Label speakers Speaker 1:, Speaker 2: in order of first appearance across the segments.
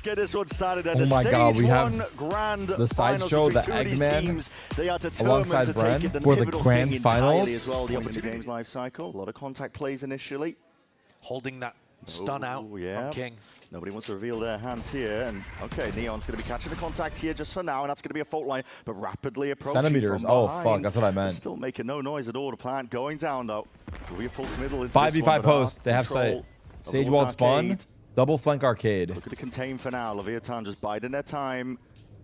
Speaker 1: get this one started. At
Speaker 2: Oh my God, we have
Speaker 1: grand
Speaker 2: the sideshow, the Eggman,
Speaker 1: they are determined
Speaker 2: alongside
Speaker 1: to
Speaker 2: Brand
Speaker 1: take it
Speaker 2: for the grand finals.
Speaker 1: as well. The opening games life cycle, a lot of contact plays initially.
Speaker 3: Holding that stun out from King.
Speaker 1: Nobody wants to reveal their hands here. And okay, Neon's going to be catching the contact here just for now, and that's going to be a fault line, but rapidly approaching.
Speaker 2: Centimeters. Oh, fuck. That's what I meant.
Speaker 1: Still making no noise at all. The plant going down, though. Will be a full committal into
Speaker 2: 5v5 post. They have sight. Sage wall spawn. Double flank arcade.
Speaker 1: Look at the contain for now. Leviathan just biding their time.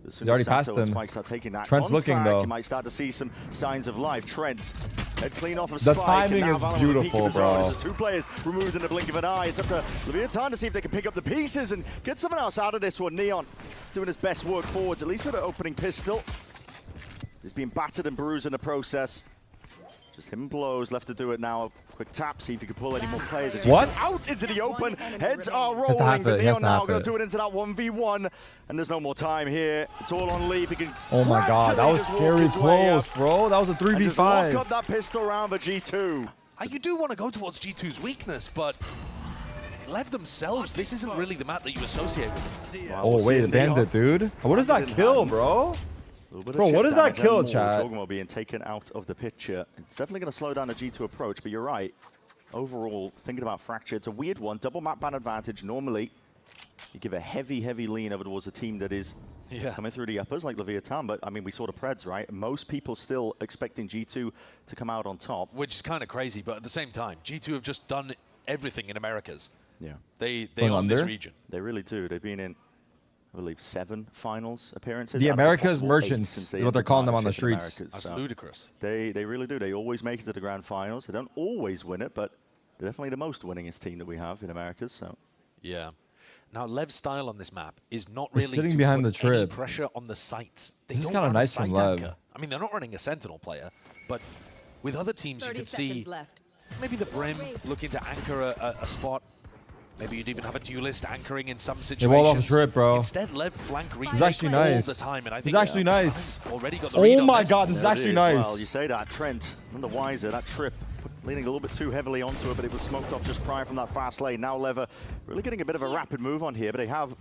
Speaker 2: He's already passed him. Trent's looking, though.
Speaker 1: You might start to see some signs of life. Trent, head clean off of
Speaker 2: the
Speaker 1: Spike.
Speaker 2: timing is beautiful, bro.
Speaker 1: There's 2 players removed in the blink of an eye. It's up to Leviathan to see if they can pick up the pieces and get someone else out of this one. Neon doing his best work forwards, at least with an opening pistol. He's being battered and bruised in the process. Just him and Blows left to do it now. Quick tap, see if you can pull any more players.
Speaker 2: What?
Speaker 1: Out into the open. Heads are rolling, but Neon now going to do it into that 1v1. And there's no more time here. It's all on LEV. He can
Speaker 2: oh my God, that was scary close, bro. That was a 3v5.
Speaker 1: Just lock up that pistol round for G2.
Speaker 3: You do want to go towards G2's weakness, but LEV themselves, this isn't really the map that you associate with them.
Speaker 2: Oh, wait, the bandit, dude. What is that kill, bro? Bro, what is that kill, chat?
Speaker 1: Jorgenmo being taken out of the picture. It's definitely going to slow down the G2 approach, but you're right. Overall, thinking about Fracture, it's a weird one. Double map ban advantage. Normally, you give a heavy, heavy lean over towards a team that is coming through the uppers like Leviathan, but I mean, we saw the Preds, right? Most people still expecting G2 to come out on top.
Speaker 3: Which is kind of crazy, but at the same time, G2 have just done everything in Americas.
Speaker 1: Yeah.
Speaker 3: They own this region.
Speaker 1: They really do. They've been in, I believe, 7 finals appearances.
Speaker 2: The Americas merchants is what they're calling them on the streets.
Speaker 3: That's ludicrous.
Speaker 1: They really do. They always make it to the grand finals. They don't always win it, but they're definitely the most winningest team that we have in Americas. So
Speaker 3: yeah. Now LEV's style on this map is not really
Speaker 2: sitting behind the trip.
Speaker 3: Pressure on the sites.
Speaker 2: This is kind of nice from LEV.
Speaker 3: I mean, they're not running a Sentinel player, but with other teams, you can see maybe the Brim looking to anchor a spot. Maybe you'd even have a duelist anchoring in some situations.
Speaker 2: They wall off the trip, bro.
Speaker 3: Instead, LEV flank retake
Speaker 2: He's actually nice.
Speaker 3: all the time, and I think
Speaker 2: he's actually nice.
Speaker 3: Already got the read on
Speaker 2: my
Speaker 3: this.
Speaker 2: God, this is actually nice.
Speaker 1: Well, you say that, Trent, none the wiser. That trip leaning a little bit too heavily onto it, but it was smoked off just prior from that fast lane. Now LEV really getting a bit of a rapid move on here, but they have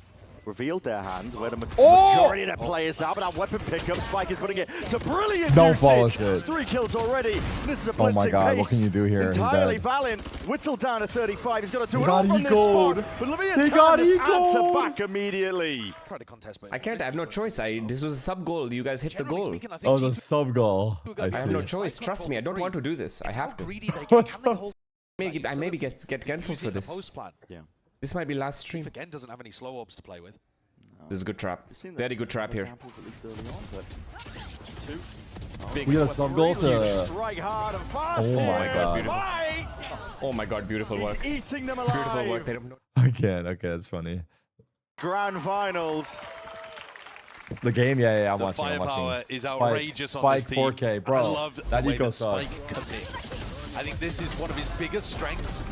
Speaker 1: revealed their hand where the majority of their players are, but that weapon pickup, Spike is putting it to brilliant
Speaker 2: Don't follow it.
Speaker 1: It's 3 kills already. This is a blitzing
Speaker 2: oh my God,
Speaker 1: pace.
Speaker 2: what can you do here?
Speaker 1: Entirely Valiant, whittled down to 35. He's got to do it all from this spot, but Leviathan just answer back immediately.
Speaker 4: I can't, I have no choice. This was a sub goal. You guys hit the goal.
Speaker 2: Oh, the sub goal.
Speaker 4: I have no choice. Trust me, I don't want to do this. I have to. I maybe get cancelled for this.
Speaker 1: Yeah.
Speaker 4: This might be last stream.
Speaker 3: Again, doesn't have any slow orbs to play with.
Speaker 4: This is a good trap. Very good trap here.
Speaker 2: We got a sub goal to.
Speaker 1: Oh
Speaker 2: my God.
Speaker 4: Oh my God, beautiful work.
Speaker 1: Eating them alive.
Speaker 4: Beautiful work. They don't
Speaker 2: I can't. Okay, that's funny.
Speaker 1: Grand finals.
Speaker 2: The game, yeah, I'm
Speaker 3: the
Speaker 2: watching.
Speaker 3: Firepower is outrageous
Speaker 2: Spike
Speaker 3: on this team.
Speaker 2: 4K, bro.
Speaker 3: I love
Speaker 2: that
Speaker 3: the way
Speaker 2: eco
Speaker 3: that Spike
Speaker 2: sucks.
Speaker 3: commits. I think this is one of his biggest strengths.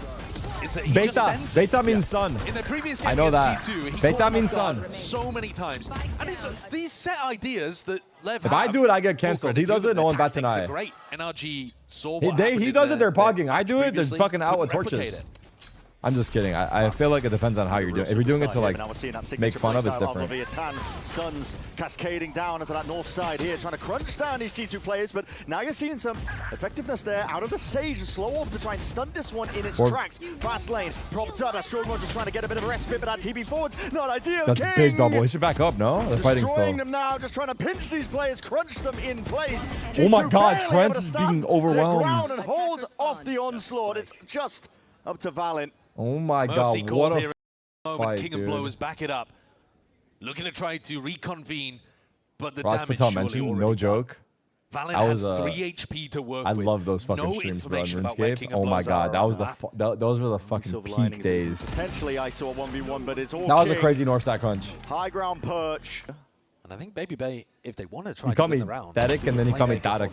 Speaker 3: Is that he
Speaker 2: Beta means sun.
Speaker 3: In the previous game
Speaker 2: I know that.
Speaker 3: G2,
Speaker 2: Beta means sun.
Speaker 3: So many times, and it's these set ideas that LEV
Speaker 2: If I do it, I get cancelled. He does it, no one bats an eye.
Speaker 3: Great. NRG saw
Speaker 2: he does it, they're pogging. I do it, they're fucking out with torches. I'm just kidding. I feel like it depends on how you're doing. If you're doing it to like make fun of, it's different.
Speaker 1: Stuns cascading down into that north side here, trying to crunch down these G2 players. But now you're seeing some effectiveness there out of the Sage. Slow off to try and stun this one in its tracks. Fast lane, propped up. That's Jorgenmo just trying to get a bit of a respite, but that TB forwards not ideal.
Speaker 2: That's a big double. He should back up, no? They're fighting still.
Speaker 1: Destroying them now, just trying to pinch these players, crunch them in place.
Speaker 2: Oh my God, Trent is being overwhelmed.
Speaker 1: And hold off the onslaught. It's just up to Valiant.
Speaker 2: Oh my God, what a fight,
Speaker 3: King and Blowers back it up. Looking to try to reconvene, but the
Speaker 2: Ross
Speaker 3: damage
Speaker 2: Patel mentioned, no joke.
Speaker 3: Valiant has 3 HP to work with.
Speaker 2: I love those fucking streams, bro, in RuneScape. Oh my God, that was those were the fucking peak days.
Speaker 1: Potentially I saw a 1v1, but it's all
Speaker 2: that was a crazy north side crunch.
Speaker 1: High ground perch.
Speaker 3: And I think Baby Bay, if they want to try
Speaker 2: to win
Speaker 3: the round,
Speaker 2: Tarik, and then he called me Tarik.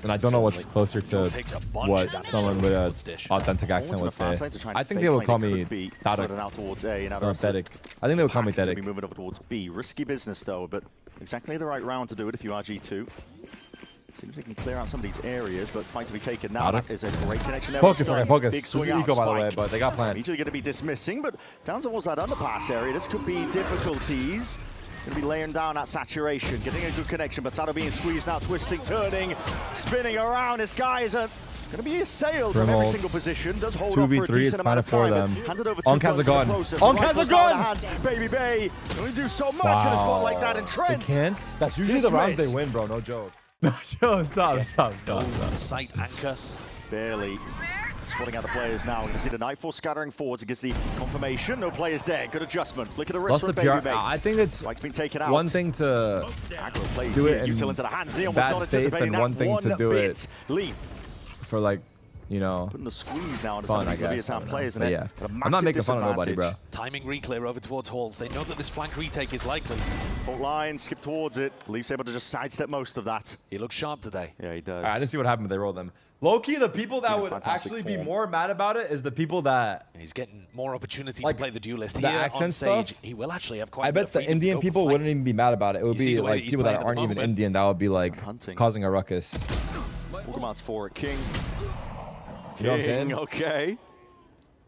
Speaker 2: And I don't know what's closer to what someone with an authentic accent would say. I think they would call me Tarik or Tarik. I think they would call me Tarik.
Speaker 1: Moving over towards B. Risky business though, but exactly the right round to do it if you are G2. Seems they can clear out some of these areas, but fight to be taken now. That is a great connection there.
Speaker 2: Focus, okay, focus.
Speaker 1: Big swing
Speaker 2: this is
Speaker 1: out,
Speaker 2: eco, by the way,
Speaker 1: Spike.
Speaker 2: but they got planned.
Speaker 1: Usually going to be dismissing, but down towards that underpass area, this could be difficulties. Going to be laying down that saturation, getting a good connection, but Sato being squeezed now, twisting, turning, spinning around. This guy is going to be assailed from every single position. Does hold off for a decent amount of time. Handed over to
Speaker 2: Onkaz a gun. Onkaz a gun!
Speaker 1: Baby Bay only do so much in a spot like that, and Trent.
Speaker 2: They can't. That's usually the rounds they win, bro. No joke. No joke. Stop.
Speaker 3: Sight anchor.
Speaker 1: Barely. Spotting out the players now. We're going to see the Nightfall scattering forwards against the confirmation. No players there. Good adjustment. Flick of the wrist from Baby Bay.
Speaker 2: I think it's
Speaker 1: been taken out.
Speaker 2: one thing to do it in
Speaker 1: into the hands. Neon
Speaker 2: bad
Speaker 1: was not
Speaker 2: faith,
Speaker 1: anticipating
Speaker 2: and one thing to do it
Speaker 1: Leaf
Speaker 2: for, like, you know,
Speaker 1: putting the squeeze now on
Speaker 2: fun,
Speaker 1: some of these players. And
Speaker 2: yeah, I'm not making fun of nobody, bro.
Speaker 3: Timing reclear over towards Halls. They know that this flank retake is likely.
Speaker 1: Fault line, skip towards it. Leaf's able to just sidestep most of that.
Speaker 3: He looks sharp today.
Speaker 1: Yeah, he does.
Speaker 2: I didn't see what happened, but they rolled them. Low-key, the people that would actually be more mad about it is the people that...
Speaker 3: He's getting more opportunity
Speaker 2: like,
Speaker 3: to play the duelist.
Speaker 2: The
Speaker 3: Here
Speaker 2: accent
Speaker 3: on stage,
Speaker 2: stuff,
Speaker 3: he will actually have quite
Speaker 2: I bet the Indian people wouldn't even be mad about it. It would be like people that aren't even Indian that would be like causing a ruckus.
Speaker 1: Walkermout's for it. King.
Speaker 2: You know what I'm saying?
Speaker 1: Okay.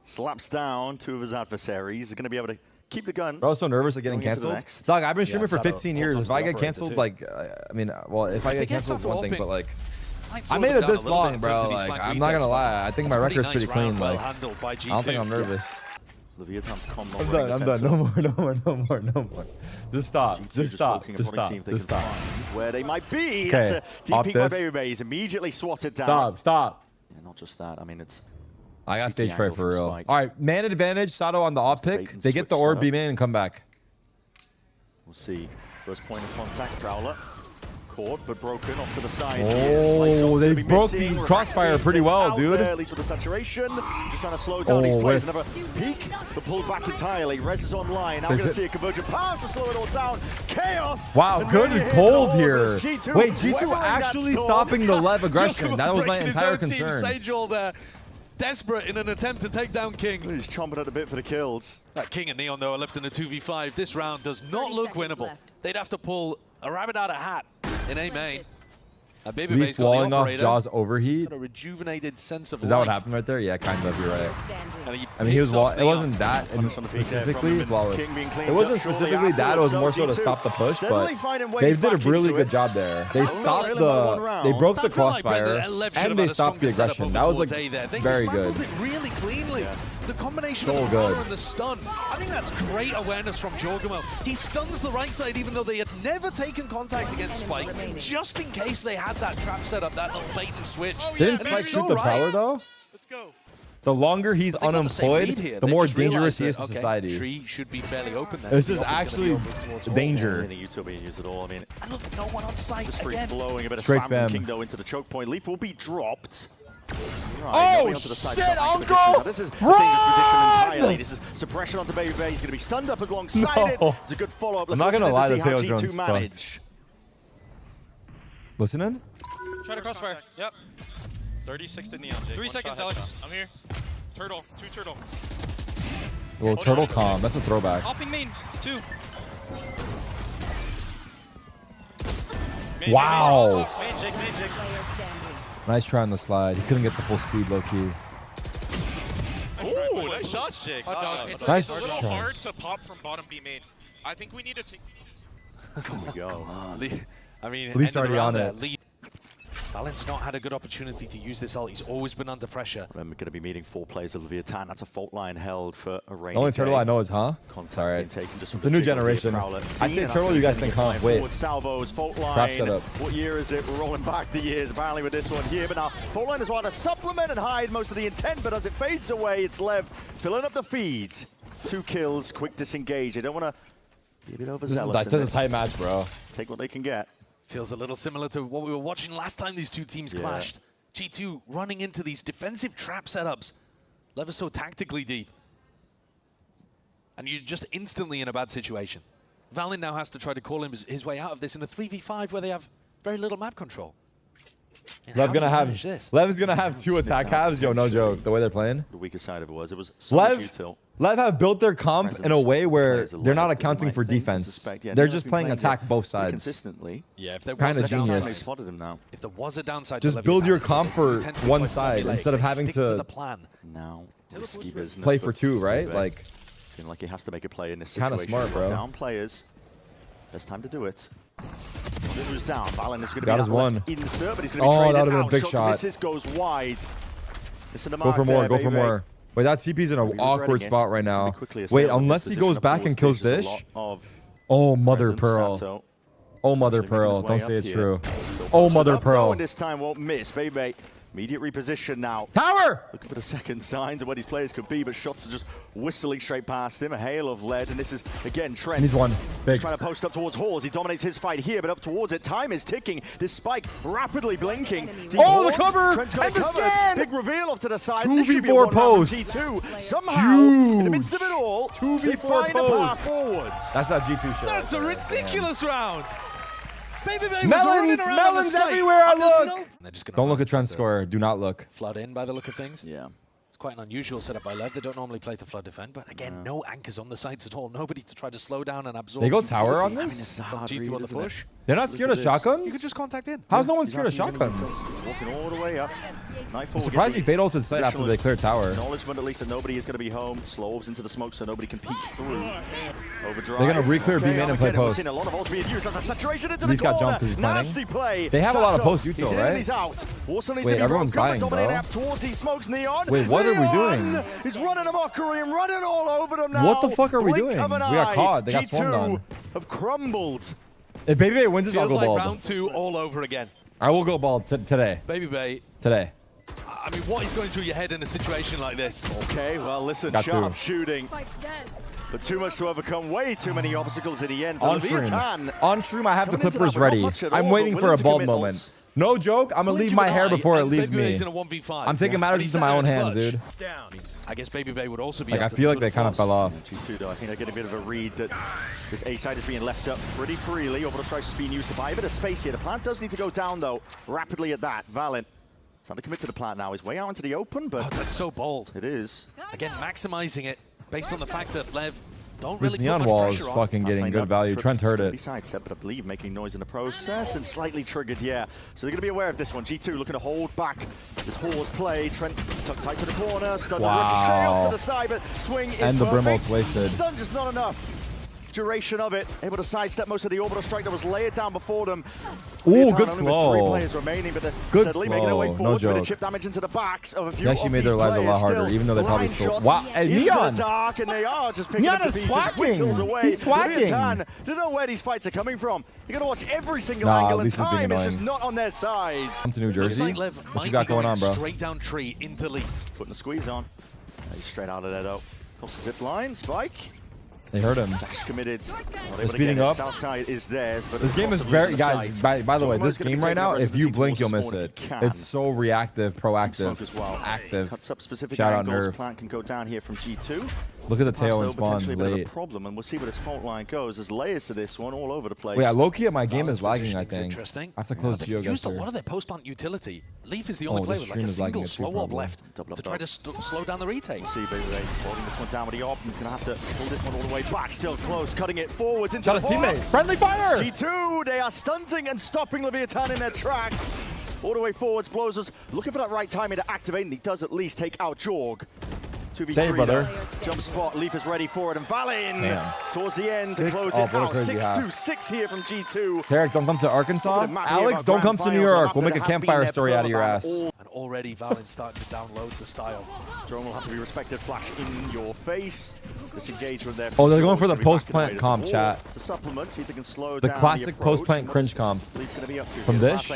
Speaker 1: Slaps down two of his adversaries. He's going to be able to keep the gun.
Speaker 2: I was so nervous of getting canceled. Dog, I've been streaming for 15 years. If I get canceled, like, I mean, well, if I get canceled, it's one thing, but like, I made it this long, bro. Like, I'm not gonna lie. I think my record's pretty clean. Like, I don't think I'm nervous. I'm done. No more. Just stop.
Speaker 1: Where they might be.
Speaker 2: Okay.
Speaker 1: That's a deep peek by Baby Bay. He's immediately swatted down.
Speaker 2: Stop.
Speaker 1: Yeah, not just that. I mean, it's...
Speaker 2: I got stage fright for real. All right, man advantage. Sato on the op pick. They get the orb, B main, and come back.
Speaker 1: We'll see. First point of contact, Prowler. Caught, but broken off to the side.
Speaker 2: Oh, they broke the crossfire pretty well, dude.
Speaker 1: At least with the saturation. Just trying to slow down these players. Another peek, but pulled back entirely. Rez is online. Now we're going to see a convergent pass to slow it all down. Chaos.
Speaker 2: Wow, good and cold here. Wait, G2 actually stopping the LEV aggression. That was my entire concern.
Speaker 3: Sage-all there. Desperate in an attempt to take down King.
Speaker 1: He's chomping at a bit for the kills.
Speaker 3: That King and Neon, though, are left in a 2v5. This round does not look winnable. They'd have to pull a rabbit out of a hat in A main.
Speaker 2: Leaf walling off Jaws overheat.
Speaker 3: A rejuvenated sense of
Speaker 2: Is that what happened right there? Yeah, kind of. You're right. I mean, it wasn't that specifically flawless. It wasn't specifically that. It was more so to stop the push, but they did a really good job there. They stopped they broke the crossfire, and they stopped the aggression. That was like very good.
Speaker 3: Really cleanly. The combination
Speaker 2: of
Speaker 3: the power and the stun. I think that's great awareness from Jorgamo. He stuns the right side even though they had never taken contact against Spike, just in case they had that trap set up, that little bait and switch.
Speaker 2: Didn't Spike shoot the Prowler though? Let's go. The longer he's unemployed, the more dangerous he is to society.
Speaker 3: Tree should be fairly open there.
Speaker 2: This is actually danger.
Speaker 1: And
Speaker 3: look, no one on site again.
Speaker 1: Blowing a bit of
Speaker 2: Straight
Speaker 1: spam
Speaker 2: spam.
Speaker 1: from Kingdo into the choke point. Leaf will be dropped.
Speaker 2: Right, oh shit, Uncle!
Speaker 1: This is a dangerous position entirely. This is suppression onto Baby Bay. He's going to be stunned up alongside it. It's a good follow-up.
Speaker 2: I'm not going to lie, the tail drone's
Speaker 1: manage.
Speaker 2: Listening?
Speaker 5: Try to crossfire. Yep. 36 to Neon. 3 seconds, Alex. I'm here. Turtle. 2 turtle.
Speaker 2: Well, turtle calm. That's a throwback.
Speaker 5: Hopping main. 2.
Speaker 2: Wow.
Speaker 5: Main, Jake.
Speaker 2: Nice try on the slide. He couldn't get the full speed low key.
Speaker 5: Ooh, nice shots, Jake. It's a little hard to pop from bottom B main. I think we need to take.
Speaker 1: There we go.
Speaker 3: I mean,
Speaker 2: at least already on it.
Speaker 3: Valen's not had a good opportunity to use this ult. He's always been under pressure.
Speaker 1: I'm going to be meeting 4 players of Leviathan. That's a fault line held for a rainy
Speaker 2: The only turtle I know is It's alright. It's the new generation. I say turtle, you guys think Wait.
Speaker 1: Salvos, fault line.
Speaker 2: Trap setup.
Speaker 1: What year is it? We're rolling back the years apparently with this one here. But now fault line is want to supplement and hide most of the intent. But as it fades away, it's LEV filling up the feed. 2 kills, quick disengage. They don't want to be a bit overzealous.
Speaker 2: This is a tight match, bro.
Speaker 1: Take what they can get.
Speaker 3: Feels a little similar to what we were watching last time these two teams clashed. G2 running into these defensive trap setups. LEV is so tactically deep. And you're just instantly in a bad situation. Valen now has to try to call his way out of this in a 3v5 where they have very little map control.
Speaker 2: LEV is gonna have 2 attack halves, yo, no joke. The way they're playing.
Speaker 1: The weaker side of it was so
Speaker 2: LEV LEV have built their comp in a way where they're not accounting for defense. They're just playing attack both sides.
Speaker 1: Consistently.
Speaker 3: Yeah, if there
Speaker 2: kind of
Speaker 3: was
Speaker 2: genius.
Speaker 3: If there was a downside,
Speaker 2: just build your comp for one side instead of having to
Speaker 3: the plan.
Speaker 1: Now, risky business,
Speaker 2: play for two, right? Like,
Speaker 1: feeling like he has to make a play in this situation.
Speaker 2: Kind of smart, bro.
Speaker 1: Down players. Best time to do it. Who's down? Valen is going to be
Speaker 2: that is one.
Speaker 1: Insert, but he's going to be traded
Speaker 2: that would have been
Speaker 1: out.
Speaker 2: a big shot.
Speaker 1: This goes wide.
Speaker 2: Go for more. Go for more. Wait, that TP's in an awkward spot right now. Wait, unless he goes back and kills Dish. Oh, Mother Pearl. Oh, Mother Pearl. Don't say it's true. Oh, Mother Pearl.
Speaker 1: And this time won't miss, baby. Immediate reposition now.
Speaker 2: Tower!
Speaker 1: Looking for the second signs of where these players could be, but shots are just whistling straight past him. A hail of lead, and this is, again, Trent.
Speaker 2: He's one. Big.
Speaker 1: Trying to post up towards Hall as he dominates his fight here, but up towards it. Time is ticking. This spike rapidly blinking.
Speaker 2: Oh, the cover!
Speaker 1: Trent's got
Speaker 2: and the
Speaker 1: covered.
Speaker 2: scan!
Speaker 1: Big reveal off to the side.
Speaker 2: 2v4 post.
Speaker 1: G2. Somehow, in the midst of it all,
Speaker 2: 2v4
Speaker 1: post. Forwards.
Speaker 2: That's that G2 shit.
Speaker 3: That's a ridiculous round. Baby
Speaker 2: Melons everywhere I look. Don't look at Trent's score. Do not look.
Speaker 3: Flood in by the look of things.
Speaker 1: Yeah.
Speaker 3: It's quite an unusual setup by LEV. They don't normally play to flood defend, but again, no anchors on the sides at all. Nobody to try to slow down and absorb.
Speaker 2: They go tower on this?
Speaker 3: G2 on the push.
Speaker 2: They're not scared of shotguns?
Speaker 3: You could just contact in.
Speaker 2: How's no one scared of shotguns?
Speaker 1: Walking all the way up.
Speaker 2: I'm surprised he fade ulted sight after they clear tower.
Speaker 1: Acknowledgement at least that nobody is going to be home. Slow orbs into the smoke so nobody can peek through. Overdrive.
Speaker 2: They're going to re-clear B main and play post.
Speaker 1: A lot of ults being used as a saturation into
Speaker 2: He's
Speaker 1: the
Speaker 2: got
Speaker 1: corner.
Speaker 2: jump because he's
Speaker 1: Nasty
Speaker 2: planning.
Speaker 1: play.
Speaker 2: They have a lot of post util, right?
Speaker 1: He's out.
Speaker 2: Wait, everyone's dying, bro.
Speaker 1: Towards these smokes, Neon.
Speaker 2: Wait, what are we doing?
Speaker 1: He's running a mockery and running all over them now.
Speaker 2: What the fuck are we doing? We got caught. They got swarmed on.
Speaker 1: Have crumbled.
Speaker 2: If Baby Bay wins this, I'll go
Speaker 3: like
Speaker 2: bald.
Speaker 3: round 2 all over again.
Speaker 2: I will go bald today.
Speaker 3: Baby Bay.
Speaker 2: Today.
Speaker 3: I mean, what is going through your head in a situation like this?
Speaker 1: Okay, well, listen, sharp shooting. But too much to overcome. Way too many obstacles in the end.
Speaker 2: On stream, I have the clippers ready. I'm waiting for a bald moment. No joke, I'm going to leave my hair before it leaves me. I'm taking matters into my own hands, dude.
Speaker 3: I guess Baby Bay would also be
Speaker 2: like, I feel like they kind of fell off.
Speaker 1: G2, though, I think I get a bit of a read that this A side is being left up pretty freely. Orbital strikes is being used to buy a bit of space here. The plant does need to go down, though, rapidly at that. Valen. Starting to commit to the plant now. He's way out into the open, but...
Speaker 3: Oh, that's so bold.
Speaker 1: It is.
Speaker 3: Again, maximizing it based on the fact that LEV don't
Speaker 2: this
Speaker 3: really
Speaker 2: neon
Speaker 3: put much
Speaker 2: wall is
Speaker 3: pressure
Speaker 2: fucking getting good value. Trent heard it.
Speaker 1: Sidestep, but I believe making noise in the process and slightly triggered, yeah. So they're going to be aware of this one. G2 looking to hold back this Hall's play. Trent tucked tight to the corner. Stun straight off to the side, but swing is
Speaker 2: and the
Speaker 1: perfect.
Speaker 2: brim ult's wasted.
Speaker 1: Stun just not enough. Duration of it, able to sidestep most of the orbital strike that was layered down before them.
Speaker 2: Ooh, good slow.
Speaker 1: 3 players remaining, but they're steadily making their way forward. No joke. Chip damage into the backs of a few.
Speaker 2: They actually made their lives a lot harder, even though they probably still. Wow, and Neon!
Speaker 1: The dark, and they are just picking
Speaker 2: Neon
Speaker 1: up the
Speaker 2: is
Speaker 1: pieces,
Speaker 2: twacking.
Speaker 1: Away.
Speaker 2: He's twacking.
Speaker 1: They don't know where these fights are coming from. You're gonna watch every single angle, and time is just not on their side.
Speaker 2: Come to New Jersey. What you got going on, bro?
Speaker 3: Straight down tree into leaf.
Speaker 1: Putting the squeeze on. He's straight out of there though. Cross the zip line, spike.
Speaker 2: They heard him.
Speaker 1: Dash committed.
Speaker 2: They're speeding up.
Speaker 1: South side is theirs, but
Speaker 2: this game is very, guys, by the way, this game right now, if you blink, you'll miss it. It's so reactive, proactive, active.
Speaker 1: Cuts up specific
Speaker 2: Shout out
Speaker 1: angles.
Speaker 2: Nerf.
Speaker 1: Plant can go down here from G2.
Speaker 2: Look at the tail and spawn
Speaker 1: A
Speaker 2: late.
Speaker 1: problem, and we'll see where this fault line goes. There's layers to this one all over the place.
Speaker 2: Wait, low-key, my game is lagging, I think.
Speaker 3: Interesting.
Speaker 2: I have to close
Speaker 3: Geo. Used a lot of their post-plant utility. Leaf is the only player with like a single slow orb left to try to slow down the retake.
Speaker 1: We'll see Baby Ray holding this one down with the op. He's going to have to pull this one all the way back. Still close, cutting it forwards into the
Speaker 2: teammates. Friendly fire!
Speaker 1: G2, they are stunting and stopping Leviathan in their tracks. All the way forwards, blows us. Looking for that right timing to activate, and he does at least take out Jorg. 2v3
Speaker 2: brother.
Speaker 1: Jump spot, Leaf is ready for it, and Valen towards the end to close
Speaker 2: it
Speaker 1: out. 6-2-6 here from G2.
Speaker 2: Tarik, don't come to Arkansas. Alex, don't come to New York. We'll make a campfire story out of your ass.
Speaker 3: And already Valen's starting to download the style.
Speaker 1: Drone will have to be respected. Flash in your face. Disengage from there.
Speaker 2: Oh, they're going for the post-plant comp, chat.
Speaker 1: To supplement, see if they can slow
Speaker 2: the
Speaker 1: down
Speaker 2: classic post-plant cringe comp. From Dish.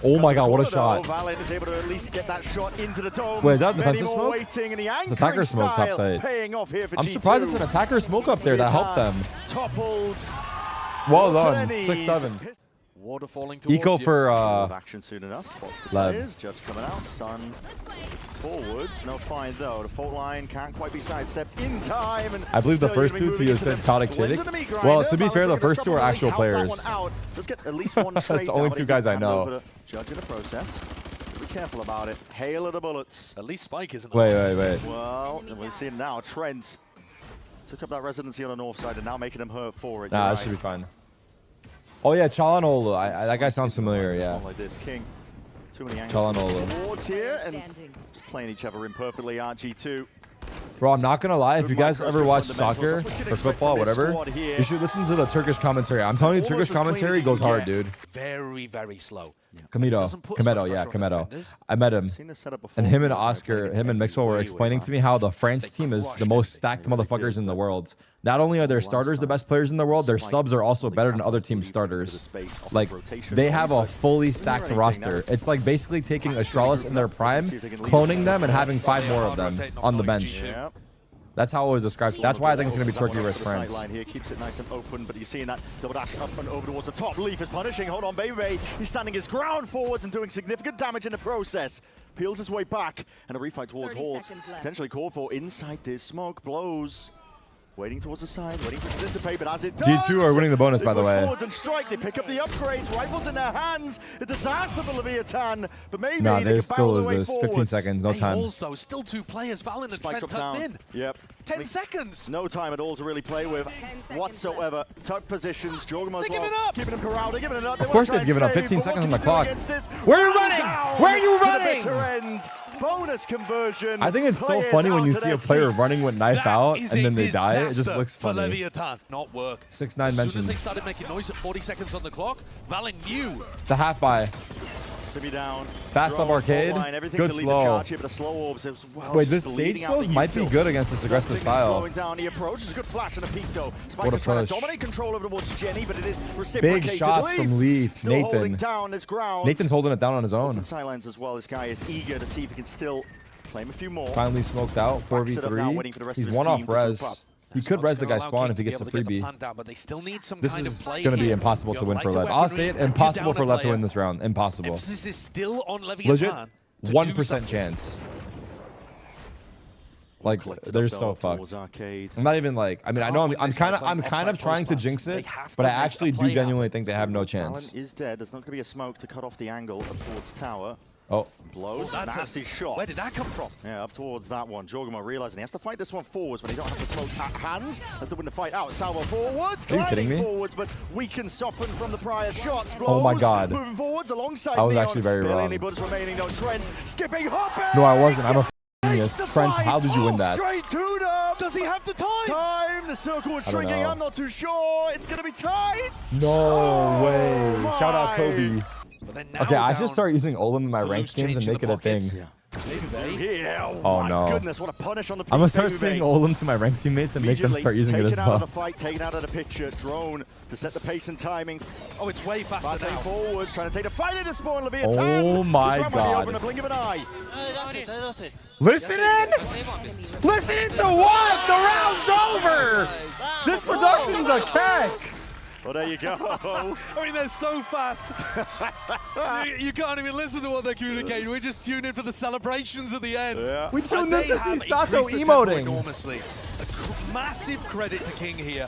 Speaker 1: Oh
Speaker 2: my god, what a shot.
Speaker 1: Valen is able to at least get that shot into the dome.
Speaker 2: Wait, is that defensive smoke?
Speaker 1: It's
Speaker 2: attacker smoke top side. I'm surprised it's an attacker smoke up there that helped them.
Speaker 1: Toppled.
Speaker 2: Well done. 6-7.
Speaker 3: Water falling towards
Speaker 2: Eco for
Speaker 1: action soon enough. Spots the players. Judge coming out. Stun forwards. No find though. The fault line can't quite be sidestepped in time. And
Speaker 2: I believe the first two to you said Tarik Tarik. Well, to be fair, the first two are actual players.
Speaker 1: Let's get at least one
Speaker 2: That's the only two guys I know.
Speaker 1: Judge in the process. careful about it. Hail of the bullets.
Speaker 3: At least Spike isn't.
Speaker 2: Wait.
Speaker 1: Well, we're seeing now Trent took up that residency on the north side and now making him hurt for it.
Speaker 2: Nah, that should be fine. Oh yeah, Chalanolo. That guy sounds familiar. Yeah.
Speaker 1: Like this, King. Too many angles
Speaker 2: Chalanolo.
Speaker 1: towards here and just playing each other imperfectly. Aren't G2?
Speaker 2: Bro, I'm not gonna lie. If you guys ever watch soccer or football, whatever, you should listen to the Turkish commentary. I'm telling you, Turkish commentary goes hard, dude.
Speaker 3: Very, very slow.
Speaker 2: Kamedo. I met him, and him and Oscar, him and Mixwell were explaining to me how the France team is the most stacked motherfuckers in the world. Not only are their starters the best players in the world, their subs are also better than other team starters. Like, they have a fully stacked roster. It's like basically taking Astralis in their prime, cloning them, and having 5 more of them on the bench. That's how it was described. That's why I think it's going to be Turkey versus France.
Speaker 1: Here keeps it nice and open, but you're seeing that double dash up and over towards the top. Leaf is punishing. Hold on, baby. He's standing his ground forwards and doing significant damage in the process. Peels his way back, and a refight towards Halls. Potentially called for inside this smoke. Blows. Waiting towards the side, waiting to participate, but as it does,
Speaker 2: G2 are winning the bonus, by the way.
Speaker 1: Forwards and strike. They pick up the upgrades, rifles in their hands. A disaster for Leviathan, but maybe
Speaker 2: nah,
Speaker 1: they can battle their way
Speaker 2: this. 15
Speaker 1: forwards.
Speaker 2: seconds, no time.
Speaker 3: Halls, though, still 2 players. Valen and Trent tucked in.
Speaker 1: Yep.
Speaker 3: 10 seconds.
Speaker 1: No time at all to really play with whatsoever. Tuck positions. Jorgum as well. Keeping him corralled. They're giving it up.
Speaker 2: Of course they've given up. 15 seconds on the clock. Where are you running? Where are you running?
Speaker 1: Bonus conversion.
Speaker 2: I think it's so funny when you see a player running with knife out and then they die. It just looks funny.
Speaker 3: Leviathan. Not work.
Speaker 2: 6-9
Speaker 3: mentioned. As soon as they
Speaker 2: mentioned.
Speaker 3: started making noise at 40 seconds on the clock, Valen knew.
Speaker 2: It's a half buy.
Speaker 1: Down.
Speaker 2: Fast up arcade. Good slow. Wait, this Sage slows might be good against this aggressive style.
Speaker 1: Down. He approaches. Good flash and a peek though.
Speaker 2: What a push.
Speaker 1: Dominate control over towards Jenny, but it is reciprocated.
Speaker 2: Big shots from Leaf. Nathan.
Speaker 1: Down this ground.
Speaker 2: Nathan's holding it down on his own.
Speaker 1: Silence as well. This guy is eager to see if he can still claim a few more.
Speaker 2: Finally smoked out. 4v3. He's one off res. He could res the guy spawn if he gets a freebie. This is going to be impossible to win for LEV. I'll say it, impossible for LEV to win this round. Impossible. Legit, 1% chance. Like, they're so fucked. I'm not even like, I mean, I know I'm kind of trying to jinx it, but I actually do genuinely think they have no chance.
Speaker 1: Is dead. There's not going to be a smoke to cut off the angle up towards tower.
Speaker 2: Oh.
Speaker 1: Blows. That's nasty shot.
Speaker 3: Where did that come from?
Speaker 1: Yeah, up towards that one. Jorgum realizing he has to fight this one forwards, but he don't have the smoke's hands. Has to win the fight out. Salvo forwards.
Speaker 2: Are you kidding me?
Speaker 1: Forwards, but weak and softened from the prior shots. Blows.
Speaker 2: Oh my god.
Speaker 1: Moving forwards alongside
Speaker 2: I was
Speaker 1: Neon.
Speaker 2: actually very wrong.
Speaker 1: Any bullets remaining though. Trent skipping hopping.
Speaker 2: No, I wasn't. I'm a genius. Trent, how did you win that?
Speaker 1: Straight to them. Does he have the time? The circle is shrinking. I'm not too sure. It's gonna be tight.
Speaker 2: No way. Shout out Kobe. Okay, I should start using Olin in my ranked games and make it a thing.
Speaker 1: Oh
Speaker 2: no.
Speaker 1: Goodness, what a punish on the
Speaker 2: I'm gonna start saying Olin to my ranked teammates and make them start using it as well.
Speaker 1: Taken out of the fight, taken out of the picture. Drone to set the pace and timing.
Speaker 3: Oh, it's way faster now.
Speaker 1: Forwards, trying to take the fight into spawn. Leviathan.
Speaker 2: Oh my god.
Speaker 1: In the blink of an eye.
Speaker 2: Listen in! Listen into what? The round's over! This production's a keck!
Speaker 1: Well, there you go.
Speaker 3: I mean, they're so fast. you can't even listen to what they're communicating. We just tune in for the celebrations at the end.
Speaker 2: Yeah. We tuned in to see Sato emoting.
Speaker 3: Enormously. Massive credit to King here.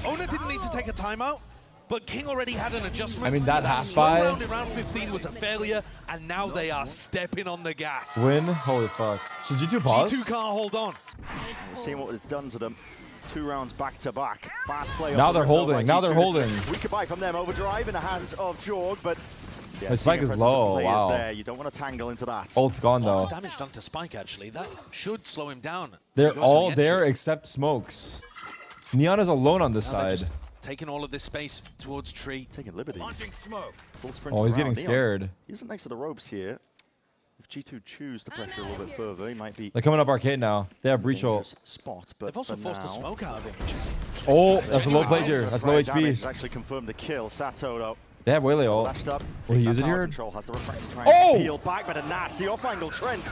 Speaker 3: Ona didn't need to take a timeout, but King already had an adjustment.
Speaker 2: I mean, that half
Speaker 3: buy round in round 15 was a failure, and now they are stepping on the gas.
Speaker 2: Win? Holy fuck. Should G2 pause?
Speaker 3: G2 can't hold on.
Speaker 1: We're seeing what it's done to them. 2 rounds back to back. Fast play.
Speaker 2: Now they're holding. Now they're holding.
Speaker 1: We could buy from them. Overdrive in the hands of Jorg, but
Speaker 2: yeah, his spike is low. Wow.
Speaker 1: There. You don't want to tangle into that.
Speaker 2: Ult's gone though.
Speaker 3: Lots of damage done to Spike actually. That should slow him down.
Speaker 2: They're all there except Smokes. Neon is alone on this side.
Speaker 3: Taking all of this space towards Tree.
Speaker 1: Taking liberty.
Speaker 2: Oh, he's getting scared.
Speaker 1: He isn't next to the ropes here. If G2 choose to pressure a little bit further, he might be.
Speaker 2: They're coming up arcade now. They have breach ult.
Speaker 1: Spot, but
Speaker 3: they've also forced a smoke out of him, which is.
Speaker 2: Oh, that's a low player. That's low HP.
Speaker 1: Actually confirmed the kill. Sato though.
Speaker 2: They have Wele ult. Will he use it here?
Speaker 1: Has the refract to try and peel back, but a nasty off-angle. Trent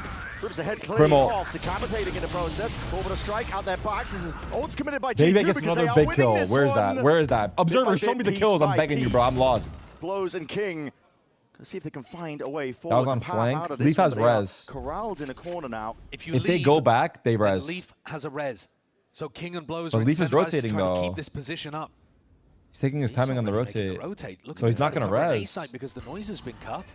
Speaker 1: rips the head clean off, decapitating in the process. Over the strike out their backs. This is ult's committed by G2.
Speaker 2: Maybe gets another big kill. Where's that? Where is that? Observer, show me the kills. I'm begging you, bro. I'm lost.
Speaker 1: Blows and King. Let's see if they can find a way forward.
Speaker 2: That was on flank. Leaf has res.
Speaker 1: Corralled in a corner now.
Speaker 2: If they go back, they res.
Speaker 3: Leaf has a res. So King and Blows
Speaker 2: but Leaf is rotating though.
Speaker 3: Keep this position up.
Speaker 2: He's taking his timing on the rotate. So he's not going to res.
Speaker 3: Because the noise has been cut.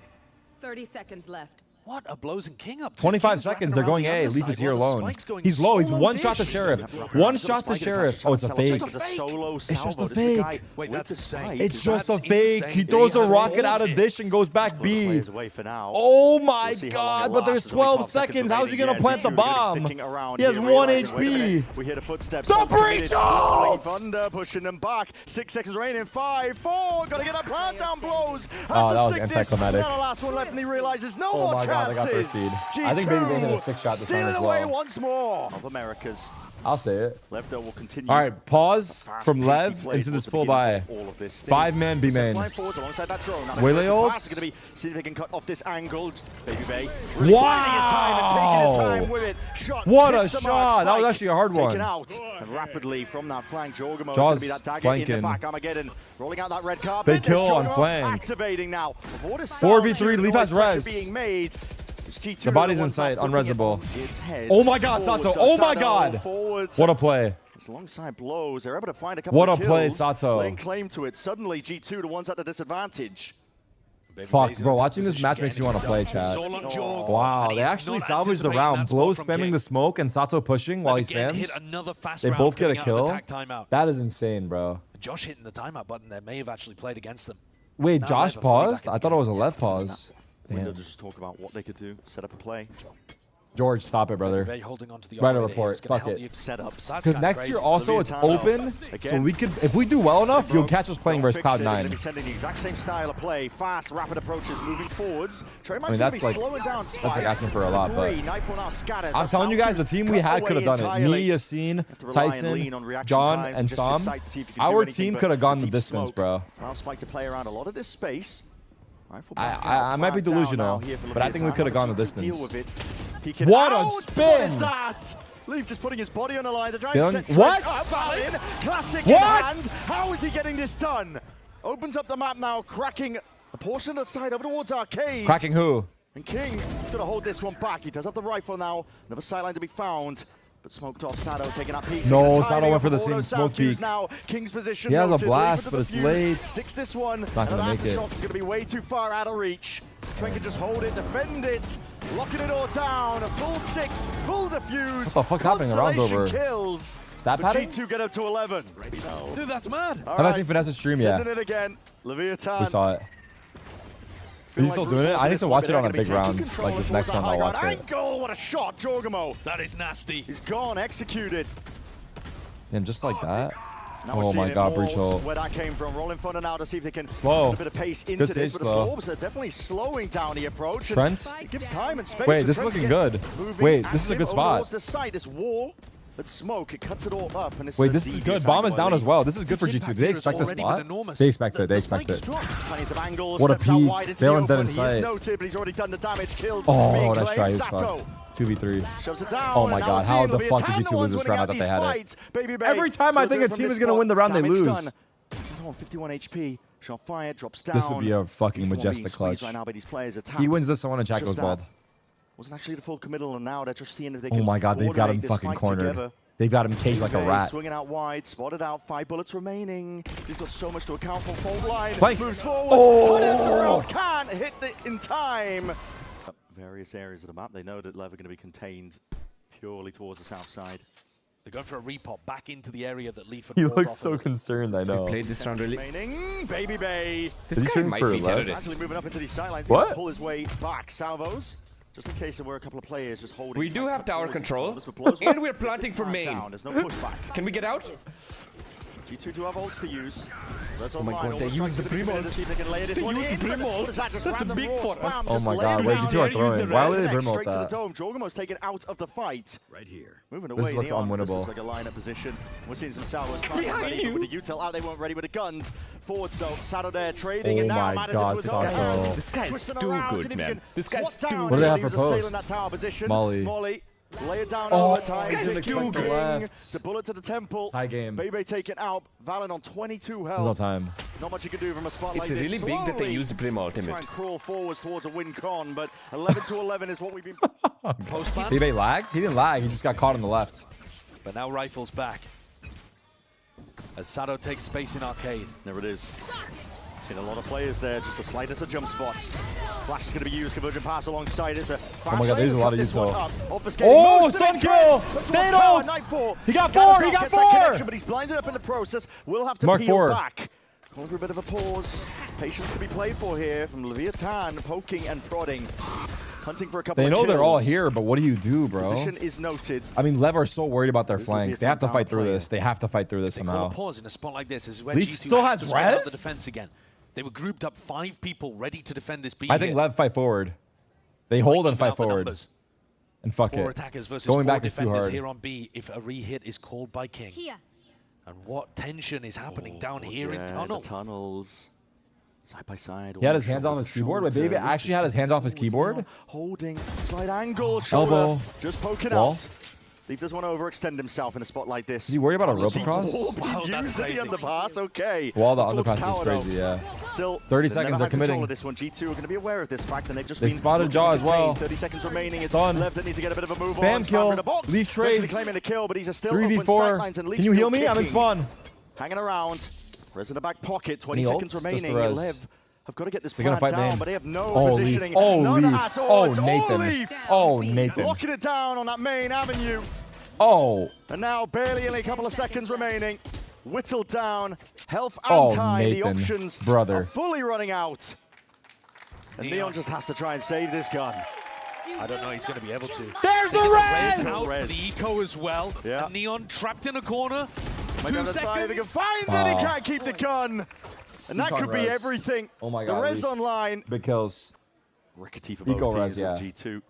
Speaker 6: 30 seconds left.
Speaker 3: What a blows and King up to.
Speaker 2: 25 seconds. They're going A. Leaf is here alone. He's low. He's one shot to Sheriff. One shot to Sheriff. Oh, it's a fake. It's just a fake.
Speaker 3: Wait, that's a fake.
Speaker 2: It's just a fake. He throws a rocket out of dish and goes back B. Oh my god, but there's 12 seconds. How's he going to plant the bomb? He has 1 HP.
Speaker 1: We hear the footsteps.
Speaker 2: The breach out!
Speaker 1: Thunder pushing them back. 6 seconds remaining. 5, 4. Got to get that plant down. Blows.
Speaker 2: Oh, that was anticlimactic.
Speaker 1: Now the last one left, and he realizes no
Speaker 2: Oh
Speaker 1: more
Speaker 2: my god, they got
Speaker 1: chances.
Speaker 2: thirsty. I think Baby Bay hit a 6-shot this time as
Speaker 1: Stealing away
Speaker 2: well.
Speaker 1: once more. Of Americas.
Speaker 2: I'll say it.
Speaker 1: LEV though will continue.
Speaker 2: All right, pause from LEV into this full buy. 5-man B main. Waylay ults.
Speaker 1: Going to be see if they can cut off this angle. Baby Bay.
Speaker 2: Wow! What a shot! That was actually a hard one.
Speaker 1: Taken out and rapidly from that flank. Jorgamo's
Speaker 2: Jaws
Speaker 1: going to be that dagger
Speaker 2: flanking.
Speaker 1: in the back. Armageddon rolling out that red carpet.
Speaker 2: Big kill on flank.
Speaker 1: Activating now.
Speaker 2: 4v3. Leaf has res.
Speaker 1: Being made.
Speaker 2: The body's in sight, unresable. Oh my god, Sato. Oh my god. What a play.
Speaker 1: Alongside blows, they're able to find a couple
Speaker 2: What
Speaker 1: of
Speaker 2: a
Speaker 1: kills.
Speaker 2: play, Sato.
Speaker 1: Laying claim to it. Suddenly, G2 the ones at the disadvantage.
Speaker 2: Fuck, bro. Watching this match makes me want to play, chat. Wow, they actually salvaged the round. Blow spamming the smoke and Sato pushing while he spams. They both get a kill. That is insane, bro.
Speaker 3: Josh hitting the timeout button there may have actually played against them.
Speaker 2: Wait, Josh paused? I thought it was a left pause.
Speaker 1: Window to just talk about what they could do, set up a play.
Speaker 2: George, stop it, brother. Write a report. Fuck it. Because next year also it's open, so we could, if we do well enough, you'll catch us playing versus Cloud9.
Speaker 1: Sending the exact same style of play, fast, rapid approaches, moving forwards.
Speaker 2: I mean, that's like asking for a lot, but I'm telling you guys, the team we had could have done it. Me, Yassine, Tyson, John, and Sam. Our team could have gone the distance, bro.
Speaker 1: Well, Spike to play around a lot of this space.
Speaker 2: I might be delusional, but I think we could have gone the distance.
Speaker 1: What a spin! What is that? LEV just putting his body on the line. They're trying to set
Speaker 2: what?
Speaker 1: Classic in hand. How is he getting this done? Opens up the map now, cracking a portion of the side over towards Arcade.
Speaker 2: Cracking who?
Speaker 1: And King is going to hold this one back. He does have the rifle now. Another sideline to be found. But smoked off. Sato taking up peak.
Speaker 2: No, Sato went for the same smoke peak.
Speaker 1: Now. King's position.
Speaker 2: He has a blast, but it's late.
Speaker 1: Sticks this one.
Speaker 2: Not gonna make it.
Speaker 1: Shot is going to be way too far out of reach. Trent can just hold it, defend it, locking it all down. A full stick, full defuse.
Speaker 2: What the fuck's happening? The round's over.
Speaker 1: Kills.
Speaker 2: Stat pattern?
Speaker 1: G2 get up to 11.
Speaker 3: Dude, that's mad.
Speaker 2: I've not seen Finesse stream yet.
Speaker 1: Sending it again. Leviathan.
Speaker 2: We saw it. Is he still doing it? I need to watch it on a big round. Like this next one, I'll watch it.
Speaker 1: Angle, what a shot, Jorgamo.
Speaker 3: That is nasty.
Speaker 1: He's gone, executed.
Speaker 2: And just like that.
Speaker 1: Now
Speaker 2: Oh my god, breach hole.
Speaker 1: Where that came from, rolling further now to see if they can
Speaker 2: slow.
Speaker 1: put a bit of pace into this. But the Swarms are definitely slowing down the approach.
Speaker 2: Trent?
Speaker 1: It gives time and space.
Speaker 2: Wait, this is looking good. Wait, this is a good spot.
Speaker 1: The site, this wall, but smoke, it cuts it all up. And
Speaker 2: wait, this is good. Bomb is down as well. This is good for G2. Do they expect this spot? They expect it. They expect it. What a peek. Valen's dead in sight. Oh, that's try. He's fucked. 2v3. Oh my god, how the fuck did G2 lose this round? I thought they had it. Every time I think a team is going to win the round, they lose.
Speaker 1: 51 HP. Shot fire, drops down.
Speaker 2: This would be a fucking majestic clutch. He wins this one and Jack goes bald.
Speaker 1: Wasn't actually the full committal, and now they're just seeing if they can.
Speaker 2: Oh my god, they've got him fucking cornered. They've got him caged like a rat.
Speaker 1: Swinging out wide, spotted out, 5 bullets remaining. He's got so much to account for. Fault line,
Speaker 2: flank.
Speaker 1: Moves forward.
Speaker 2: Oh!
Speaker 1: Can't hit it in time. Various areas of the map, they know that LEV are going to be contained purely towards the south side.
Speaker 3: They're going for a repop back into the area that Leaf and
Speaker 2: He looks so concerned, I know.
Speaker 4: We played this round really.
Speaker 1: Baby Bay.
Speaker 4: This guy might be terrorist.
Speaker 1: Actually moving up into these sidelines.
Speaker 2: What?
Speaker 1: Pull his way back. Salvos. Just in case there were a couple of players just holding.
Speaker 4: We do have tower control, and we're planting for main.
Speaker 1: There's no pushback.
Speaker 4: Can we get out?
Speaker 1: G2 do have ults to use.
Speaker 4: Oh my god, they use the Brimol.
Speaker 1: They use the Brimol. That's a big for us.
Speaker 2: Oh my god, wait, G2 are throwing. Why would they Brimol
Speaker 1: straight
Speaker 2: that?
Speaker 1: to the dome. Jorgamo's taken out of the fight.
Speaker 5: Right here.
Speaker 1: Moving away.
Speaker 2: This looks unwinnable.
Speaker 1: This looks like a lineup position. We're seeing some Salvos ready with the util out. They weren't ready with the guns. Forwards though. Sato there trading, and now
Speaker 2: my god, Sato.
Speaker 4: This guy's too good, man. This guy's too good.
Speaker 2: What do they have for post? Molly.
Speaker 1: Lay it down
Speaker 2: over
Speaker 1: time.
Speaker 2: This guy's too good.
Speaker 1: The bullet to the temple.
Speaker 2: High game.
Speaker 1: Baby taken out. Valen on 22 health.
Speaker 2: There's no time.
Speaker 1: Not much you can do from a spot like
Speaker 4: this.
Speaker 1: this.
Speaker 4: It's really big that they use the Brim ultimate.
Speaker 1: Try and crawl forwards towards a win con, but 11 to 11 is what we've been.
Speaker 3: Post-plan.
Speaker 2: Baby lagged? He didn't lag. He just got caught on the left.
Speaker 3: But now Rifle's back. As Sato takes space in Arcade.
Speaker 1: There it is. Seen a lot of players there, just the slightest of jump spots. Flash is going to be used, conversion pass alongside it.
Speaker 2: Oh my god, there's a lot of use though.
Speaker 1: Oh,
Speaker 2: stun kill! Thanos! He got 4! He got 4!
Speaker 1: But he's blinded up in the process. We'll have to peel back. Going for a bit of a pause. Patience to be played for here from Leviathan, poking and prodding. Hunting for a couple of kills.
Speaker 2: They know they're all here, but what do you do, bro?
Speaker 1: Position is noted.
Speaker 2: I mean, LEV are so worried about their flanks. They have to fight through this. They have to fight through this somehow.
Speaker 3: They call a pause in a spot like this. This is where
Speaker 2: Leaf
Speaker 3: G2
Speaker 2: still has
Speaker 3: to spread out
Speaker 2: res?
Speaker 3: the defense again. They were grouped up 5 people ready to defend this B.
Speaker 2: I think LEV fight forward. They hold and fight forward. And fuck
Speaker 3: 4
Speaker 2: it.
Speaker 3: attackers versus
Speaker 2: Going
Speaker 3: 4
Speaker 2: back is too
Speaker 3: defenders
Speaker 2: hard.
Speaker 3: here on B if a re-hit is called by King.
Speaker 6: Here.
Speaker 3: And what tension is happening down here in tunnel?
Speaker 1: The tunnels. Side by side.
Speaker 2: He had his hands on his keyboard, but Baby actually had his hands off his keyboard.
Speaker 1: Holding, slight angle, shoulder,
Speaker 2: elbow,
Speaker 1: just poking
Speaker 2: wall.
Speaker 1: out. Leaf doesn't want to overextend himself in a spot like this.
Speaker 2: Is he worried about a rope across?
Speaker 1: Wow, that's crazy. The underpass, okay.
Speaker 2: Well, the underpass is crazy, yeah.
Speaker 1: Still,
Speaker 2: 30 seconds, they're committing.
Speaker 1: This one. G2 are going to be aware of this fact, and they've just
Speaker 2: They spotted Jaw as well.
Speaker 1: 30 seconds remaining.
Speaker 2: Stun.
Speaker 1: It's LEV that needs to get a bit of a move
Speaker 2: Spam
Speaker 1: on.
Speaker 2: kill.
Speaker 1: In a box.
Speaker 2: Leaf trades.
Speaker 1: Claiming the kill, but he's still
Speaker 2: 3v4. Can you heal me? I'm in spawn.
Speaker 1: Hanging around. Res in the back pocket. 20
Speaker 2: Any
Speaker 1: seconds
Speaker 2: ults?
Speaker 1: remaining. LEV have got to get this plan down,
Speaker 2: main.
Speaker 1: but they have no positioning.
Speaker 2: Oh,
Speaker 1: None
Speaker 2: Leaf.
Speaker 1: at all.
Speaker 2: Oh,
Speaker 1: It's all
Speaker 2: Nathan.
Speaker 1: Leaf.
Speaker 2: Oh, Nathan.
Speaker 1: Locking it down on that main avenue.
Speaker 2: Oh.
Speaker 1: And now barely only a couple of seconds remaining. Whittled down. Health and time.
Speaker 2: Nathan,
Speaker 1: the options are fully running out. And Neon just has to try and save this gun.
Speaker 3: I don't know he's going to be able to.
Speaker 2: There's the res!
Speaker 3: Out, the eco as well.
Speaker 1: Yeah.
Speaker 3: And Neon trapped in a corner. 2 seconds.
Speaker 1: They can find it. He can't keep the gun. And that could be everything.
Speaker 2: Oh my god.
Speaker 1: The res online.
Speaker 2: Big kills.
Speaker 1: Rickety for
Speaker 2: Eco
Speaker 1: both
Speaker 2: res,
Speaker 1: teams
Speaker 2: yeah.
Speaker 1: with G2.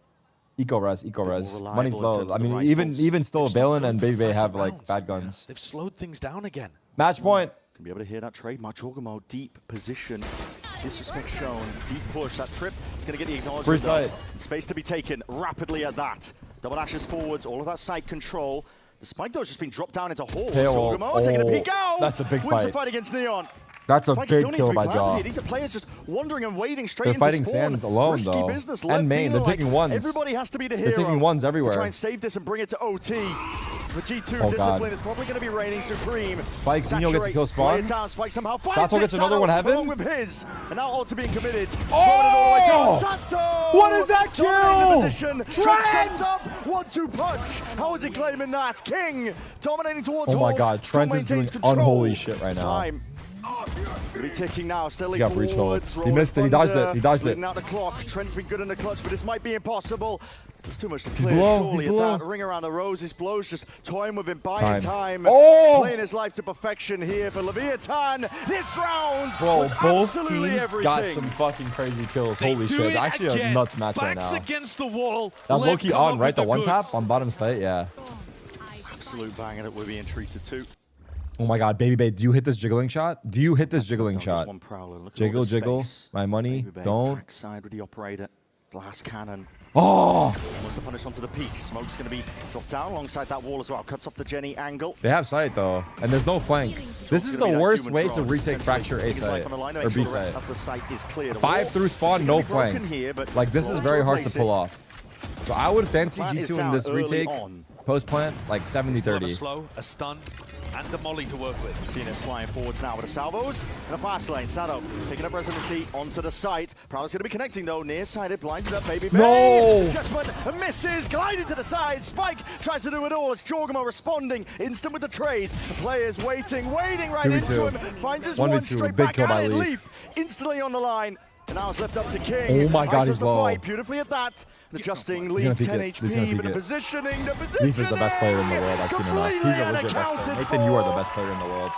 Speaker 2: Eco res.
Speaker 1: More
Speaker 2: Money's
Speaker 1: reliable in
Speaker 2: low.
Speaker 1: terms
Speaker 2: I
Speaker 1: of the
Speaker 2: mean,
Speaker 1: rifles.
Speaker 2: even still, Balin and Baby have like bad guns.
Speaker 3: They've slowed things down again.
Speaker 2: Match point.
Speaker 1: Can be able to hear that trade. Majorgamo, deep position. Disrespect shown. Deep push. That trip is going to get the acknowledgement.
Speaker 2: Free sight.
Speaker 1: Space to be taken rapidly at that. Double dashes forwards. All of that side control. The spike though has just been dropped down into hole. Majorgamo taking a peek out.
Speaker 2: That's a big
Speaker 1: Wins the
Speaker 2: fight.
Speaker 1: fight against Neon.
Speaker 2: That's a
Speaker 1: Spike
Speaker 2: big
Speaker 1: still needs
Speaker 2: kill
Speaker 1: to be
Speaker 2: by
Speaker 1: planted
Speaker 2: Jaw.
Speaker 1: here. These are players just wandering and waiting straight
Speaker 2: They're
Speaker 1: into
Speaker 2: fighting
Speaker 1: spawn.
Speaker 2: Sands alone,
Speaker 1: Risky
Speaker 2: though.
Speaker 1: business.
Speaker 2: And main. They're taking ones.
Speaker 1: Everybody has to be the hero.
Speaker 2: They're taking ones everywhere.
Speaker 1: To try and save this and bring it to OT. The G2
Speaker 2: Oh,
Speaker 1: discipline
Speaker 2: God.
Speaker 1: is probably going to be reigning supreme.
Speaker 2: Spike, Xenio gets a kill spawn.
Speaker 1: Down. Spike somehow finds
Speaker 2: Sato gets another one, Heaven.
Speaker 1: Along with his. And now Ulta being committed.
Speaker 2: Oh!
Speaker 1: Sato!
Speaker 2: What is that kill?
Speaker 1: Trent up. 1-2 punch. How is he claiming that? King dominating towards
Speaker 2: Oh my
Speaker 1: Halls.
Speaker 2: god,
Speaker 1: Still
Speaker 2: Trent is doing
Speaker 1: maintains control.
Speaker 2: unholy shit right now.
Speaker 1: Time. Be ticking now, still
Speaker 2: got breach
Speaker 1: forwards.
Speaker 2: holds. He missed it. He dodged it. He dodged it.
Speaker 1: Out the clock. Trent's been good in the clutch, but this might be impossible. There's too much to clear.
Speaker 2: below.
Speaker 1: Surely
Speaker 2: He's below.
Speaker 1: at that ring around the roses. Blows just toying with him, buying time.
Speaker 2: Oh!
Speaker 1: Playing his life to perfection here for Leviathan. This round
Speaker 2: Bro,
Speaker 1: was
Speaker 2: both
Speaker 1: absolutely
Speaker 2: teams
Speaker 1: everything.
Speaker 2: got some fucking crazy kills.
Speaker 3: They
Speaker 2: Holy
Speaker 3: do
Speaker 2: shit. It's
Speaker 3: it
Speaker 2: actually a
Speaker 3: again.
Speaker 2: nuts match right
Speaker 3: Backs
Speaker 2: now.
Speaker 3: against the wall.
Speaker 2: That was
Speaker 3: Lev
Speaker 2: low-key
Speaker 3: come
Speaker 2: on,
Speaker 3: up
Speaker 2: right?
Speaker 3: with
Speaker 2: The one tap
Speaker 3: goods.
Speaker 2: on bottom site, yeah.
Speaker 1: Absolute banger that we're being treated to.
Speaker 2: Oh my god, Baby Bay, do you hit this jiggling shot? Do you hit this jiggling
Speaker 1: Just
Speaker 2: shot?
Speaker 1: one prowler. Look at
Speaker 2: Jiggle,
Speaker 1: all the
Speaker 2: jiggle.
Speaker 1: space.
Speaker 2: My money.
Speaker 1: Baby Bay
Speaker 2: Don't.
Speaker 1: attack side with the operator. Glass cannon.
Speaker 2: Oh!
Speaker 1: Wants to punish onto the peak. Smoke's going to be dropped down alongside that wall as well. Cuts off the Jenny angle.
Speaker 2: They have sight though, and there's no flank. This is the worst way to retake Fracture A site or B site. 5 through spawn, no flank. Like this is very hard to pull off. So I would fancy G2 in this retake post plant like 70-30.
Speaker 3: Slow, a stun, and the molly to work with.
Speaker 1: Seeing it flying forwards now with the salvos and a fast lane. Sato taking up residency onto the site. Prowler's going to be connecting though. Nearsighted, blinded up, Baby Bay.
Speaker 2: No!
Speaker 1: Adjustment misses, gliding to the side. Spike tries to do it all. It's Jorgamo responding. Instant with the trade. The player's waiting right
Speaker 2: 2v2.
Speaker 1: into him. Finds his
Speaker 2: 1v2,
Speaker 1: one straight
Speaker 2: big
Speaker 1: back
Speaker 2: kill by
Speaker 1: at it.
Speaker 2: Leaf.
Speaker 1: Leaf instantly on the line. And now it's left up to King.
Speaker 2: Oh my god,
Speaker 1: Ices
Speaker 2: he's
Speaker 1: the
Speaker 2: low.
Speaker 1: fight beautifully at that. Adjusting
Speaker 2: He's gonna
Speaker 1: Leaf
Speaker 2: peek
Speaker 1: 10
Speaker 2: it. He's gonna
Speaker 1: HP,
Speaker 2: peek
Speaker 1: but the
Speaker 2: it.
Speaker 1: positioning.
Speaker 2: Leaf is the best player in the world. I've seen enough. He's a legit best player. Nathan, you are the best player in the world.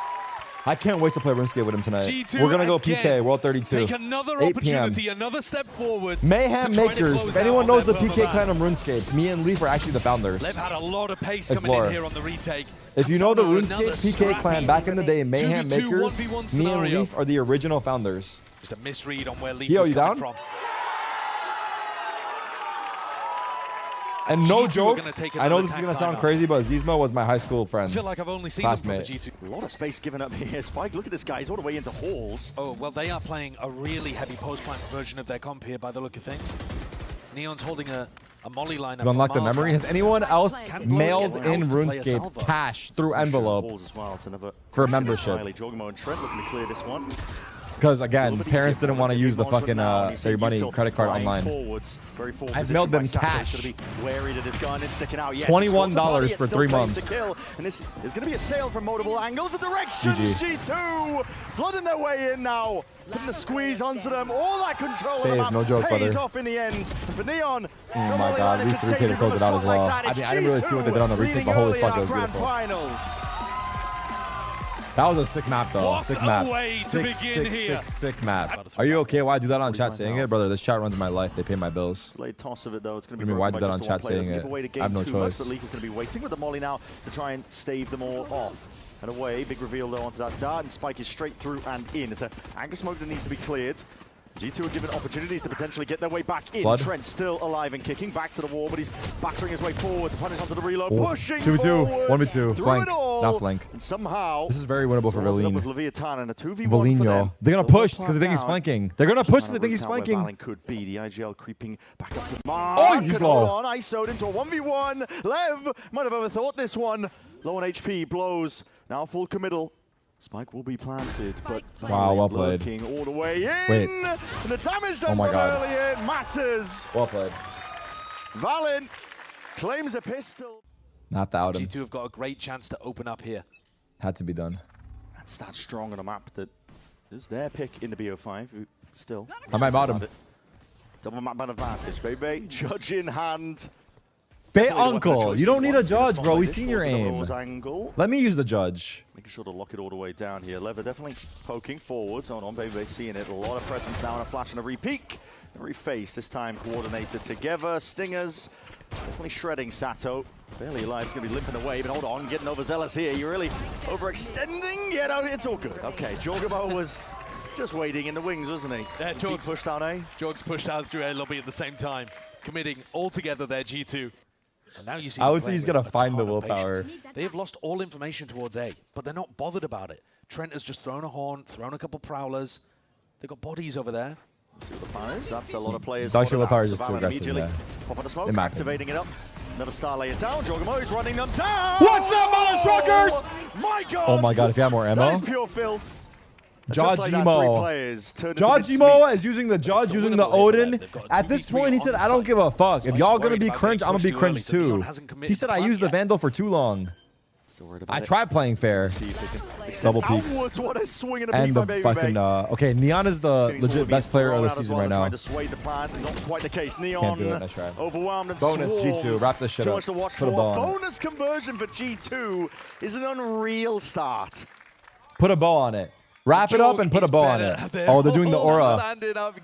Speaker 2: I can't wait to play RuneScape with him tonight.
Speaker 3: G2
Speaker 2: We're gonna go
Speaker 3: again.
Speaker 2: PK, World 32.
Speaker 3: Take another
Speaker 2: 8 PM.
Speaker 3: opportunity, another step forward.
Speaker 2: Mayhem
Speaker 3: to try to
Speaker 2: Makers.
Speaker 3: close
Speaker 2: If
Speaker 3: out
Speaker 2: anyone
Speaker 3: on
Speaker 2: knows the
Speaker 3: their
Speaker 2: PK
Speaker 3: further
Speaker 2: clan
Speaker 3: back.
Speaker 2: of RuneScape, me and Leaf are actually the founders.
Speaker 3: They've had a lot of pace
Speaker 2: It's
Speaker 3: coming
Speaker 2: lore.
Speaker 3: in here on the retake.
Speaker 2: If you know the
Speaker 3: Comes down to
Speaker 2: RuneScape
Speaker 3: another
Speaker 2: PK clan
Speaker 3: scrappy
Speaker 2: back in the day, Mayhem
Speaker 3: 2v2
Speaker 2: Makers,
Speaker 3: 1v1
Speaker 2: me and
Speaker 3: scenario.
Speaker 2: Leaf are the original founders.
Speaker 3: Just a misread on where Leaf
Speaker 2: Yo,
Speaker 3: was
Speaker 2: you
Speaker 3: coming
Speaker 2: down?
Speaker 3: from.
Speaker 2: And no
Speaker 3: G2 are
Speaker 2: joke,
Speaker 3: gonna take
Speaker 2: I know
Speaker 3: another
Speaker 2: this is
Speaker 3: attack
Speaker 2: gonna sound
Speaker 3: timeout.
Speaker 2: crazy, but Zizma was my high school friend.
Speaker 3: I feel like I've only seen them from the
Speaker 2: Classmate.
Speaker 3: G2.
Speaker 1: A lot of space given up here. Spike, look at this guy. He's all the way into halls.
Speaker 3: Oh, well, they are playing a really heavy post-plant version of their comp here by the look of things. Neon's holding a molly lineup.
Speaker 2: You've unlocked the
Speaker 3: from
Speaker 2: memory.
Speaker 3: Miles
Speaker 2: Has anyone else
Speaker 3: Can
Speaker 2: mailed
Speaker 3: Blows
Speaker 2: in
Speaker 3: get out to play a
Speaker 2: RuneScape
Speaker 3: salvo?
Speaker 2: cash through envelope
Speaker 1: Halls as well. It's another
Speaker 2: for membership?
Speaker 1: Jorgamo and Trent looking to clear this one.
Speaker 2: because again, parents didn't want to use the fucking their money credit card online. I've mailed them cash. $21 for 3 months.
Speaker 1: And this is going to be a sail from multiple angles and directions. G2 flooding their way in now. Putting the squeeze onto them. All that control
Speaker 2: Save, no joke,
Speaker 1: pays
Speaker 2: brother.
Speaker 1: off in the end. And for Neon,
Speaker 2: oh my god, these 3K to close it out as well. I mean, I didn't really see what they did on the retake, but holy fuck, it was beautiful. That was a sick map, though.
Speaker 3: What
Speaker 2: sick
Speaker 3: a
Speaker 2: map.
Speaker 3: way to begin here.
Speaker 2: Sick map. Are you okay? Why do that on chat saying it? Brother, this chat runs my life. They pay my bills.
Speaker 1: Delayed toss of it, though. It's going to
Speaker 2: I
Speaker 1: be
Speaker 2: mean, why do that on chat saying it? I have no choice.
Speaker 1: But LEV is going to be waiting with the molly now to try and stave them all off. And away, big reveal though onto that dart, and Spike is straight through and in. It's an anchor smoke that needs to be cleared. G2 are given opportunities to potentially get their way back in.
Speaker 2: Blood.
Speaker 1: Trent still alive and kicking back to the wall, but he's battering his way forward. Punish onto the reload, pushing
Speaker 2: 2v2, 1v2, flank, not flank.
Speaker 1: And somehow
Speaker 2: this is very winnable for Valine.
Speaker 1: With Leviathan and a 2v1
Speaker 2: Valine. They're gonna push because they think he's flanking. They're gonna push because they think he's flanking.
Speaker 1: Valin could be the IGL creeping back up to the mark.
Speaker 2: Oh, he's low.
Speaker 1: On, ISO'd into a 1v1. Lev might have overthought this one. Low on HP, blows. Now full committal. Spike will be planted, but
Speaker 2: wow, well played.
Speaker 1: Lurking all the way in.
Speaker 2: Wait.
Speaker 1: And the damage done
Speaker 2: my
Speaker 1: from
Speaker 2: God.
Speaker 1: earlier matters.
Speaker 2: Well played.
Speaker 1: Valin claims a pistol.
Speaker 2: Not to out him.
Speaker 3: G2 have got a great chance to open up here.
Speaker 2: Had to be done.
Speaker 1: And start strong on a map that is their pick in the BO5. Still.
Speaker 2: I might out him.
Speaker 1: Double map ban advantage, baby. Judge in hand.
Speaker 2: Bay uncle, you don't need a judge, bro. We've seen your aim. Let me use the judge.
Speaker 1: Making sure to lock it all the way down here. Lever definitely poking forwards. Hold on, baby, seeing it. A lot of presence now and a flash and a re-peek. A reface, this time coordinated together. Stingers definitely shredding Sato. Barely alive, he's going to be limping away, but hold on, getting overzealous here. You're really overextending. Yeah, no, it's all good. Okay, Jorgamo was just waiting in the wings, wasn't he?
Speaker 3: Yeah, Jorgs
Speaker 1: pushed down A.
Speaker 3: Jorgs pushed out through A lobby at the same time, committing all together their G2. And now you see
Speaker 2: I would say he's going to find the willpower.
Speaker 3: They have lost all information towards A, but they're not bothered about it. Trent has just thrown a horn, thrown a couple prowlers. They've got bodies over there.
Speaker 1: Let's see what the plan is. That's a lot of players.
Speaker 2: Dr. Willpower is just too aggressive. Yeah.
Speaker 1: Pop on the smoke, activating it up. Another star layer down. Jorgamo is running them down.
Speaker 2: What's up, motherfuckers?
Speaker 1: My God!
Speaker 2: Oh my God, if you have more ammo.
Speaker 1: That is pure filth.
Speaker 2: Jajimo is using the Judge, using the Odin. At this point, he said, I don't give a fuck. If y'all gonna be cringe, I'm gonna be cringe too. He said, I used the Vandal for too long. I tried playing fair. Double peaks. And the fucking, okay, Neon is the legit best player of the season right now.
Speaker 1: Not quite the case. Neon
Speaker 2: can't do it, nice try.
Speaker 1: Overwhelmed and
Speaker 2: bonus G2, wrap this shit up. Put a bow on.
Speaker 1: Bonus conversion for G2 is an unreal start.
Speaker 2: Put a bow on it. Wrap it up and put a bow on it. Oh, they're doing the aura.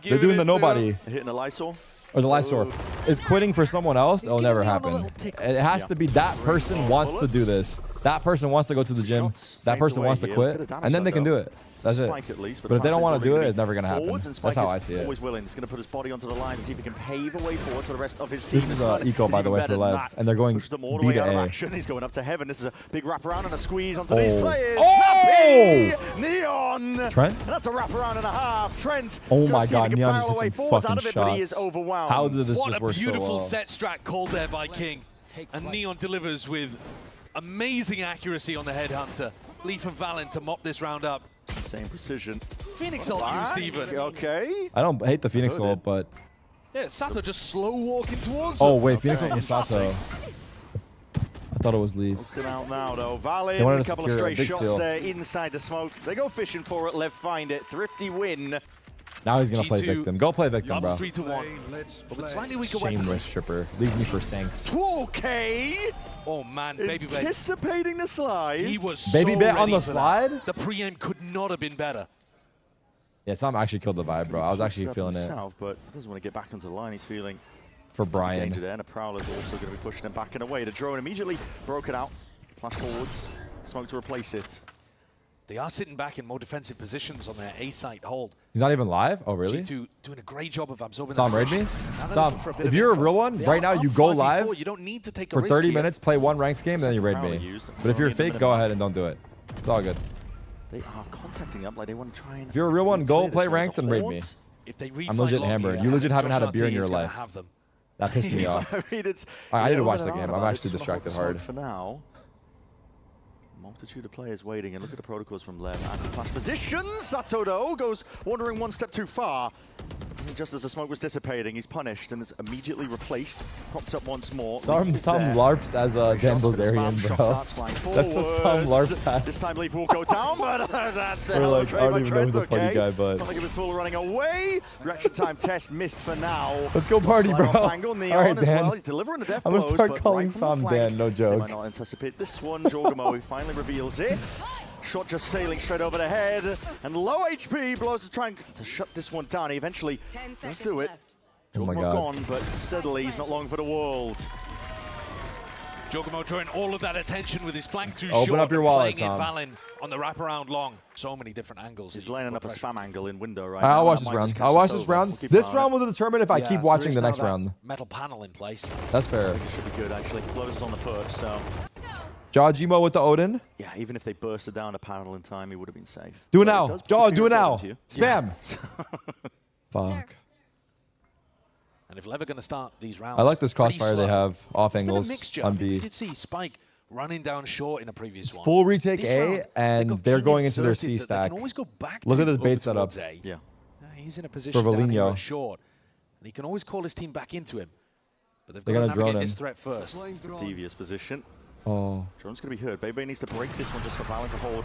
Speaker 2: They're doing the nobody.
Speaker 1: Hitting the Lysol.
Speaker 2: Or the Lysor. Is quitting for someone else? It'll never happen. It has to be that person wants to do this. That person wants to go to the gym. That person wants to quit. And then they can do it. That's it. But if they don't want to do it, it's never going to happen. That's how I see it.
Speaker 1: Always willing. He's going to put his body onto the line to see if he can pave a way forward for the rest of his team.
Speaker 2: This is eco, by the way, for LEV. And they're going B to A.
Speaker 1: He's going up to heaven. This is a big wraparound and a squeeze onto these players.
Speaker 2: Oh!
Speaker 1: Neon!
Speaker 2: Trent?
Speaker 1: And that's a wraparound and a half. Trent.
Speaker 2: Oh my God, Neon just hit some fucking shots. How did this just work so well?
Speaker 3: What a beautiful set strat called there by King. And Neon delivers with amazing accuracy on the Headhunter. Leaf and Valin to mop this round up.
Speaker 1: Same precision.
Speaker 3: Phoenix ult used even.
Speaker 1: Okay.
Speaker 2: I don't hate the Phoenix ult, but...
Speaker 3: Yeah, Sato just slow walking towards
Speaker 2: Oh, wait, Phoenix ult from Sato. I thought it was Leaf.
Speaker 1: Looking out now, though. Valin, a couple of straight shots there inside the smoke. They go fishing for it. Lev find it. Thrifty win.
Speaker 2: Now he's going to play victim. Go play victim, bro.
Speaker 3: 3-1. But with slightly weaker
Speaker 2: Shameless stripper. Leaves me for Sanks.
Speaker 1: 2K.
Speaker 3: Oh man, Baby Bet.
Speaker 1: Anticipating the slide.
Speaker 3: He was
Speaker 2: Baby
Speaker 3: so
Speaker 2: Bet on
Speaker 3: ready
Speaker 2: the
Speaker 3: for
Speaker 2: slide?
Speaker 3: that. The preempt could not have been better.
Speaker 2: Yeah, Sam actually killed the vibe, bro. I was actually feeling it.
Speaker 1: But doesn't want to get back onto the line. He's feeling
Speaker 2: for Brian.
Speaker 1: Danger there, and a Prowler's also going to be pushing him back and away. The drone immediately broke it out. Flash forwards. Smoke to replace it.
Speaker 3: They are sitting back in more defensive positions on their A-site hold.
Speaker 2: He's not even live? Oh, really?
Speaker 3: G2 doing a great job of absorbing
Speaker 2: Sam, raid me? Sam, if you're a real one, right now you go live
Speaker 3: you don't need to take
Speaker 2: for 30 minutes, play one ranked game, and then you raid me. But if you're fake, go ahead and don't do it. It's all good.
Speaker 1: They are contacting up like they want to try and...
Speaker 2: If you're a real one, go play ranked and raid me.
Speaker 3: If they
Speaker 2: I'm legit hammered. You legit haven't had a beer in your life. That pissed me off. I need to watch the game. I'm actually distracted hard.
Speaker 1: For now. Multitude of players waiting, and look at the protocols from LEV. Anti-flash positions. Sato, though, goes wandering one step too far. And just as the smoke was dissipating, he's punished and is immediately replaced. Propped up once more.
Speaker 2: Some LARPs as a Dan Bilzerian, bro. That's what some LARPs has.
Speaker 1: This time Leaf will go down, but that's a
Speaker 2: or
Speaker 1: hell of a trade.
Speaker 2: I don't even know he's a funny guy, but...
Speaker 1: Felt like he was full running away. Reaction time test missed for now.
Speaker 2: Let's go party, bro. All right, Dan.
Speaker 1: Well. He's delivering the death
Speaker 2: I'm going to start calling
Speaker 1: right
Speaker 2: Sam Dan, no joke.
Speaker 1: They might not anticipate this one. Jorgamo, he finally reveals it. Shot just sailing straight over the head, and low HP blows to trying to shut this one down. He eventually does do it.
Speaker 2: Oh my
Speaker 1: Jorgamo
Speaker 2: God.
Speaker 1: gone, but steadily, he's not long for the world.
Speaker 3: Jorgamo drawing all of that attention with his flank through
Speaker 2: Open
Speaker 3: short,
Speaker 2: up your wallet,
Speaker 3: playing in
Speaker 2: Sam.
Speaker 3: Valen on the wraparound long. So many different angles.
Speaker 1: He's lining up a spam angle in window right now.
Speaker 2: I'll watch this round. I'll watch this round. This round will determine if I keep watching the next round.
Speaker 3: Metal panel in place.
Speaker 2: That's fair.
Speaker 1: I think it should be good, actually. Closes on the perch, so...
Speaker 2: Jawjimo with the Odin.
Speaker 1: Yeah, even if they bursted down a panel in time, he would have been safe.
Speaker 2: Do it now. Jaw, do it now.
Speaker 1: Yeah.
Speaker 2: Spam. Fuck.
Speaker 3: And if LEV are going to start these rounds,
Speaker 2: I like this crossfire they have off
Speaker 3: it's
Speaker 2: angles
Speaker 3: been a mixture.
Speaker 2: on
Speaker 3: I mean,
Speaker 2: B.
Speaker 3: we did see Spike running down short in a previous one.
Speaker 2: Full retake
Speaker 3: This
Speaker 2: A,
Speaker 3: round,
Speaker 2: and
Speaker 3: they've
Speaker 2: they're
Speaker 3: got
Speaker 2: going
Speaker 3: King
Speaker 2: into their
Speaker 3: inserted
Speaker 2: C
Speaker 3: that
Speaker 2: stack.
Speaker 3: They can always go back
Speaker 2: Look
Speaker 3: to
Speaker 2: at this
Speaker 3: over
Speaker 2: bait setup.
Speaker 3: towards A.
Speaker 1: Yeah.
Speaker 3: He's in a position
Speaker 2: For
Speaker 3: down here
Speaker 2: Valinho.
Speaker 3: at short, and he can always call his team back into him. But they've
Speaker 2: They're
Speaker 3: got to
Speaker 2: gonna drone
Speaker 3: navigate this
Speaker 2: him.
Speaker 3: threat first.
Speaker 1: Devious position.
Speaker 2: Oh.
Speaker 1: Drone's going to be hurt. Bebe needs to break this one just for Valen to hold.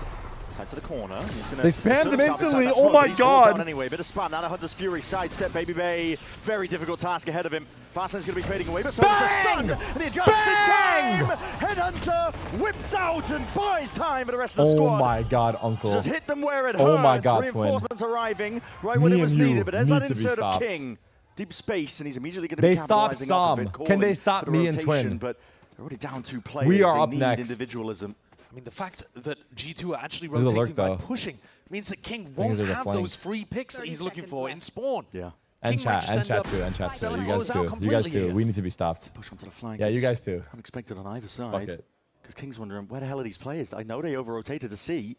Speaker 1: Tied to the corner. He's gonna
Speaker 2: They spammed him instantly. Oh
Speaker 1: smoke,
Speaker 2: my
Speaker 1: but he's caught
Speaker 2: God.
Speaker 1: down anyway, bit of spam. Now Hunter's Fury sidestep. Baby Bay. Very difficult task ahead of him. Fastlane's going to be fading away, but so is the stun. And he adjusts in time. Headhunter whipped out and buys time for the rest of the squad.
Speaker 2: Oh my God, Uncle.
Speaker 1: Just hit them where it hurts.
Speaker 2: Oh my God, Twin.
Speaker 1: Reinforcements arriving right when it was needed, but there's that
Speaker 2: need to be
Speaker 1: insert of
Speaker 2: stopped.
Speaker 1: King. Deep space, and he's immediately going to
Speaker 2: They
Speaker 1: be capitalizing off of
Speaker 2: stopped
Speaker 1: it.
Speaker 2: Sam. Can they
Speaker 1: calling
Speaker 2: stop
Speaker 1: for the
Speaker 2: me and
Speaker 1: rotation,
Speaker 2: Twin?
Speaker 1: But they're already down 2 players.
Speaker 2: We are
Speaker 1: They
Speaker 2: up
Speaker 1: need
Speaker 2: next.
Speaker 1: individualism.
Speaker 3: I mean, the fact that G2 are actually
Speaker 2: There's a lurk,
Speaker 3: rotating by
Speaker 2: though.
Speaker 3: pushing means that King won't
Speaker 2: there's a
Speaker 3: have
Speaker 2: flank.
Speaker 3: those free picks that he's looking for in spawn.
Speaker 1: Yeah.
Speaker 2: And
Speaker 3: King might
Speaker 2: chat,
Speaker 3: just end up
Speaker 2: too. You guys
Speaker 3: selling
Speaker 2: too.
Speaker 3: those out
Speaker 2: You guys
Speaker 3: completely
Speaker 2: too.
Speaker 3: here.
Speaker 2: We need to be stopped.
Speaker 1: Push onto the flank.
Speaker 2: Yeah, you
Speaker 1: It's
Speaker 2: guys too.
Speaker 1: Unexpected on either
Speaker 2: Fuck
Speaker 1: side.
Speaker 2: it.
Speaker 1: Because King's wondering, where the hell are these players? I know they over-rotated to C.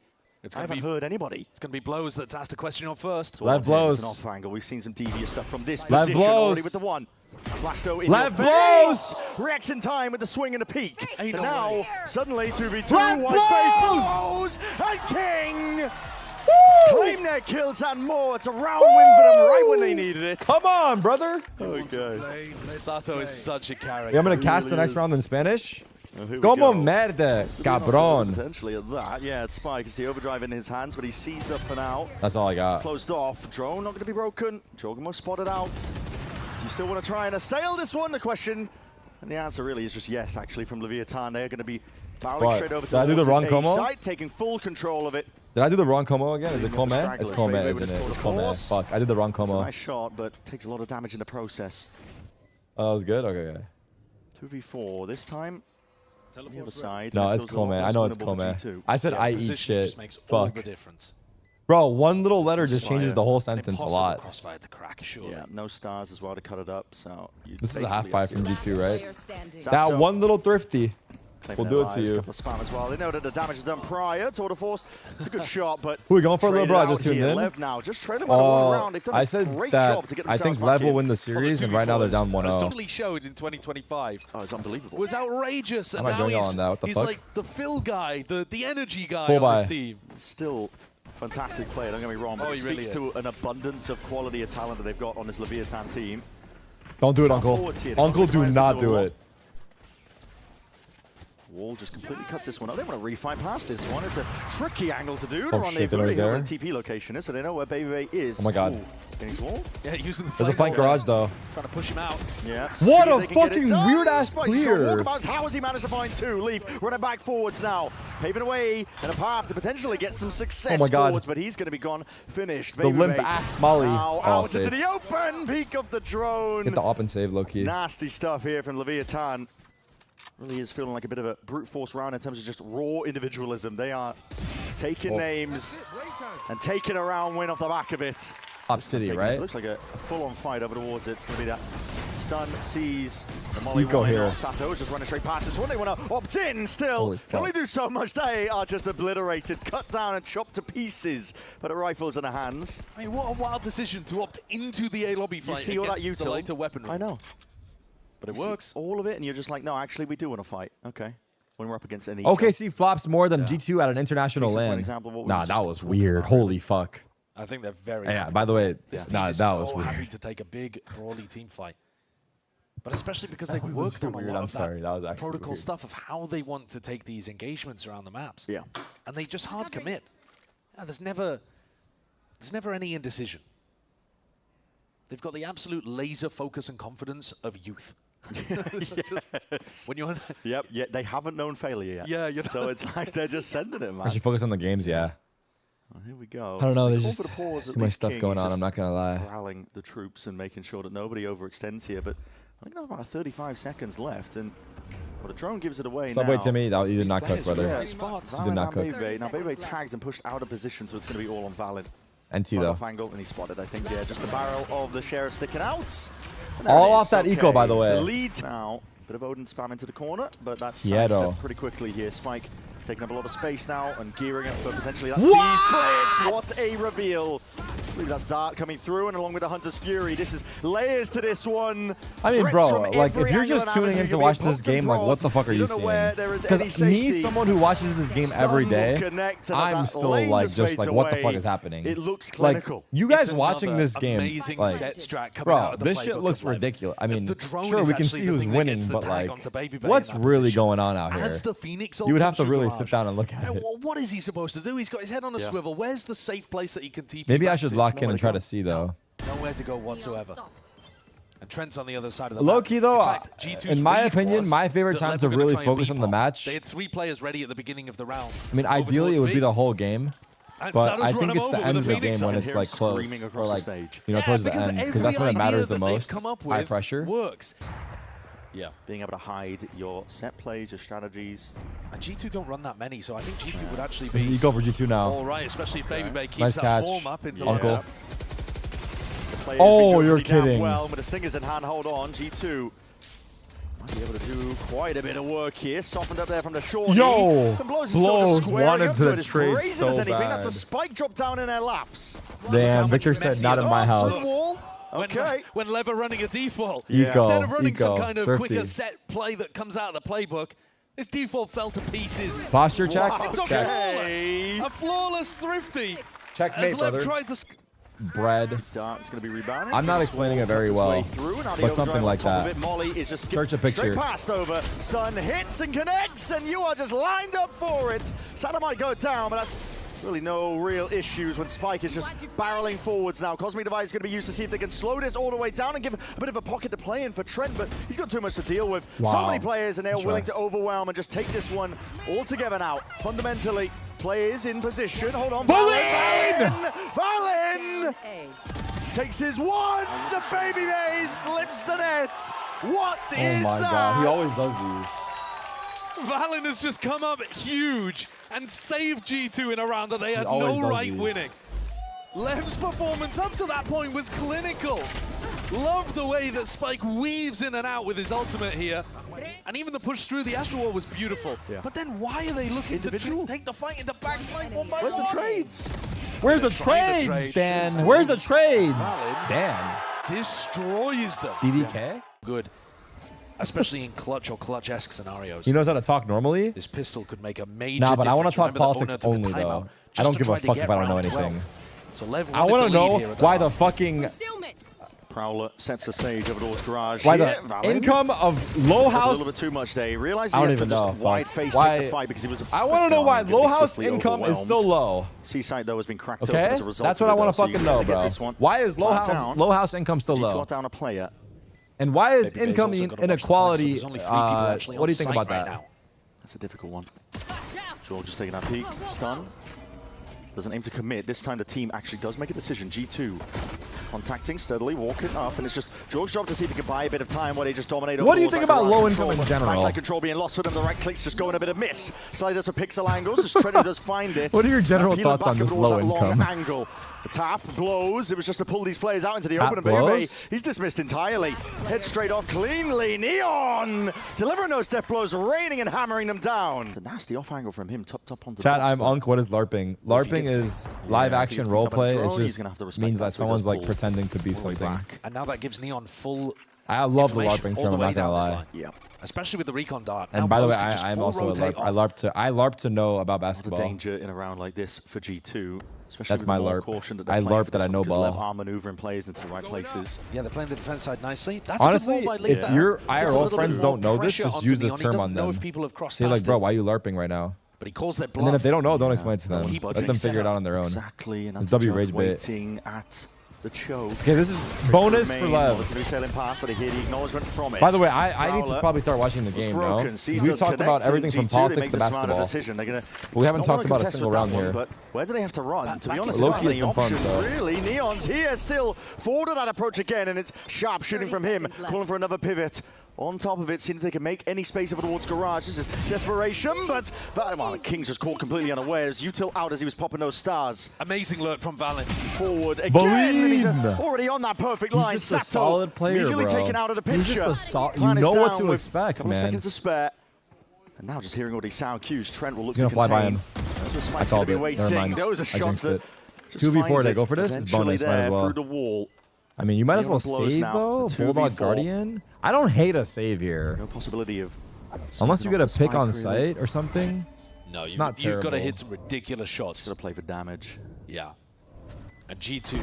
Speaker 1: I haven't
Speaker 3: be-
Speaker 1: heard anybody.
Speaker 3: It's going to be Blows that's asked a question on first.
Speaker 2: LEV blows.
Speaker 1: It's an off angle. We've seen some devious stuff from this
Speaker 2: LEV
Speaker 1: position already
Speaker 2: blows.
Speaker 1: with the one. Flash though in
Speaker 2: LEV
Speaker 1: your
Speaker 2: blows.
Speaker 1: face. Reaction time with the swing and the peak. And
Speaker 3: no
Speaker 1: now,
Speaker 3: way.
Speaker 1: suddenly 2v2.
Speaker 2: LEV
Speaker 1: White face blows. And King claim their kills and more. It's a round win for them right when they needed it.
Speaker 2: Come on, brother.
Speaker 1: Okay.
Speaker 3: Sato is such a character.
Speaker 2: Yeah, I'm going to cast the next round in Spanish. Como merde, cabrón.
Speaker 1: Potentially at that. Yeah, it's Spike. It's the overdrive in his hands, but he's seized up for now.
Speaker 2: That's all I got.
Speaker 1: Closed off. Drone not going to be broken. Jorgamo spotted out. Do you still want to try and assail this one? The question, and the answer really is just yes, actually, from Leviathan. They're going to be barreling
Speaker 2: What?
Speaker 1: straight over to
Speaker 2: Did I do the wrong
Speaker 1: A
Speaker 2: combo?
Speaker 1: site, taking full control of it.
Speaker 2: Did I do the wrong combo again? Is it Come?
Speaker 1: Stragglers.
Speaker 2: It's Come,
Speaker 1: Maybe
Speaker 2: isn't
Speaker 1: just
Speaker 2: it?
Speaker 1: for
Speaker 2: It's
Speaker 1: the
Speaker 2: Come.
Speaker 1: force.
Speaker 2: Fuck, I did the wrong
Speaker 1: It's a
Speaker 2: combo.
Speaker 1: nice shot, but takes a lot of damage in the process.
Speaker 2: Oh, that was good? Okay.
Speaker 1: 2v4 this time. On the other side.
Speaker 2: No,
Speaker 1: it
Speaker 2: it's
Speaker 1: feels a lot
Speaker 2: Come. I
Speaker 1: less
Speaker 2: know it's
Speaker 1: winnable
Speaker 2: Come.
Speaker 1: for G2.
Speaker 2: I said I eat
Speaker 3: Position
Speaker 2: shit.
Speaker 3: just makes all
Speaker 2: Fuck.
Speaker 3: the difference.
Speaker 2: Bro, one little letter just
Speaker 1: fire.
Speaker 2: changes the whole sentence a
Speaker 3: Impossible
Speaker 2: lot.
Speaker 3: crossfire to crack, surely.
Speaker 1: Yeah, no stars as well to cut it up. So
Speaker 2: This is a half buy from G2, right?
Speaker 1: Sato.
Speaker 2: That one little thrifty.
Speaker 1: Claim
Speaker 2: We'll
Speaker 1: their
Speaker 2: do it to
Speaker 1: lives,
Speaker 2: you.
Speaker 1: Couple of spam as well. They know that the damage is done prior. Tour de force. It's a good shot, but
Speaker 2: Who we going for, little
Speaker 1: traded
Speaker 2: bro? I
Speaker 1: out
Speaker 2: just tuned
Speaker 1: here.
Speaker 2: in.
Speaker 1: LEV now, just trailing by one round. They've done a
Speaker 2: I said
Speaker 1: great
Speaker 2: that
Speaker 1: job to get
Speaker 2: I think
Speaker 1: themselves
Speaker 2: LEV
Speaker 1: back
Speaker 2: will
Speaker 1: in.
Speaker 2: win the series, and right now they're down 1-0.
Speaker 3: totally showed in 2025.
Speaker 1: Oh, it's unbelievable.
Speaker 3: Was outrageous, and
Speaker 2: Am I
Speaker 3: now
Speaker 2: going on that? What the
Speaker 3: he's
Speaker 2: fuck?
Speaker 3: like the fill guy, the energy guy
Speaker 2: Full
Speaker 3: on
Speaker 2: buy.
Speaker 3: this team.
Speaker 1: Still fantastic player, don't get me wrong, but
Speaker 3: Oh,
Speaker 1: it
Speaker 3: he really
Speaker 1: speaks to an abundance of quality of talent that they've got on this Leviathan team.
Speaker 2: Don't do it, Uncle.
Speaker 1: Forwards here.
Speaker 2: Uncle, do
Speaker 1: Tries to
Speaker 2: not
Speaker 1: a
Speaker 2: do
Speaker 1: lot.
Speaker 2: it.
Speaker 1: Wall just completely cuts this one out. They want to refind past this one. It's a tricky angle to do.
Speaker 2: Oh,
Speaker 1: They're
Speaker 2: shit, there
Speaker 1: rendezvousing
Speaker 2: was there.
Speaker 1: where the TP location is, so they know where Baby Bay is.
Speaker 2: Oh my God.
Speaker 1: Getting his wall.
Speaker 3: Yeah, using the
Speaker 2: There's a flank
Speaker 3: flank
Speaker 2: garage, though.
Speaker 3: trying to push him out.
Speaker 1: Yeah.
Speaker 2: What
Speaker 1: See if
Speaker 2: a
Speaker 1: they can get it
Speaker 2: fucking
Speaker 1: done.
Speaker 2: weird-ass
Speaker 1: Spicy's got
Speaker 2: clear.
Speaker 1: walkabouts. How has he managed to find two? Leaf running back forwards now. Paving away and a path to potentially get some success
Speaker 2: Oh my God.
Speaker 1: forwards, but he's going to be gone. Finished.
Speaker 2: The
Speaker 1: Baby
Speaker 2: limp
Speaker 1: Bay
Speaker 2: Molly.
Speaker 1: now
Speaker 2: Oh,
Speaker 1: out
Speaker 2: save.
Speaker 1: into the open. Peak of the drone.
Speaker 2: Hit the op and save, low-key.
Speaker 1: Nasty stuff here from Leviathan. Really is feeling like a bit of a brute force round in terms of just raw individualism. They are taking names and taking a round win off the back of it.
Speaker 2: Top City,
Speaker 1: It
Speaker 2: right?
Speaker 1: looks like a full-on fight over towards it. It's going to be that stun, seize, the molly
Speaker 2: Eco
Speaker 1: one.
Speaker 2: here.
Speaker 1: Sato is just running straight past this one. They want to opt in still.
Speaker 2: Holy
Speaker 1: Can only
Speaker 2: fuck.
Speaker 1: do so much. They are just obliterated, cut down and chopped to pieces. But the rifle's in the hands.
Speaker 3: I mean, what a wild decision to opt into the A lobby
Speaker 1: You
Speaker 3: fight
Speaker 1: see all that
Speaker 3: against the
Speaker 1: util?
Speaker 3: later weaponry.
Speaker 1: I know.
Speaker 3: But it
Speaker 1: You see
Speaker 3: works.
Speaker 1: all of it, and you're just like, no, actually, we do want to fight. Okay. when we're up against any.
Speaker 2: OKC flops more than G2 at an international LAN. Nah, that was weird. Holy fuck.
Speaker 3: I think they're very.
Speaker 2: Yeah. By the way,
Speaker 3: nah,
Speaker 2: that was weird.
Speaker 3: Happy to take a big Brawly team fight, but especially because they've worked on a lot of that protocol stuff of how they want to take these engagements around the maps.
Speaker 1: Yeah,
Speaker 3: and they just hard commit. Yeah, there's never any indecision. They've got the absolute laser focus and confidence of youth. When you're
Speaker 1: yep, yeah, they haven't known failure yet.
Speaker 3: Yeah, you know.
Speaker 1: So it's like they're just sending it, man.
Speaker 2: Actually focus on the games, yeah.
Speaker 1: Well, here we go.
Speaker 2: I don't know, there's just too much stuff going on, I'm not going to lie.
Speaker 1: Rallying the troops and making sure that nobody overextends here, but I think there's about 35 seconds left, and well, the drone gives it away
Speaker 2: Subway
Speaker 1: now.
Speaker 2: to me, you did not cook, brother.
Speaker 1: Yeah,
Speaker 2: you did not cook.
Speaker 1: Now Bebe tagged and pushed out of position, so it's going to be all on Valid.
Speaker 2: NT though.
Speaker 1: Angle, and he spotted, I think, yeah, just the barrel of the Sheriff sticking out.
Speaker 2: All off that eco, by the way.
Speaker 1: The lead now. Bit of Odin spam into the corner, but that's sidestepped pretty quickly here. Spike taking up a lot of space now and gearing up for potentially that C-split. What a reveal. I believe that's Dart coming through, and along with the Hunter's Fury, this is layers to this one.
Speaker 2: I mean, bro, like, if you're just tuning in to watch this game, like, what the fuck are you seeing? Because me, someone who watches this game every day, I'm still, like, just like, what the fuck is happening?
Speaker 1: It looks clinical.
Speaker 2: Like, you guys watching this game, like, bro, this shit looks ridiculous. I mean, sure, we can see who's winning, but, like, what's really going on out here? You would have to really sit down and look at it.
Speaker 3: What is he supposed to do? He's got his head on a swivel. Where's the safe place that he can TP?
Speaker 2: Maybe I should lock in and try to see, though.
Speaker 3: Nowhere to go whatsoever. And Trent's on the other side of the
Speaker 2: low-key, though, in my
Speaker 3: read
Speaker 2: opinion, my favorite time to really focus on the match.
Speaker 3: They had 3 players ready at the beginning of the round.
Speaker 2: I mean, ideally, it would be the whole game. But I think it's the end of the game when it's, like, close. Or, like, you know, towards the end. Because that's when it matters the most. High pressure.
Speaker 3: Works.
Speaker 1: Yeah, being able to hide your set plays, your strategies.
Speaker 3: And G2 don't run that many, so I think G2 would actually be...
Speaker 2: You go for G2 now.
Speaker 3: All right, especially if Baby Bay keeps
Speaker 2: nice
Speaker 3: that
Speaker 2: catch.
Speaker 3: form up into
Speaker 2: Uncle.
Speaker 1: Oh,
Speaker 2: you're kidding.
Speaker 1: Well, with the stingers in hand, hold on. G2 might be able to do quite a bit of work here. Softened up there from the short.
Speaker 2: Yo,
Speaker 1: blows
Speaker 2: wanted to trade so bad.
Speaker 1: That's a spike drop down in their laps.
Speaker 2: Damn, Victor said not in my house.
Speaker 1: Okay.
Speaker 3: When LEV are running a default,
Speaker 2: Eco,
Speaker 3: instead of running some kind of
Speaker 2: thrifty.
Speaker 3: quicker set play that comes out of the playbook, this default fell to pieces.
Speaker 2: Posture check.
Speaker 1: Wow.
Speaker 3: It's okay. A flawless thrifty.
Speaker 2: Checkmate,
Speaker 3: as LEV
Speaker 2: brother.
Speaker 3: tried to
Speaker 2: bread.
Speaker 1: Dart's going to be rebounded.
Speaker 2: I'm not explaining it very well, but something like that.
Speaker 1: Molly is just
Speaker 2: search a picture.
Speaker 1: Straight past over. Stun hits and connects, and you are just lined up for it. Sada might go down, but that's really no real issues when Spike is just barreling forwards now. Cosmic Device is going to be used to see if they can slow this all the way down and give a bit of a pocket to play in for Trent, but he's got too much to deal with.
Speaker 2: Wow.
Speaker 1: So many players, and they're willing to overwhelm and just take this one all together now. Fundamentally, players in position. Hold on. Valen takes his one. Baby Bay slips the net. What is that?
Speaker 2: Oh my god, he always does these.
Speaker 3: Valen has just come up huge and saved G2 in a round that they had no right winning. LEV's performance up to that point was clinical. Love the way that Spike weaves in and out with his ultimate here. And even the push through the Astral Wall was beautiful. Yeah. But then why are they looking to take the fight into backslide one by one?
Speaker 1: Where's the trades?
Speaker 2: Where's the trades, Dan? Where's the trades? Dan.
Speaker 3: Destroys them.
Speaker 2: DDK?
Speaker 3: Good. Especially in clutch or clutch-esque scenarios.
Speaker 2: He knows how to talk normally?
Speaker 3: This pistol could make a major
Speaker 2: difference. But I want to talk
Speaker 3: Remember
Speaker 2: politics only, though. I don't give a fuck if I don't know anything.
Speaker 3: So LEV
Speaker 2: I want to know why the fucking...
Speaker 1: Prowler sets the stage over towards Garage.
Speaker 2: Why the income of Low House...
Speaker 1: A little bit too much there. He realized
Speaker 2: I
Speaker 1: he
Speaker 2: don't
Speaker 1: has
Speaker 2: even
Speaker 1: to
Speaker 2: know.
Speaker 1: just wide-faced take the fight because he was...
Speaker 2: I want to know why Low House income is still low.
Speaker 1: Seaside, though, has been cracked open as a result.
Speaker 2: That's what I want to fucking know, bro. Why is Low House income still low?
Speaker 1: G2 down a player.
Speaker 2: And why is income inequality... what do you think about that?
Speaker 1: That's a difficult one. George just taking that peek. Stun. Doesn't aim to commit. This time the team actually does make a decision. G2 contacting steadily, walking up, and it's just George's job to see if he can buy a bit of time while they just dominate.
Speaker 2: What do you think about low income in general?
Speaker 1: Backside control being lost for them. The right clicks just going a bit of miss. Slightly does some pixel angles as Treader does find it.
Speaker 2: What are your general thoughts on this low income?
Speaker 1: Angle. The tap blows. It was just to pull these players out into the open. And Baby, he's dismissed entirely. Head straight off cleanly. Neon delivering those death blows, raining and hammering them down. The nasty off angle from him, top onto
Speaker 2: Chat, I'm Unk. What is LARPing? LARPing is live action roleplay. It just means that someone's like pretending to be something.
Speaker 3: And now that gives Neon full...
Speaker 2: I love the LARPing term, I'm not gonna lie.
Speaker 3: Yeah. especially with the recon dart.
Speaker 2: And
Speaker 3: now
Speaker 2: by the way,
Speaker 3: Pose can just
Speaker 2: I'm
Speaker 3: full
Speaker 2: also a
Speaker 3: rotate
Speaker 2: LARP. I LARP to know about
Speaker 1: The
Speaker 2: basketball.
Speaker 1: danger in a round like this for G2. Especially
Speaker 2: That's
Speaker 1: with
Speaker 2: my
Speaker 1: the more
Speaker 2: LARP.
Speaker 1: caution that
Speaker 2: I
Speaker 1: they're playing
Speaker 2: LARP
Speaker 1: for
Speaker 2: that
Speaker 1: this
Speaker 2: I
Speaker 1: one,
Speaker 2: know
Speaker 1: because
Speaker 2: ball.
Speaker 1: LEV are maneuvering players into the right places.
Speaker 3: Yeah, they're playing the defense side nicely. That's
Speaker 2: Honestly,
Speaker 3: a good ball by
Speaker 2: if
Speaker 3: LEV.
Speaker 2: your
Speaker 3: Puts a
Speaker 2: IRL
Speaker 3: little
Speaker 2: friends
Speaker 3: bit
Speaker 2: don't
Speaker 3: more
Speaker 2: know this,
Speaker 3: pressure
Speaker 2: just
Speaker 3: onto
Speaker 2: use this
Speaker 3: Neon. He
Speaker 2: term
Speaker 3: doesn't
Speaker 2: on
Speaker 3: know
Speaker 2: them.
Speaker 3: if people have crossed
Speaker 2: Say like,
Speaker 3: past
Speaker 2: bro,
Speaker 3: it,
Speaker 2: why are you LARPing right now?
Speaker 3: but he calls that bluff.
Speaker 2: And then if they don't know, don't explain it to them.
Speaker 1: He's
Speaker 2: Let them figure it out on their own.
Speaker 1: Exactly, and
Speaker 2: It's
Speaker 1: that's
Speaker 2: W
Speaker 1: Jones
Speaker 2: rage bait.
Speaker 1: waiting at the choke.
Speaker 2: Okay, this is bonus for
Speaker 1: It's
Speaker 2: Lev.
Speaker 1: going to be sailing past, but here the acknowledgement from it.
Speaker 2: By the way, I need to probably start watching the game, bro. We've talked about everything from politics to basketball. But we haven't talked about a single round here.
Speaker 1: But where do they have to run? To be honest,
Speaker 2: low-key has
Speaker 1: the
Speaker 2: been fun,
Speaker 1: option,
Speaker 2: so.
Speaker 1: really. Neon's here still. Forward of that approach again, and it's sharp shooting from him. Calling for another pivot. On top of it, seeing if they can make any space over towards Garage. This is desperation, but well, King's just caught completely unawares. Util out as he was popping those stars.
Speaker 3: Amazing lurk from Valen.
Speaker 1: Forward again, and he's already on that perfect line.
Speaker 2: He's just a
Speaker 1: Sato
Speaker 2: solid player,
Speaker 1: immediately
Speaker 2: bro.
Speaker 1: taken out of the picture.
Speaker 2: He's just a you
Speaker 1: Plan is
Speaker 2: know what
Speaker 1: down
Speaker 2: to
Speaker 1: with
Speaker 2: expect,
Speaker 1: couple
Speaker 2: man.
Speaker 1: seconds to spare. And now just hearing all these sound cues, Trent will look
Speaker 2: He's
Speaker 1: to
Speaker 2: gonna fly by
Speaker 1: contain.
Speaker 2: him.
Speaker 1: Those are
Speaker 2: I
Speaker 1: Spike's
Speaker 2: called
Speaker 1: gonna
Speaker 2: it.
Speaker 1: be
Speaker 2: Never
Speaker 1: waiting.
Speaker 2: mind.
Speaker 1: Those are
Speaker 2: I
Speaker 1: shots
Speaker 2: jinxed
Speaker 1: that
Speaker 2: it.
Speaker 1: just
Speaker 2: 2v4,
Speaker 1: finds
Speaker 2: they
Speaker 1: it
Speaker 2: go for this? It's
Speaker 1: eventually
Speaker 2: bonus, might as
Speaker 1: there
Speaker 2: well.
Speaker 1: through the wall.
Speaker 2: I mean, you might as well
Speaker 1: Neon blows
Speaker 2: save,
Speaker 1: now.
Speaker 2: though.
Speaker 1: 2v4.
Speaker 2: Bulldog Guardian. I don't hate a save here.
Speaker 1: No possibility of
Speaker 2: Unless you get a pick on
Speaker 1: Spike, really.
Speaker 2: site or something.
Speaker 3: No,
Speaker 2: It's not
Speaker 3: you've got to
Speaker 2: terrible.
Speaker 3: hit some ridiculous shots.
Speaker 1: Just gotta play for damage.
Speaker 3: Yeah. And G2,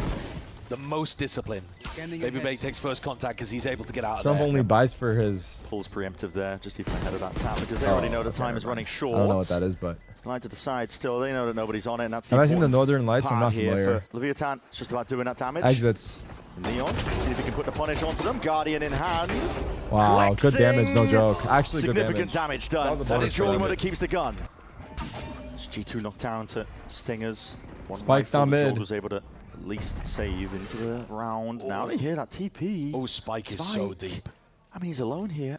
Speaker 3: the most disciplined. Baby Bay takes first contact because he's able to get out of
Speaker 2: Trump
Speaker 3: there.
Speaker 2: only buys for his...
Speaker 1: Pulls preemptive there, just even ahead of that tap, because they already know the time is running short.
Speaker 2: I don't know what that is, but...
Speaker 1: Line to the side still, they know that nobody's on it, and that's the
Speaker 2: Have I seen the
Speaker 1: important
Speaker 2: Northern Lights? I'm
Speaker 1: part
Speaker 2: not
Speaker 1: here
Speaker 2: familiar.
Speaker 1: for Leviathan. It's just about doing that damage.
Speaker 2: Exits.
Speaker 1: Neon, see if he can put the punish onto them. Guardian in hand.
Speaker 2: Wow, good damage, no
Speaker 1: Flexing.
Speaker 2: joke. Actually, good
Speaker 1: Significant
Speaker 2: damage.
Speaker 1: damage done.
Speaker 2: That was a
Speaker 1: That
Speaker 2: bonus
Speaker 1: is Jordan
Speaker 2: for
Speaker 1: when
Speaker 2: him.
Speaker 1: it keeps the gun. G2 knocked down to Stingers. One
Speaker 2: Spikes
Speaker 1: rifle
Speaker 2: down
Speaker 1: that
Speaker 2: mid.
Speaker 1: Jordan was able to at least save into the round. Now they hear that TP.
Speaker 3: Oh, Spike is so deep.
Speaker 1: I mean, he's alone here.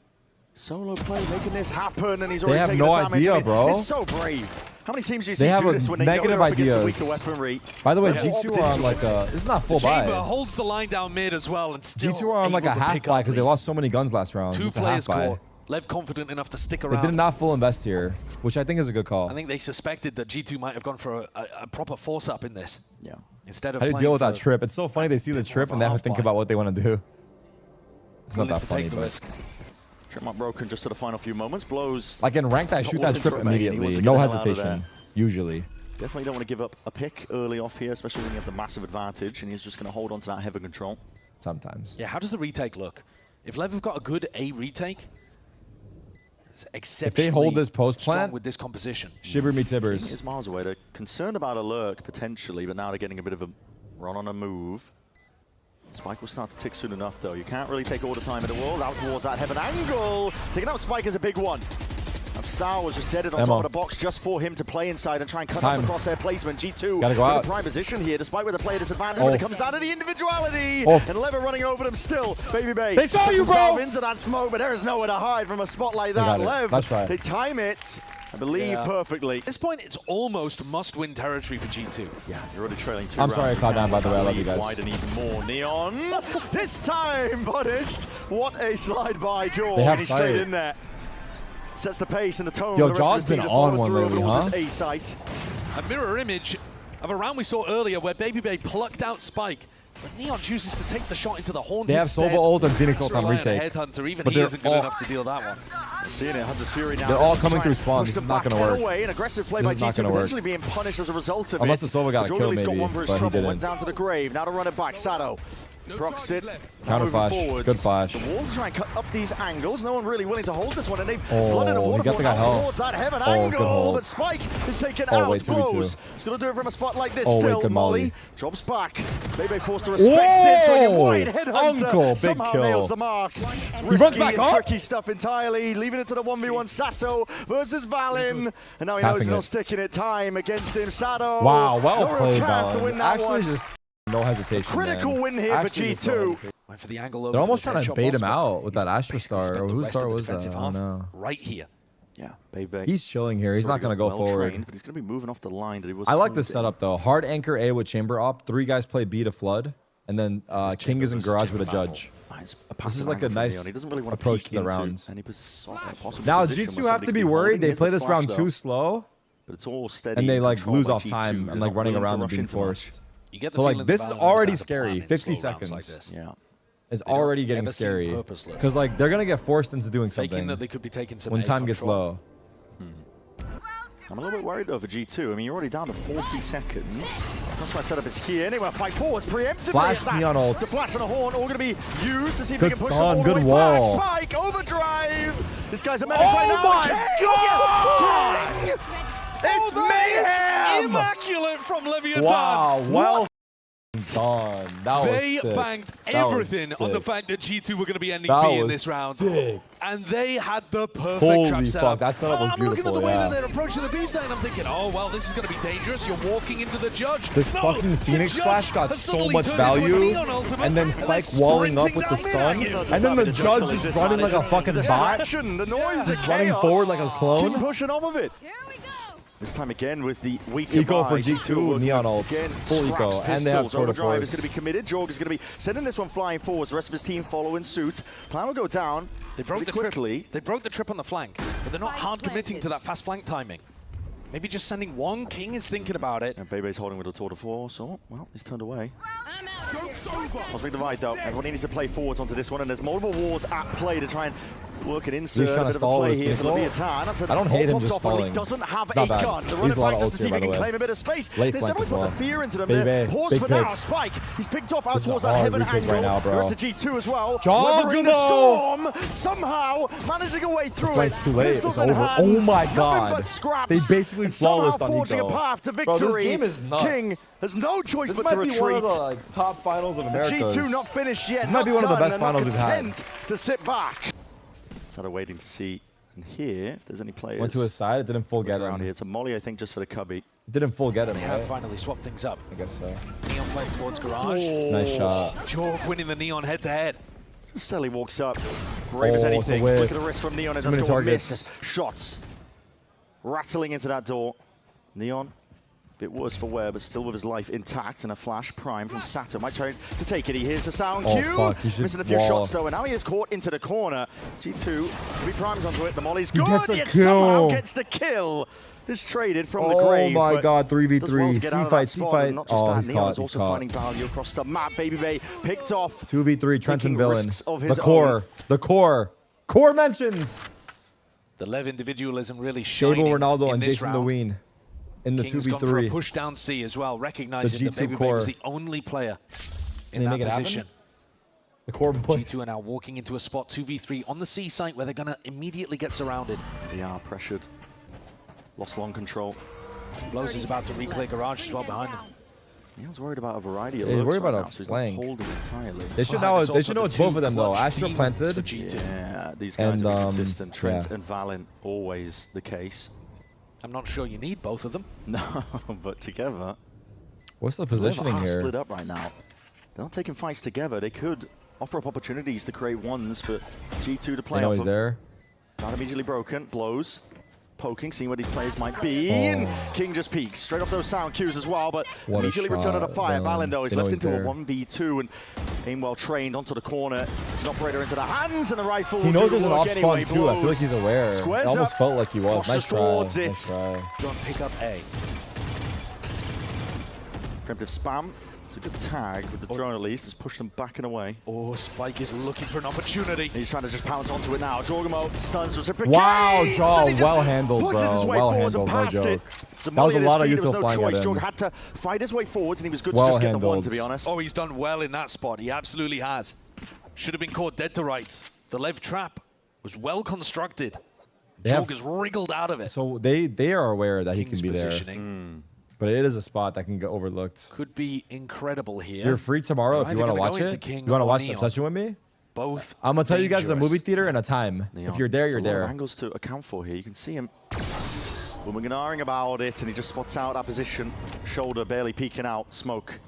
Speaker 1: Solo play making this happen, and he's already
Speaker 2: have
Speaker 1: taken
Speaker 2: no
Speaker 1: the damage.
Speaker 2: idea,
Speaker 1: I mean,
Speaker 2: bro.
Speaker 1: It's so brave. How many teams do you
Speaker 2: They
Speaker 1: see
Speaker 2: have
Speaker 1: do
Speaker 2: a
Speaker 1: this when they
Speaker 2: negative
Speaker 1: go up against the
Speaker 2: ideas.
Speaker 1: weaker weaponry?
Speaker 2: By the way,
Speaker 1: They're
Speaker 2: G2
Speaker 1: opted
Speaker 2: are on
Speaker 1: into
Speaker 2: like
Speaker 1: it.
Speaker 2: a... This is not full
Speaker 3: Chamber
Speaker 2: buy.
Speaker 3: holds the line down mid as well, and still
Speaker 2: G2 are on like a
Speaker 3: able to
Speaker 2: half
Speaker 3: pick
Speaker 2: buy
Speaker 3: up
Speaker 2: because they
Speaker 3: lead.
Speaker 2: lost so many guns last round.
Speaker 3: Two
Speaker 2: It's a
Speaker 3: players
Speaker 2: half buy.
Speaker 3: caught. Lev confident enough to stick
Speaker 2: They
Speaker 3: around.
Speaker 2: did not full invest here, which I think is a good call.
Speaker 3: I think they suspected that G2 might have gone for a proper force-up in this.
Speaker 1: Yeah.
Speaker 3: Instead of
Speaker 2: How do you
Speaker 3: playing
Speaker 2: deal with that
Speaker 3: for
Speaker 2: trip? It's so funny they see the trip and they have to think about what they want to do. It's not
Speaker 3: willing
Speaker 2: that
Speaker 3: to
Speaker 2: funny,
Speaker 3: take the
Speaker 2: but...
Speaker 3: risk.
Speaker 1: Trip not broken just to the final few moments. Blows.
Speaker 2: Like in ranked, I shoot that trip immediately. No hesitation, usually.
Speaker 1: Definitely don't want to give up a pick early off here, especially when you have the massive advantage, and he's just going to hold on to that heavy control.
Speaker 2: Sometimes.
Speaker 3: Yeah, how does the retake look? If Lev have got a good A retake, it's exceptionally
Speaker 2: If they hold this post
Speaker 3: strong
Speaker 2: plant,
Speaker 3: with this composition.
Speaker 2: Shiver me
Speaker 1: King
Speaker 2: tibbers.
Speaker 1: is miles away. They're concerned about a lurk, potentially, but now they're getting a bit of a run on a move. Spike will start to tick soon enough, though. You can't really take all the time in the world. Out towards that heaven angle. Taking out Spike is a big one. And Star was just deaded on top of the box just for him to play inside and try and cut off the crosshair placement. G2
Speaker 2: gotta go
Speaker 1: in
Speaker 2: out.
Speaker 1: a prime position here, despite with the player disadvantage, but it comes down to the individuality.
Speaker 2: Off.
Speaker 1: And Lever running over them still. Baby Bay.
Speaker 2: They saw
Speaker 1: puts
Speaker 2: you,
Speaker 1: himself
Speaker 2: bro!
Speaker 1: into that smoke, but there is nowhere to hide from a spot like
Speaker 2: They
Speaker 1: that.
Speaker 2: got it.
Speaker 1: Lev,
Speaker 2: That's right.
Speaker 1: they time it, I believe, perfectly.
Speaker 3: At this point, it's almost must-win territory for G2.
Speaker 1: Yeah, you're already trailing 2
Speaker 2: I'm
Speaker 1: rounds.
Speaker 2: sorry I caught down, by the way. I love you guys.
Speaker 1: Widen even more. Neon, this time punished. What a slide by Jaw.
Speaker 2: They have
Speaker 1: He stayed
Speaker 2: sight.
Speaker 1: in there. Sets the pace and the tone.
Speaker 2: Yo,
Speaker 1: for the rest
Speaker 2: Jaw's
Speaker 1: of the team
Speaker 2: been
Speaker 1: to follow
Speaker 2: on one
Speaker 1: through
Speaker 2: lately,
Speaker 1: towards
Speaker 2: huh?
Speaker 1: his A site.
Speaker 3: A mirror image of a round we saw earlier where Baby Bay plucked out Spike. But Neon chooses to take the shot into the horn.
Speaker 2: They have Sova ult and Phoenix ult on retake.
Speaker 3: Headhunter, even
Speaker 2: But
Speaker 3: he
Speaker 2: they're
Speaker 3: isn't good
Speaker 2: all-
Speaker 3: enough to deal that one.
Speaker 1: Seeing it, Hunter's Fury now.
Speaker 2: They're all
Speaker 1: just to
Speaker 2: coming
Speaker 1: try and
Speaker 2: through spawn.
Speaker 1: push
Speaker 2: This is
Speaker 1: them
Speaker 2: not
Speaker 1: back
Speaker 2: gonna work.
Speaker 1: away. An aggressive play
Speaker 2: This
Speaker 1: by
Speaker 2: is not
Speaker 1: G2,
Speaker 2: gonna work.
Speaker 1: potentially being punished as a result of
Speaker 2: Unless
Speaker 1: it.
Speaker 2: the Sova got a
Speaker 1: Jordan
Speaker 2: kill,
Speaker 1: at least got
Speaker 2: maybe,
Speaker 1: one for his
Speaker 2: but he
Speaker 1: trouble.
Speaker 2: didn't.
Speaker 1: Went down to the grave. Now to run it back. Sato. Procs it.
Speaker 2: Counter
Speaker 1: Moving
Speaker 2: flash.
Speaker 1: forwards.
Speaker 2: Good flash.
Speaker 1: The Walls try and cut up these angles. No one really willing to hold this one, and they've
Speaker 2: Oh,
Speaker 1: flooded a
Speaker 2: he got
Speaker 1: waterfall
Speaker 2: the guy
Speaker 1: out
Speaker 2: held.
Speaker 1: towards that heaven
Speaker 2: Oh, good
Speaker 1: angle.
Speaker 2: hold.
Speaker 1: But Spike is taken
Speaker 2: Oh,
Speaker 1: out.
Speaker 2: wait, 2v2.
Speaker 1: Blows. He's going to do it from a spot like this.
Speaker 2: Oh, wait,
Speaker 1: Still,
Speaker 2: good Molly.
Speaker 1: drops back. Bebe forced to respect it, so you avoid Headhunter.
Speaker 2: Uncle, big
Speaker 1: Somehow
Speaker 2: kill.
Speaker 1: nails the mark. It's
Speaker 2: He runs
Speaker 1: risky
Speaker 2: back
Speaker 1: and
Speaker 2: up.
Speaker 1: tricky stuff entirely. Leaving it to the 1v1 Sato versus Valen. And now he knows he's not sticking it. Time against him. Sato.
Speaker 2: Wow, well
Speaker 1: no real
Speaker 2: played,
Speaker 1: chance to win
Speaker 2: Valen.
Speaker 1: that
Speaker 2: Actually,
Speaker 1: one.
Speaker 2: just no hesitation.
Speaker 1: Critical
Speaker 2: man.
Speaker 1: win here
Speaker 2: Actually,
Speaker 1: for
Speaker 2: just no
Speaker 1: G2.
Speaker 2: hesitation.
Speaker 3: Went for the angle over
Speaker 2: They're almost
Speaker 3: to the
Speaker 2: trying to
Speaker 3: 10-shot
Speaker 2: bait
Speaker 3: box,
Speaker 2: him
Speaker 3: but
Speaker 2: out with that
Speaker 3: he's
Speaker 2: Astra
Speaker 3: basically
Speaker 2: star.
Speaker 3: spent
Speaker 2: Or
Speaker 3: the
Speaker 2: whose
Speaker 3: rest
Speaker 2: star
Speaker 3: of the
Speaker 2: was that? I
Speaker 3: defensive
Speaker 2: don't
Speaker 3: half
Speaker 2: know.
Speaker 3: right here.
Speaker 1: Yeah, Bebe.
Speaker 2: He's chilling here. He's not going to go forward.
Speaker 1: But he's going to be moving off the line that he was.
Speaker 2: I like this setup, though. Hard anchor A with chamber op. 3 guys play B to flood. And then King is in garage with a judge. This is like a nice approach to the rounds. Now, G2 have to be worried. They play this round too slow.
Speaker 1: But it's all steady.
Speaker 2: And they like lose off time and like running around and being forced.
Speaker 3: You get the
Speaker 2: So
Speaker 3: feeling
Speaker 2: like
Speaker 3: that
Speaker 2: this is
Speaker 3: Valen knows
Speaker 2: already
Speaker 3: how to
Speaker 2: scary.
Speaker 3: plan in
Speaker 2: 50
Speaker 3: slow rounds
Speaker 2: seconds.
Speaker 3: like this.
Speaker 1: Yeah.
Speaker 2: is already getting scary. Because like they're gonna get forced into doing something
Speaker 3: that they could be taking some
Speaker 2: when time gets low.
Speaker 1: I'm a little bit worried over G2. I mean, you're already down to 40 seconds. That's why setup is here. They want to fight forwards preemptively.
Speaker 2: Flash Neon ult.
Speaker 1: The flash and a horn all going to be used to see if
Speaker 2: good
Speaker 1: they can push
Speaker 2: stun,
Speaker 1: them all the
Speaker 2: good
Speaker 1: way
Speaker 2: wall.
Speaker 1: back. Spike, overdrive. This guy's a menace right now.
Speaker 2: Oh my god! It's mayhem!
Speaker 3: Immaculate from Leviathan.
Speaker 2: Wow, well done. That was
Speaker 3: They
Speaker 2: sick.
Speaker 3: banked
Speaker 2: That
Speaker 3: everything
Speaker 2: was
Speaker 3: on the
Speaker 2: sick.
Speaker 3: fact that G2 were going to be ending
Speaker 2: That
Speaker 3: B in
Speaker 2: was
Speaker 3: this round.
Speaker 2: sick.
Speaker 3: And they had the perfect
Speaker 2: Holy
Speaker 3: trap
Speaker 2: fuck,
Speaker 3: setup.
Speaker 2: that setup was
Speaker 3: I'm looking at
Speaker 2: beautiful,
Speaker 3: the way
Speaker 2: yeah.
Speaker 3: that they're approaching the B side and I'm thinking, oh, well, this is going to be dangerous. You're walking into the judge.
Speaker 2: This
Speaker 3: No,
Speaker 2: fucking
Speaker 3: the
Speaker 2: Phoenix
Speaker 3: judge
Speaker 2: Flash got
Speaker 3: has
Speaker 2: so
Speaker 3: suddenly
Speaker 2: much
Speaker 3: turned into a
Speaker 2: value,
Speaker 3: Neon ultimate,
Speaker 2: and then
Speaker 3: they're
Speaker 2: Spike walling up
Speaker 3: sprinting
Speaker 2: with the
Speaker 3: down
Speaker 2: stun,
Speaker 3: mid at you.
Speaker 2: and then the judge just running like a fucking bot,
Speaker 1: The noise,
Speaker 2: just running forward like a
Speaker 1: Keep
Speaker 2: clone.
Speaker 1: pushing off of it.
Speaker 6: Here we go.
Speaker 1: This time again with the weak
Speaker 2: Eco for G2, Neon ult,
Speaker 1: again,
Speaker 2: full eco, and they have Tour de
Speaker 1: Overdrive is
Speaker 2: Force.
Speaker 1: going to be committed. Jorg is going to be sending this one flying forwards. The rest of his team following suit. Plan will go down.
Speaker 3: They broke the
Speaker 1: quickly.
Speaker 3: trip. They broke the trip on the flank, but they're not hard committing to that fast flank timing. Maybe just sending one. King is thinking about it.
Speaker 1: And Bebe's holding with a Tour de Force. Oh, well, he's turned away.
Speaker 6: I'm out of here.
Speaker 1: Cosmic Divide, though. Everybody needs to play forwards onto this one, and there's multiple walls at play to try and work an insert.
Speaker 2: He's trying to
Speaker 1: bit of a
Speaker 2: stall
Speaker 1: play
Speaker 2: this
Speaker 1: here for
Speaker 2: missile.
Speaker 1: Leviathan.
Speaker 2: I don't hate him just
Speaker 1: off, but he
Speaker 2: stalling.
Speaker 1: doesn't have
Speaker 2: It's not
Speaker 1: a
Speaker 2: bad.
Speaker 1: gun. To
Speaker 2: He's
Speaker 1: run
Speaker 2: a
Speaker 1: it
Speaker 2: lot
Speaker 1: back
Speaker 2: of
Speaker 1: just to
Speaker 2: ults
Speaker 1: see if
Speaker 2: here,
Speaker 1: he can
Speaker 2: by the way.
Speaker 1: claim a bit of space.
Speaker 2: Late
Speaker 1: There's
Speaker 2: flank
Speaker 1: definitely
Speaker 2: as
Speaker 1: put
Speaker 2: well.
Speaker 1: the fear into them
Speaker 2: Baby,
Speaker 1: there. Pause
Speaker 2: big
Speaker 1: for
Speaker 2: pick.
Speaker 1: now. Spike, he's picked off out
Speaker 2: This is
Speaker 1: towards
Speaker 2: a
Speaker 1: that
Speaker 2: hard
Speaker 1: heaven
Speaker 2: retake
Speaker 1: angle.
Speaker 2: right now, bro.
Speaker 1: The rest of G2 as well.
Speaker 2: Jog,
Speaker 1: Weathering the storm, somehow managing a way through it.
Speaker 2: flank's too late.
Speaker 1: Pistols
Speaker 2: It's
Speaker 1: in
Speaker 2: over.
Speaker 1: hands,
Speaker 2: Oh my
Speaker 1: nothing
Speaker 2: god.
Speaker 1: but scraps.
Speaker 2: They basically
Speaker 1: And somehow
Speaker 2: flawless on
Speaker 1: forging a
Speaker 2: eco.
Speaker 1: path to
Speaker 2: Bro,
Speaker 1: victory.
Speaker 2: this game is nuts.
Speaker 1: King has no choice
Speaker 2: This
Speaker 1: but
Speaker 2: might
Speaker 1: to
Speaker 2: be
Speaker 1: retreat.
Speaker 2: one of the like, top finals of America.
Speaker 1: G2 not finished yet.
Speaker 2: This might be one of the best finals we've had.
Speaker 1: To sit back. Sort of waiting to see and hear if there's any players.
Speaker 2: Went to his side. It didn't full get
Speaker 1: around
Speaker 2: him.
Speaker 1: here. It's a molly, I think, just for the cubby.
Speaker 2: It didn't full get him,
Speaker 3: They have
Speaker 2: right?
Speaker 3: finally swapped things up.
Speaker 2: I guess so.
Speaker 3: Neon playing towards Garage.
Speaker 2: Nice shot.
Speaker 3: Jorg winning the Neon head-to-head.
Speaker 1: Sally walks up. Brave as
Speaker 2: Oh, it's a
Speaker 1: anything.
Speaker 2: whiff.
Speaker 1: Look at the wrist from Neon. It
Speaker 2: Too
Speaker 1: does
Speaker 2: many
Speaker 1: go
Speaker 2: targets.
Speaker 1: miss. Shots rattling into that door. Neon, a bit worse for wear, but still with his life intact. And a flash prime from Sato. Might try to take it. He hears the sound
Speaker 2: Oh,
Speaker 1: cue.
Speaker 2: fuck. He should
Speaker 1: Missing a few
Speaker 2: wall.
Speaker 1: shots, though. And now he is caught into the corner. G2 to be primed onto it. The molly's
Speaker 2: He
Speaker 1: good.
Speaker 2: gets a
Speaker 1: Yet
Speaker 2: kill.
Speaker 1: somehow gets the kill. Is traded from the
Speaker 2: Oh
Speaker 1: grave.
Speaker 2: my
Speaker 1: but
Speaker 2: god,
Speaker 1: does well
Speaker 2: 3v3.
Speaker 1: to get out of
Speaker 2: C-fight,
Speaker 1: that spot.
Speaker 2: C-fight.
Speaker 1: And not just
Speaker 2: Oh,
Speaker 1: that,
Speaker 2: he's
Speaker 1: Neon
Speaker 2: caught.
Speaker 1: is also
Speaker 2: He's
Speaker 1: finding
Speaker 2: caught.
Speaker 1: value across the map. Baby Bay picked off.
Speaker 2: 2v3, Trenton
Speaker 1: Taking
Speaker 2: Villain.
Speaker 1: risks of
Speaker 2: The
Speaker 1: his
Speaker 2: core.
Speaker 1: own.
Speaker 2: The core. Core mentions.
Speaker 3: The LEV individualism really shining
Speaker 2: Stable Ronaldo
Speaker 3: in
Speaker 2: and
Speaker 3: this
Speaker 2: Jason
Speaker 3: round.
Speaker 2: Lewin in the
Speaker 3: King's gone for a
Speaker 2: 2v3.
Speaker 3: push down C as well, recognizing that
Speaker 2: G2
Speaker 3: Baby Bay
Speaker 2: core.
Speaker 3: was the only player in
Speaker 2: they
Speaker 3: that
Speaker 2: make it happen?
Speaker 3: position.
Speaker 2: The core boys.
Speaker 3: G2 are now walking into a spot 2v3 on the C site where they're going to immediately get surrounded.
Speaker 1: They are pressured. Lost long control.
Speaker 3: Blows is about to reclear Garage as well behind them.
Speaker 1: Neon's worried about a variety of
Speaker 2: Yeah, he's
Speaker 1: looks
Speaker 2: worried about
Speaker 1: right
Speaker 2: a
Speaker 1: now, so he's
Speaker 2: flank.
Speaker 1: not holding entirely.
Speaker 2: They should
Speaker 3: Behind
Speaker 2: know.
Speaker 3: us
Speaker 2: They
Speaker 3: also
Speaker 2: should know
Speaker 3: the
Speaker 2: it's both
Speaker 3: two
Speaker 2: of them though.
Speaker 3: clutch
Speaker 2: Astra
Speaker 3: demons for
Speaker 2: planted.
Speaker 3: G2.
Speaker 1: Yeah, these guys
Speaker 2: And,
Speaker 1: are consistent. Trent
Speaker 2: yeah.
Speaker 1: and Valen, always the case.
Speaker 3: I'm not sure you need both of them.
Speaker 1: No, but together.
Speaker 2: What's the
Speaker 1: they
Speaker 2: positioning
Speaker 1: are
Speaker 2: here?
Speaker 1: split up right now. They're not taking fights together. They could offer up opportunities to create ones for G2 to play
Speaker 2: I know
Speaker 1: off
Speaker 2: he's
Speaker 1: of.
Speaker 2: there.
Speaker 1: Not immediately broken. Blows. Poking, seeing what these players might be.
Speaker 2: Oh.
Speaker 1: And King just peeks. Straight off those sound cues as well, but
Speaker 2: What a
Speaker 1: immediately returning to
Speaker 2: shot,
Speaker 1: fire.
Speaker 2: Valen.
Speaker 1: Valen, though, is
Speaker 2: You know
Speaker 1: left
Speaker 2: he's
Speaker 1: into
Speaker 2: there.
Speaker 1: a 1v2 and aim well trained onto the corner. It's an operator into the hands and the rifle.
Speaker 2: He
Speaker 1: will
Speaker 2: knows
Speaker 1: do
Speaker 2: there's
Speaker 1: the
Speaker 2: an
Speaker 1: work
Speaker 2: off
Speaker 1: anyway.
Speaker 2: spawn too. I feel like he's aware. It
Speaker 1: Squares
Speaker 2: almost
Speaker 1: up.
Speaker 2: felt like he was.
Speaker 1: Posture
Speaker 2: Nice try.
Speaker 1: towards
Speaker 2: Nice
Speaker 1: it.
Speaker 2: try.
Speaker 3: Go and pick up A.
Speaker 1: Preemptive spam. It's a good tag with the drone at least. It's pushed them back and away.
Speaker 3: Oh, Spike is looking for an opportunity.
Speaker 1: He's trying to just pounce onto it now. Jorgamo stuns reciprocate.
Speaker 2: Wow, Jaw,
Speaker 1: And he just
Speaker 2: well handled,
Speaker 1: pushes
Speaker 2: bro.
Speaker 1: his way
Speaker 2: Well
Speaker 1: forwards and
Speaker 2: handled, no
Speaker 1: past it.
Speaker 2: joke.
Speaker 1: It's
Speaker 2: That was a
Speaker 1: molly at
Speaker 2: lot of
Speaker 1: his feet.
Speaker 2: util
Speaker 1: There was
Speaker 2: flying
Speaker 1: no
Speaker 2: at
Speaker 1: choice.
Speaker 2: him.
Speaker 1: Jorg had to fight his way forwards, and he was good
Speaker 2: Well
Speaker 1: to just get the one,
Speaker 2: handled.
Speaker 1: to be honest.
Speaker 3: Oh, he's done well in that spot. He absolutely has. Should have been caught dead to rights. The LEV trap was well constructed.
Speaker 2: They have-
Speaker 3: Jorg has wriggled out of it.
Speaker 2: So they are aware that he
Speaker 3: King's
Speaker 2: can be there.
Speaker 3: positioning
Speaker 2: But it is a spot that can get overlooked.
Speaker 3: could be incredible here.
Speaker 2: You're free tomorrow if
Speaker 3: They're
Speaker 2: you want to
Speaker 3: either
Speaker 2: watch
Speaker 3: gonna go
Speaker 2: it.
Speaker 3: into King
Speaker 2: You want to
Speaker 3: or
Speaker 2: watch
Speaker 3: Neon.
Speaker 2: Obsession with me?
Speaker 3: Both
Speaker 2: I'm going to tell you guys the
Speaker 3: dangerous.
Speaker 2: movie theater and a time.
Speaker 1: Neon.
Speaker 2: If you're there, you're
Speaker 1: There's a lot of
Speaker 2: there.
Speaker 1: angles to account for here. You can see him umming about it, and he just spots out that position. Shoulder barely peeking out. Smoke.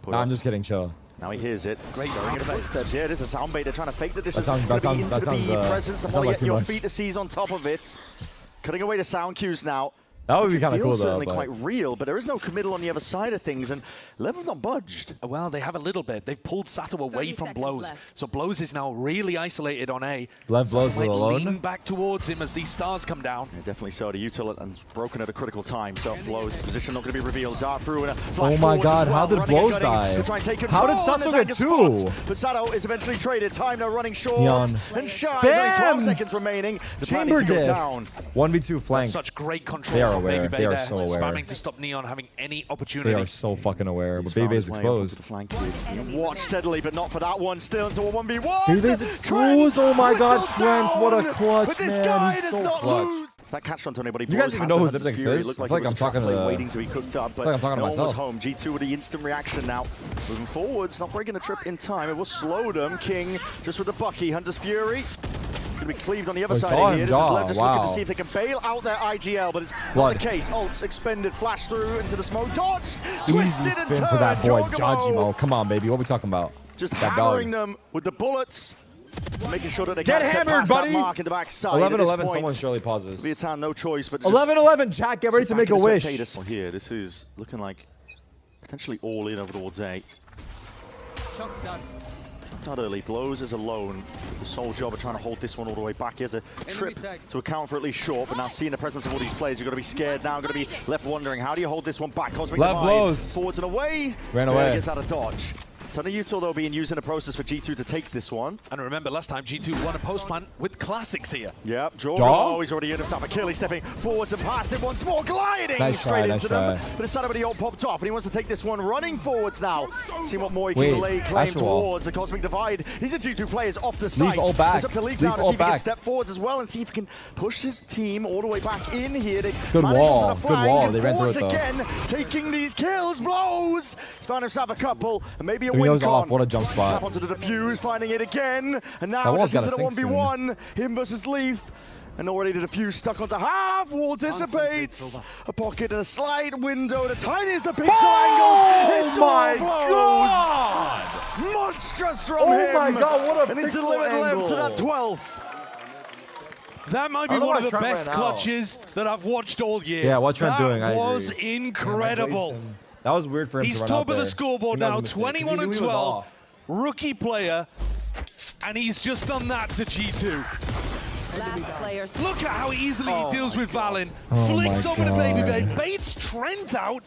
Speaker 1: Put
Speaker 2: Nah,
Speaker 1: up.
Speaker 2: I'm just kidding. Chill.
Speaker 1: Now he hears it.
Speaker 3: Great
Speaker 1: Going
Speaker 3: sound
Speaker 1: into footsteps. Yeah, it is a sound bait. They're trying to fake that this
Speaker 2: That
Speaker 1: is
Speaker 2: sounds-
Speaker 1: going
Speaker 2: that
Speaker 1: to be
Speaker 2: sounds-
Speaker 1: into
Speaker 2: that
Speaker 1: the
Speaker 2: sounds,
Speaker 1: PE presence. The
Speaker 2: that sounds
Speaker 1: molly
Speaker 2: like
Speaker 1: at
Speaker 2: too
Speaker 1: your
Speaker 2: much.
Speaker 1: feet to seize on top of it. Cutting away the sound cues now.
Speaker 2: That would be kind of cool, though.
Speaker 1: Certainly quite real, but there is no committal on the other side of things, and LEV have not budged.
Speaker 3: Well, they have a little bit. They've pulled Sato away from Blows, so Blows is now really isolated on A.
Speaker 2: LEV Blows
Speaker 3: might
Speaker 2: alone.
Speaker 3: lean back towards him as these stars come down.
Speaker 1: Yeah, definitely so. The util and broken at a critical time, so Blows' position not going to be revealed. Dart through and a flash.
Speaker 2: Oh my God!
Speaker 1: Well,
Speaker 2: how did Blows die? How did Sato get 2?
Speaker 1: But Sato is eventually traded. Time now running short.
Speaker 2: Neon.
Speaker 1: And Shy, only 12 seconds remaining. The plan needs to go down.
Speaker 2: 1v2 flank.
Speaker 3: Such great control.
Speaker 2: They are
Speaker 3: from
Speaker 2: aware.
Speaker 3: Baby
Speaker 2: They are
Speaker 3: there,
Speaker 2: so aware.
Speaker 3: spamming to stop Neon having any opportunity.
Speaker 2: They are so fucking aware. But
Speaker 1: He's
Speaker 2: Baby's exposed.
Speaker 1: Watch steadily, but not for that one. Still into a 1v1.
Speaker 2: Baby's exposed. Oh my God, Trent! What a clutch,
Speaker 1: but this
Speaker 2: man!
Speaker 1: guy
Speaker 2: He's
Speaker 1: does
Speaker 2: so
Speaker 1: not
Speaker 2: clutch.
Speaker 1: lose. If that catched onto anybody,
Speaker 2: You guys even know who Zipnix is?
Speaker 1: Looked
Speaker 2: I feel like I'm talking to
Speaker 1: waiting to be cooked up, but
Speaker 2: I'm talking to
Speaker 1: no one was
Speaker 2: myself.
Speaker 1: home. G2 with the instant reaction now. Moving forwards, not breaking a trip in time. It will slow them. King just with the Bucky. Hunter's Fury. It's going to be cleaved on the other side of here. This is LEV just looking to see if they can bail out their IGL, but it's not the case. Ults expended, flash through into the smoke, dodged,
Speaker 2: Easy spin for that boy, Jajimo. Come on, baby. What are we talking about?
Speaker 1: Just hammering them with the bullets. Making sure that they
Speaker 2: get
Speaker 1: can't
Speaker 2: hammered,
Speaker 1: past
Speaker 2: buddy.
Speaker 1: That mark in the backside.
Speaker 2: 11-11, someone surely pauses.
Speaker 1: Vietnam, no choice, but
Speaker 2: 11-11, Jack, get ready to make a wish.
Speaker 1: Here, this is looking like potentially all in over towards A. Not early. Blows is alone. The sole job of trying to hold this one all the way back. He has a trip to account for at least short, but now seeing the presence of all these players, you're going to be scared now, going to be left wondering, how do you hold this one back? Cosmic
Speaker 2: LEV Blows.
Speaker 1: Forwards and away.
Speaker 2: Ran away.
Speaker 1: Gets out of dodge. Ton of util, though, being used in the process for G2 to take this one.
Speaker 3: And remember, last time G2 won a post-plant with classics here.
Speaker 1: Yep, Jorgo, he's already in himself. Achilles stepping forwards and past it once more, gliding straight into them. But it's Saturday ult popped off, and he wants to take this one running forwards now. See what more he can lay claim towards the Cosmic Divide. These are G2 players off the site.
Speaker 2: Leave back.
Speaker 1: It's up to Leaf now to see if he can step forwards as well and see if he can push his team all the way back in here. They
Speaker 2: good wall,
Speaker 1: the flank,
Speaker 2: good wall. They ran through it, though.
Speaker 1: Again, taking these kills, Blows. He's found himself a couple, and maybe a win
Speaker 2: off. What a jump spot.
Speaker 1: Tap onto the defuse, finding it again, and now just into the 1v1. Him versus Leaf. And already the defuse stuck onto half. Wall dissipates. A pocket and a slide window. The tiniest of pixel angles. It's my God! Monstrous from him.
Speaker 2: Oh my God, what a
Speaker 1: and it's a
Speaker 2: pixel angle.
Speaker 1: to that 12th.
Speaker 3: That might be one of the best clutches that I've watched all year.
Speaker 2: Yeah, what's Trent doing?
Speaker 3: That was incredible.
Speaker 2: That was weird for him
Speaker 3: He's
Speaker 2: to run
Speaker 3: top
Speaker 2: out
Speaker 3: of the
Speaker 2: there.
Speaker 3: scoreboard now, 21 and 12. Rookie player, and he's just done that to G2. Look at how easily he deals with Valen. Flicks over to Baby, baits Trent out.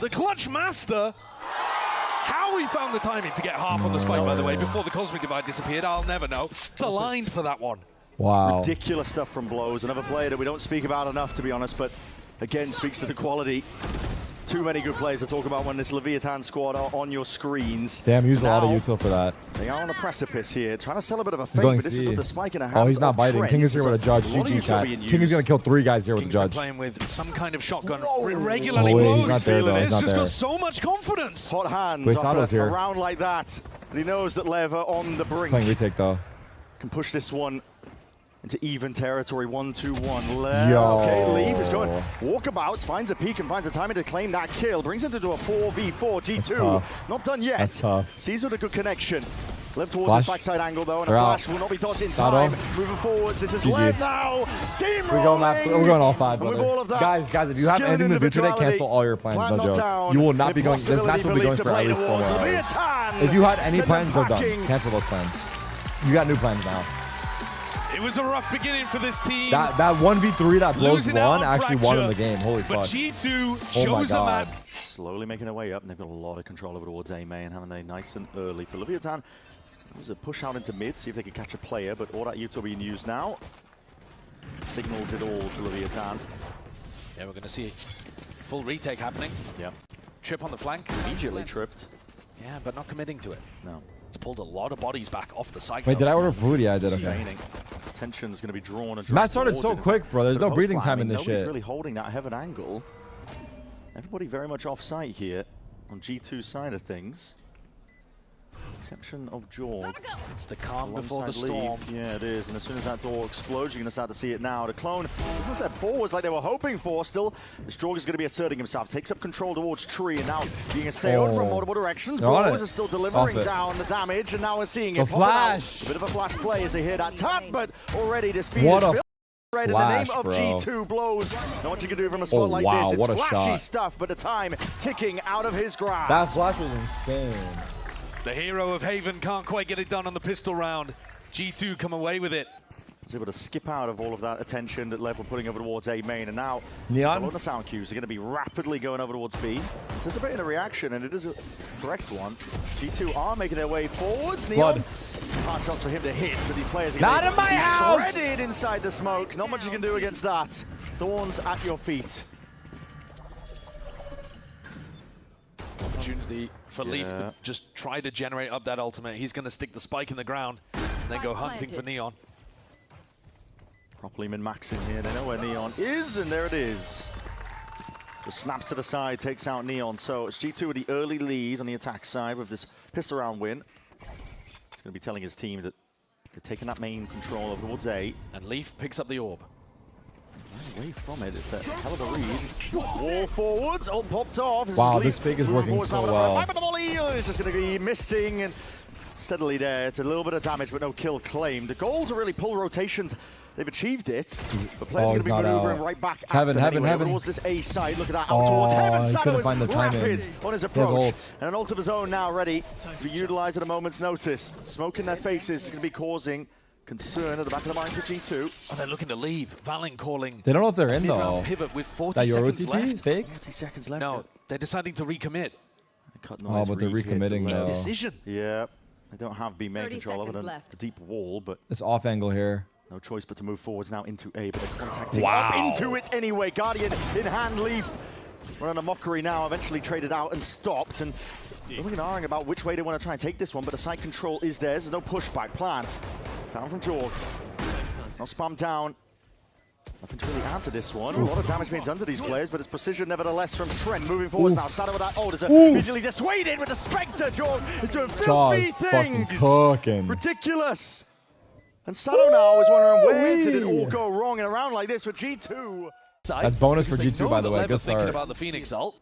Speaker 3: The clutch master. How he found the timing to get half on the spike, by the way, before the Cosmic Divide disappeared, I'll never know. It's aligned for that one.
Speaker 2: Wow.
Speaker 1: Ridiculous stuff from Blows. Another player that we don't speak about enough, to be honest, but again, speaks to the quality. Too many good players to talk about when this Leviathan squad are on your screens.
Speaker 2: Damn, used a lot of util for that.
Speaker 1: They are on the precipice here, trying to sell a bit of a fake, but this is with the spike in a hand.
Speaker 2: Oh, he's not biting. King is here with a judge. GG chat. King is going to kill 3 guys here with a judge.
Speaker 3: Playing with some kind of shotgun regularly. He's
Speaker 2: not there, though.
Speaker 3: He's just got so much confidence.
Speaker 1: Hot hands after a round like that. And he knows that LEV are on the brink.
Speaker 2: He's playing retake, though.
Speaker 1: Can push this one into even territory, 1-2-1. Okay, Leaf is going walkabouts, finds a peek and finds a timing to claim that kill. Brings it into a 4v4. G2, not done yet.
Speaker 2: That's tough.
Speaker 1: Sees with a good connection. LEV towards his backside angle though, and a flash will not be dodged in time. Moving forwards, this is LEV now. Steamrolling.
Speaker 2: We're going all 5, brother. Guys, if you have anything to do today, cancel all your plans, no joke. You will not be going, this match will be going for at least 4 more hours. If you had any plans, they're done. Cancel those plans. You got new plans now.
Speaker 3: It was a rough beginning for this team.
Speaker 2: That 1v3 that Blows won actually won in the game. Holy fuck.
Speaker 3: But G2 shows a map.
Speaker 1: Slowly making their way up, and they've got a lot of control over towards A main, haven't they? Nice and early for Leviathan. It was a push out into mid, see if they could catch a player, but all that util being used now signals it all to Leviathan.
Speaker 3: Yeah, we're going to see full retake happening.
Speaker 1: Yeah.
Speaker 3: Trip on the flank.
Speaker 1: Immediately tripped.
Speaker 3: Yeah, but not committing to it.
Speaker 1: No.
Speaker 3: It's pulled a lot of bodies back off the site.
Speaker 2: Wait, did I order food? Yeah, I did. Okay.
Speaker 1: Tension's going to be drawn.
Speaker 2: Match started so quick, bro. There's no breathing time in this shit.
Speaker 1: Nobody's really holding that heaven angle. Everybody very much off site here on G2's side of things. Exception of Jorg.
Speaker 3: It's the calm before the storm.
Speaker 1: Yeah, it is. And as soon as that door explodes, you're going to start to see it now. The clone doesn't step forwards like they were hoping for. Still, this Jorg is going to be asserting himself. Takes up control towards Tree, and now being assailed from multiple directions. Blows are still delivering down the damage, and now we're seeing it.
Speaker 2: The flash.
Speaker 1: A bit of a flash play as they hear that tap, but already this feed is in the name of G2 blows. Not what you can do from a spot like this. It's
Speaker 2: what a
Speaker 1: flashy
Speaker 2: shot.
Speaker 1: stuff, but the time ticking out of his grasp.
Speaker 2: That flash was insane.
Speaker 3: The hero of Haven can't quite get it done on the pistol round. G2 come away with it.
Speaker 1: Was able to skip out of all of that attention that Lev were putting over towards A main, and now
Speaker 2: Neon
Speaker 1: on the sound cues are going to be rapidly going over towards B. Anticipating a reaction, and it is a correct one. G2 are making their way forwards. Neon, hard shots for him to hit, but these players are
Speaker 2: not in my house.
Speaker 1: Shredded inside the smoke. Not much you can do against that. Thorns at your feet.
Speaker 3: Opportunity for Leaf to just try to generate up that ultimate. He's going to stick the spike in the ground and then go hunting for Neon.
Speaker 1: Properly min-maxing here. They know where Neon is, and there it is. Just snaps to the side, takes out Neon. So it's G2 with the early lead on the attack side with this pistol round win. He's going to be telling his team that they're taking that main control over towards A.
Speaker 3: And Leaf picks up the orb.
Speaker 1: Away from it, it's a hell of a read. Wall forwards, ult popped off.
Speaker 2: Wow, this fake is working so well.
Speaker 1: He's just going to be missing and steadily there. It's a little bit of damage, but no kill claimed. The goal to really pull rotations. They've achieved it, but players are going to be maneuvering right back at them anyway. Towards this A side. Look at that, out towards Heaven. Sano is rapid on his approach. And an ult of his own now ready to be utilized at a moment's notice. Smoke in their faces is going to be causing concern at the back of the minds for G2.
Speaker 3: Oh, they're looking to leave. Valen calling.
Speaker 2: They don't know if they're in though.
Speaker 3: Pivot with 40 seconds left.
Speaker 2: Fake?
Speaker 1: 40 seconds left.
Speaker 3: No, they're deciding to recommit.
Speaker 2: Oh, but they're recommitting though.
Speaker 3: Decision.
Speaker 1: Yeah, they don't have B main control other than the deep wall, but
Speaker 2: this off angle here.
Speaker 1: No choice but to move forwards now into A, but they're contacting up into it anyway. Guardian in hand, Leaf running a mockery now, eventually traded out and stopped. And they're looking and arguing about which way they want to try and take this one, but the side control is theirs. There's no pushback. Plant down from Jorg. Now spam down. Nothing to really add to this one. A lot of damage being done to these players, but it's precision nevertheless from Trent. Moving forwards now. Sado with that ult is immediately dissuaded with the Spectre. Jorg is doing filthy things.
Speaker 2: Cooking.
Speaker 1: Ridiculous. And Sado now is wondering where did it all go wrong in a round like this for G2.
Speaker 2: That's bonus for G2, by the way. Good start.
Speaker 3: Thinking about the Phoenix ult.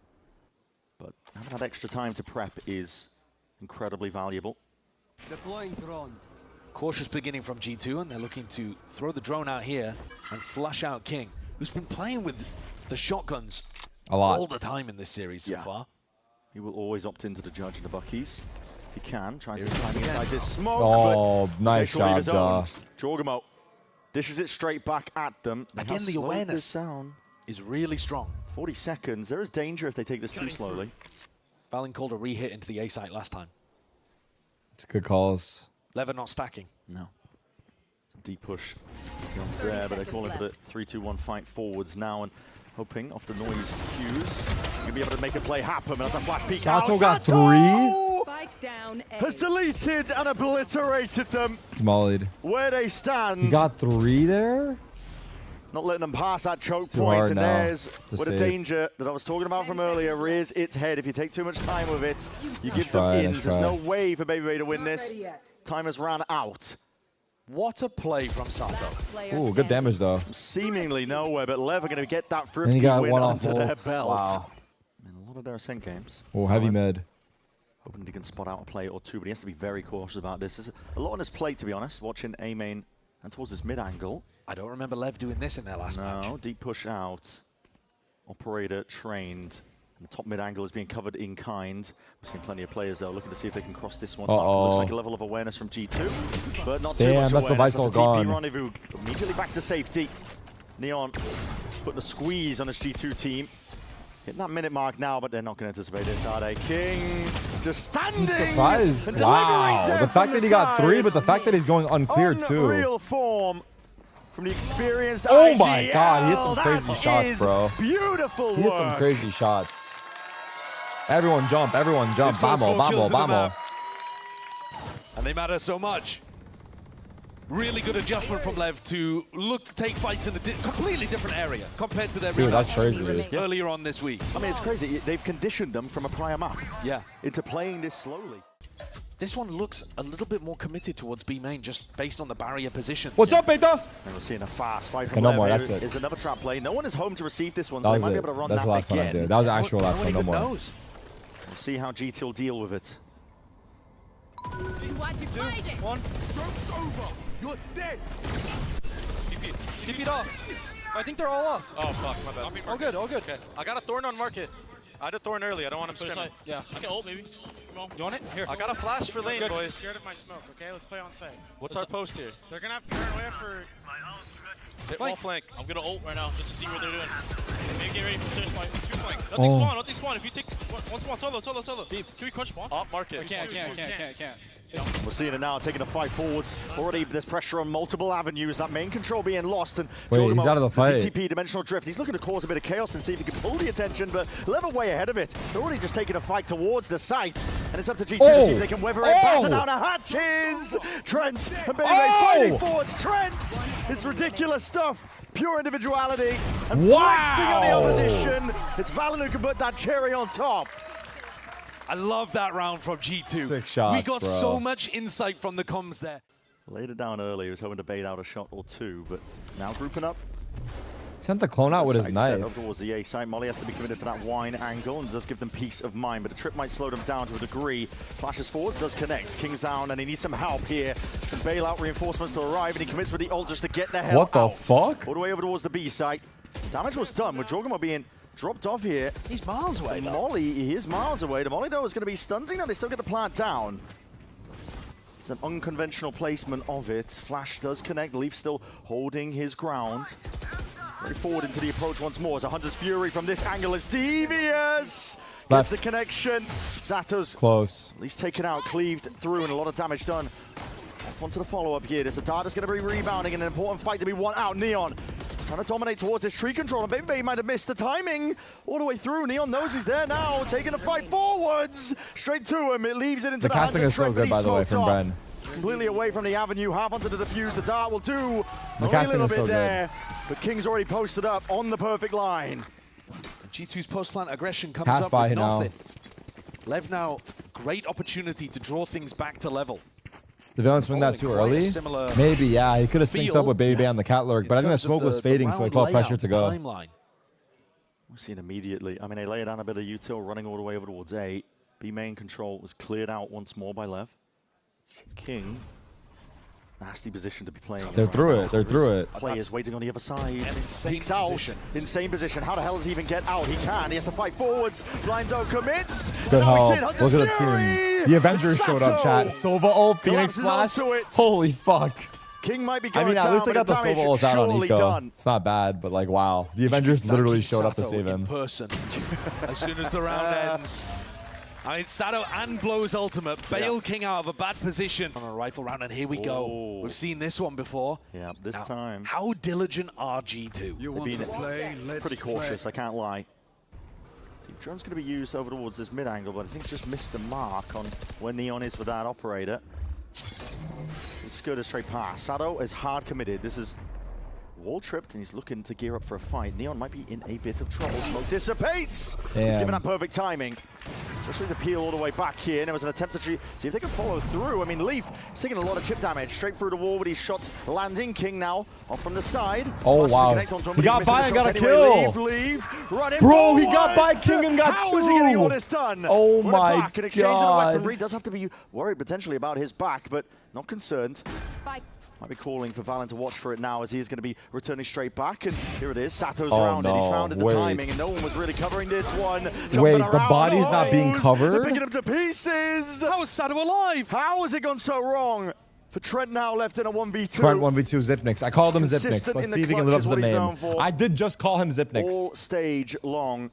Speaker 1: But having that extra time to prep is incredibly valuable.
Speaker 7: Deploying drone.
Speaker 3: Cautious beginning from G2, and they're looking to throw the drone out here and flush out King, who's been playing with the shotguns
Speaker 2: a lot
Speaker 3: all the time in this series so far.
Speaker 1: He will always opt into the Judge and the Buckies. If he can, trying to time inside this smoke.
Speaker 2: Oh, nice shot, Jaw.
Speaker 1: Jorgamo dishes it straight back at them.
Speaker 3: Again, the awareness is really strong.
Speaker 1: 40 seconds. There is danger if they take this too slowly.
Speaker 3: Valen called a re-hit into the A site last time.
Speaker 2: It's good calls.
Speaker 3: Lever not stacking.
Speaker 1: No. Deep push there, but they're calling for the 3-2-1 fight forwards now and hoping off the noise cues you'll be able to make a play happen. But that's a flash peek out.
Speaker 2: Sato got 3.
Speaker 6: Spike down A.
Speaker 1: Has deleted and obliterated them.
Speaker 2: It's mollied.
Speaker 1: Where they stand.
Speaker 2: He got 3 there.
Speaker 1: Not letting them pass that choke point, and there's where the danger that I was talking about from earlier rears its head. If you take too much time with it, you give them ins. There's no way for Baby Bay to win this. Time has ran out.
Speaker 3: What a play from Sato.
Speaker 2: Ooh, good damage though.
Speaker 1: Seemingly nowhere, but Lev are going to get that first
Speaker 2: win
Speaker 1: under their belt.
Speaker 2: Wow.
Speaker 1: In a lot of their Ascent games.
Speaker 2: Oh, heavy mid.
Speaker 1: Hoping he can spot out a play or two, but he has to be very cautious about this. There's a lot on his plate, to be honest, watching A main and towards this mid angle.
Speaker 3: I don't remember Lev doing this in their last match.
Speaker 1: No, deep push out. Operator trained. And the top mid angle is being covered in kind. We've seen plenty of players though looking to see if they can cross this one up. Looks like a level of awareness from G2, but not too much
Speaker 2: that's
Speaker 1: awareness.
Speaker 2: The Vital
Speaker 1: TP
Speaker 2: gone.
Speaker 1: rendezvous. Immediately back to safety. Neon putting a squeeze on his G2 team. Hitting that minute mark now, but they're not going to anticipate this, are they? King just standing.
Speaker 2: I'm surprised. Wow. The fact that he got 3, but the fact that he's going unclear too.
Speaker 1: Real form from the experienced
Speaker 2: Oh
Speaker 1: IGL.
Speaker 2: my God, he hit some crazy shots, bro.
Speaker 1: Beautiful work.
Speaker 2: He hit some crazy shots. Everyone jump, everyone jump. Vamos, vamos.
Speaker 3: And they matter so much. Really good adjustment from Lev to look to take fights in a completely different area compared to their
Speaker 2: that's crazy,
Speaker 3: earlier on this week.
Speaker 1: I mean, it's crazy. They've conditioned them from a prior map into playing this slowly.
Speaker 3: This one looks a little bit more committed towards B main just based on the barrier positions.
Speaker 2: What's up, Beta?
Speaker 1: And we're seeing a fast fight from
Speaker 2: no
Speaker 1: Lev.
Speaker 2: more, that's it.
Speaker 1: Is another trap play. No one is home to receive this one, so they might be able to run that again.
Speaker 2: That's the last one I did. That was the actual last one, no more.
Speaker 3: Knows.
Speaker 1: We'll see how GT will deal with it.
Speaker 6: One. Joke's over. You're dead.
Speaker 5: TP'd off. I think they're all off. Oh, fuck, my bad. All good, all good.
Speaker 8: Okay. I got a Thorn on market. I had a Thorn early. I don't want him screaming.
Speaker 5: Yeah.
Speaker 8: I can ult, maybe.
Speaker 5: You want it? Here.
Speaker 8: I got a flash for lane, boys.
Speaker 9: I'm scared of my smoke, okay? Let's play on site.
Speaker 8: What's our post here?
Speaker 9: They're gonna have paranoia for...
Speaker 8: Hit wall flank.
Speaker 5: I'm gonna ult right now just to see what they're doing. Maybe get ready for stairs flank. Two flank.
Speaker 2: Oh.
Speaker 5: Let they spawn. If you take one spawn, solo. Deep. Can we crunch spawn?
Speaker 8: Off market.
Speaker 5: I can't.
Speaker 1: We're seeing it now, taking a fight forwards. Already there's pressure on multiple avenues. That main control being lost. And
Speaker 2: wait, he's out of the fight.
Speaker 1: DTP, dimensional drift. He's looking to cause a bit of chaos and see if he can pull the attention, but LEV are way ahead of it. They're already just taking a fight towards the site. And it's up to G2 to see if they can weather it. Batter down to hatches. Trent and Baby fighting forwards. Trent! It's ridiculous stuff. Pure individuality. And flexing on the opposition. It's Valen who can put that cherry on top.
Speaker 3: I love that round from G2.
Speaker 2: 6 shots,
Speaker 3: we got
Speaker 2: bro.
Speaker 3: so much insight from the comms there.
Speaker 1: Laid it down early. He was hoping to bait out a shot or two, but now grouping up.
Speaker 2: Sent the clone out with his knife.
Speaker 1: Up towards the A side. Molly has to be committed for that wine angle and does give them peace of mind, but a trip might slow them down to a degree. Flashes forward, does connect. King's down, and he needs some help here. Some bailout reinforcements to arrive, and he commits with the ult just to get the hell out.
Speaker 2: What the fuck?
Speaker 1: All the way over towards the B site. Damage was done with Jorgemma being dropped off here.
Speaker 3: He's miles away.
Speaker 1: The Molly, he is miles away. The Molly, though, is going to be stunting. Now they still get the plant down. It's an unconventional placement of it. Flash does connect. Leaf still holding his ground. Very forward into the approach once more. As a Hunter's Fury from this angle is devious. Gets the connection. Sato's
Speaker 2: close.
Speaker 1: At least taken out, cleaved through, and a lot of damage done. Off onto the follow-up here. This Adada's going to be rebounding in an important fight to be won out. Neon trying to dominate towards this tree control, and Baby might have missed the timing all the way through. Neon knows he's there now, taking the fight forwards. Straight to him. It leaves it into the
Speaker 2: casting is so good, by the way, from Ben.
Speaker 1: Completely away from the avenue, half onto the defuse. The dart will do
Speaker 2: the
Speaker 1: only a little bit
Speaker 2: so
Speaker 1: there. But King's already posted up on the perfect line.
Speaker 3: G2's post-plant aggression comes
Speaker 2: Half
Speaker 3: up
Speaker 2: by
Speaker 3: with
Speaker 2: now.
Speaker 3: nothing. LEV now, great opportunity to draw things back to level.
Speaker 2: The villain swing that too early? Maybe, yeah. He could have synced up with Baby on the cat lurk, but I think the smoke was fading, so he felt pressure to go.
Speaker 1: We're seeing immediately. I mean, they lay down a bit of util, running all the way over towards A. B main control was cleared out once more by LEV. King, nasty position to be playing.
Speaker 2: They're through it. They're through it.
Speaker 1: Players waiting on the other side.
Speaker 3: Peeks out.
Speaker 1: Insane position. How the hell does he even get out? He can. He has to fight forwards. Blindo commits.
Speaker 2: Good help. Look at the team. The Avengers showed up, chat. Sova ult, Phoenix Flash. Holy fuck.
Speaker 1: King might be going
Speaker 2: I mean, at least they got the Sova ult out on Nico.
Speaker 1: Done.
Speaker 2: It's not bad, but like, wow. The Avengers literally showed up to save him.
Speaker 3: In person. As soon as the round ends. I mean, Sato and Blow's ultimate bail King out of a bad position on a rifle round, and here we go. We've seen this one before.
Speaker 1: Yeah, this time.
Speaker 3: How diligent are G2?
Speaker 7: They've been
Speaker 1: pretty cautious, I can't lie. Deep drone's going to be used over towards this mid angle, but I think just missed the mark on where Neon is with that operator. He skirted a straight past. Sato is hard committed. This is wall tripped, and he's looking to gear up for a fight. Neon might be in a bit of trouble. Smoke dissipates.
Speaker 2: Damn.
Speaker 1: He's given that perfect timing. Especially the peel all the way back here. And it was an attempt to see if they can follow through. I mean, Leaf is taking a lot of chip damage. Straight through the wall with these shots landing. King now off from the side.
Speaker 2: Oh, wow. He got by and got a kill.
Speaker 1: Leave. Running
Speaker 2: Bro,
Speaker 1: forward.
Speaker 2: he got by King and got two.
Speaker 1: How is he getting all this done?
Speaker 2: Oh, my
Speaker 1: back. In exchange of the
Speaker 2: God.
Speaker 1: weaponry, does have to be worried potentially about his back, but not concerned.
Speaker 6: Spike.
Speaker 1: Might be calling for Valen to watch for it now, as he is going to be returning straight back. And here it is. Sato's around it. He's found the timing, and no one was really covering this one.
Speaker 2: Wait, the body's not being covered?
Speaker 1: They're picking him to pieces.
Speaker 3: How is Sato alive?
Speaker 1: How has it gone so wrong? For Trent now left in a 1v2.
Speaker 2: Trent 1v2 Zipnix. I called him Zipnix. Let's see if he can live up to the name. I did just call him Zipnix.
Speaker 1: All stage long.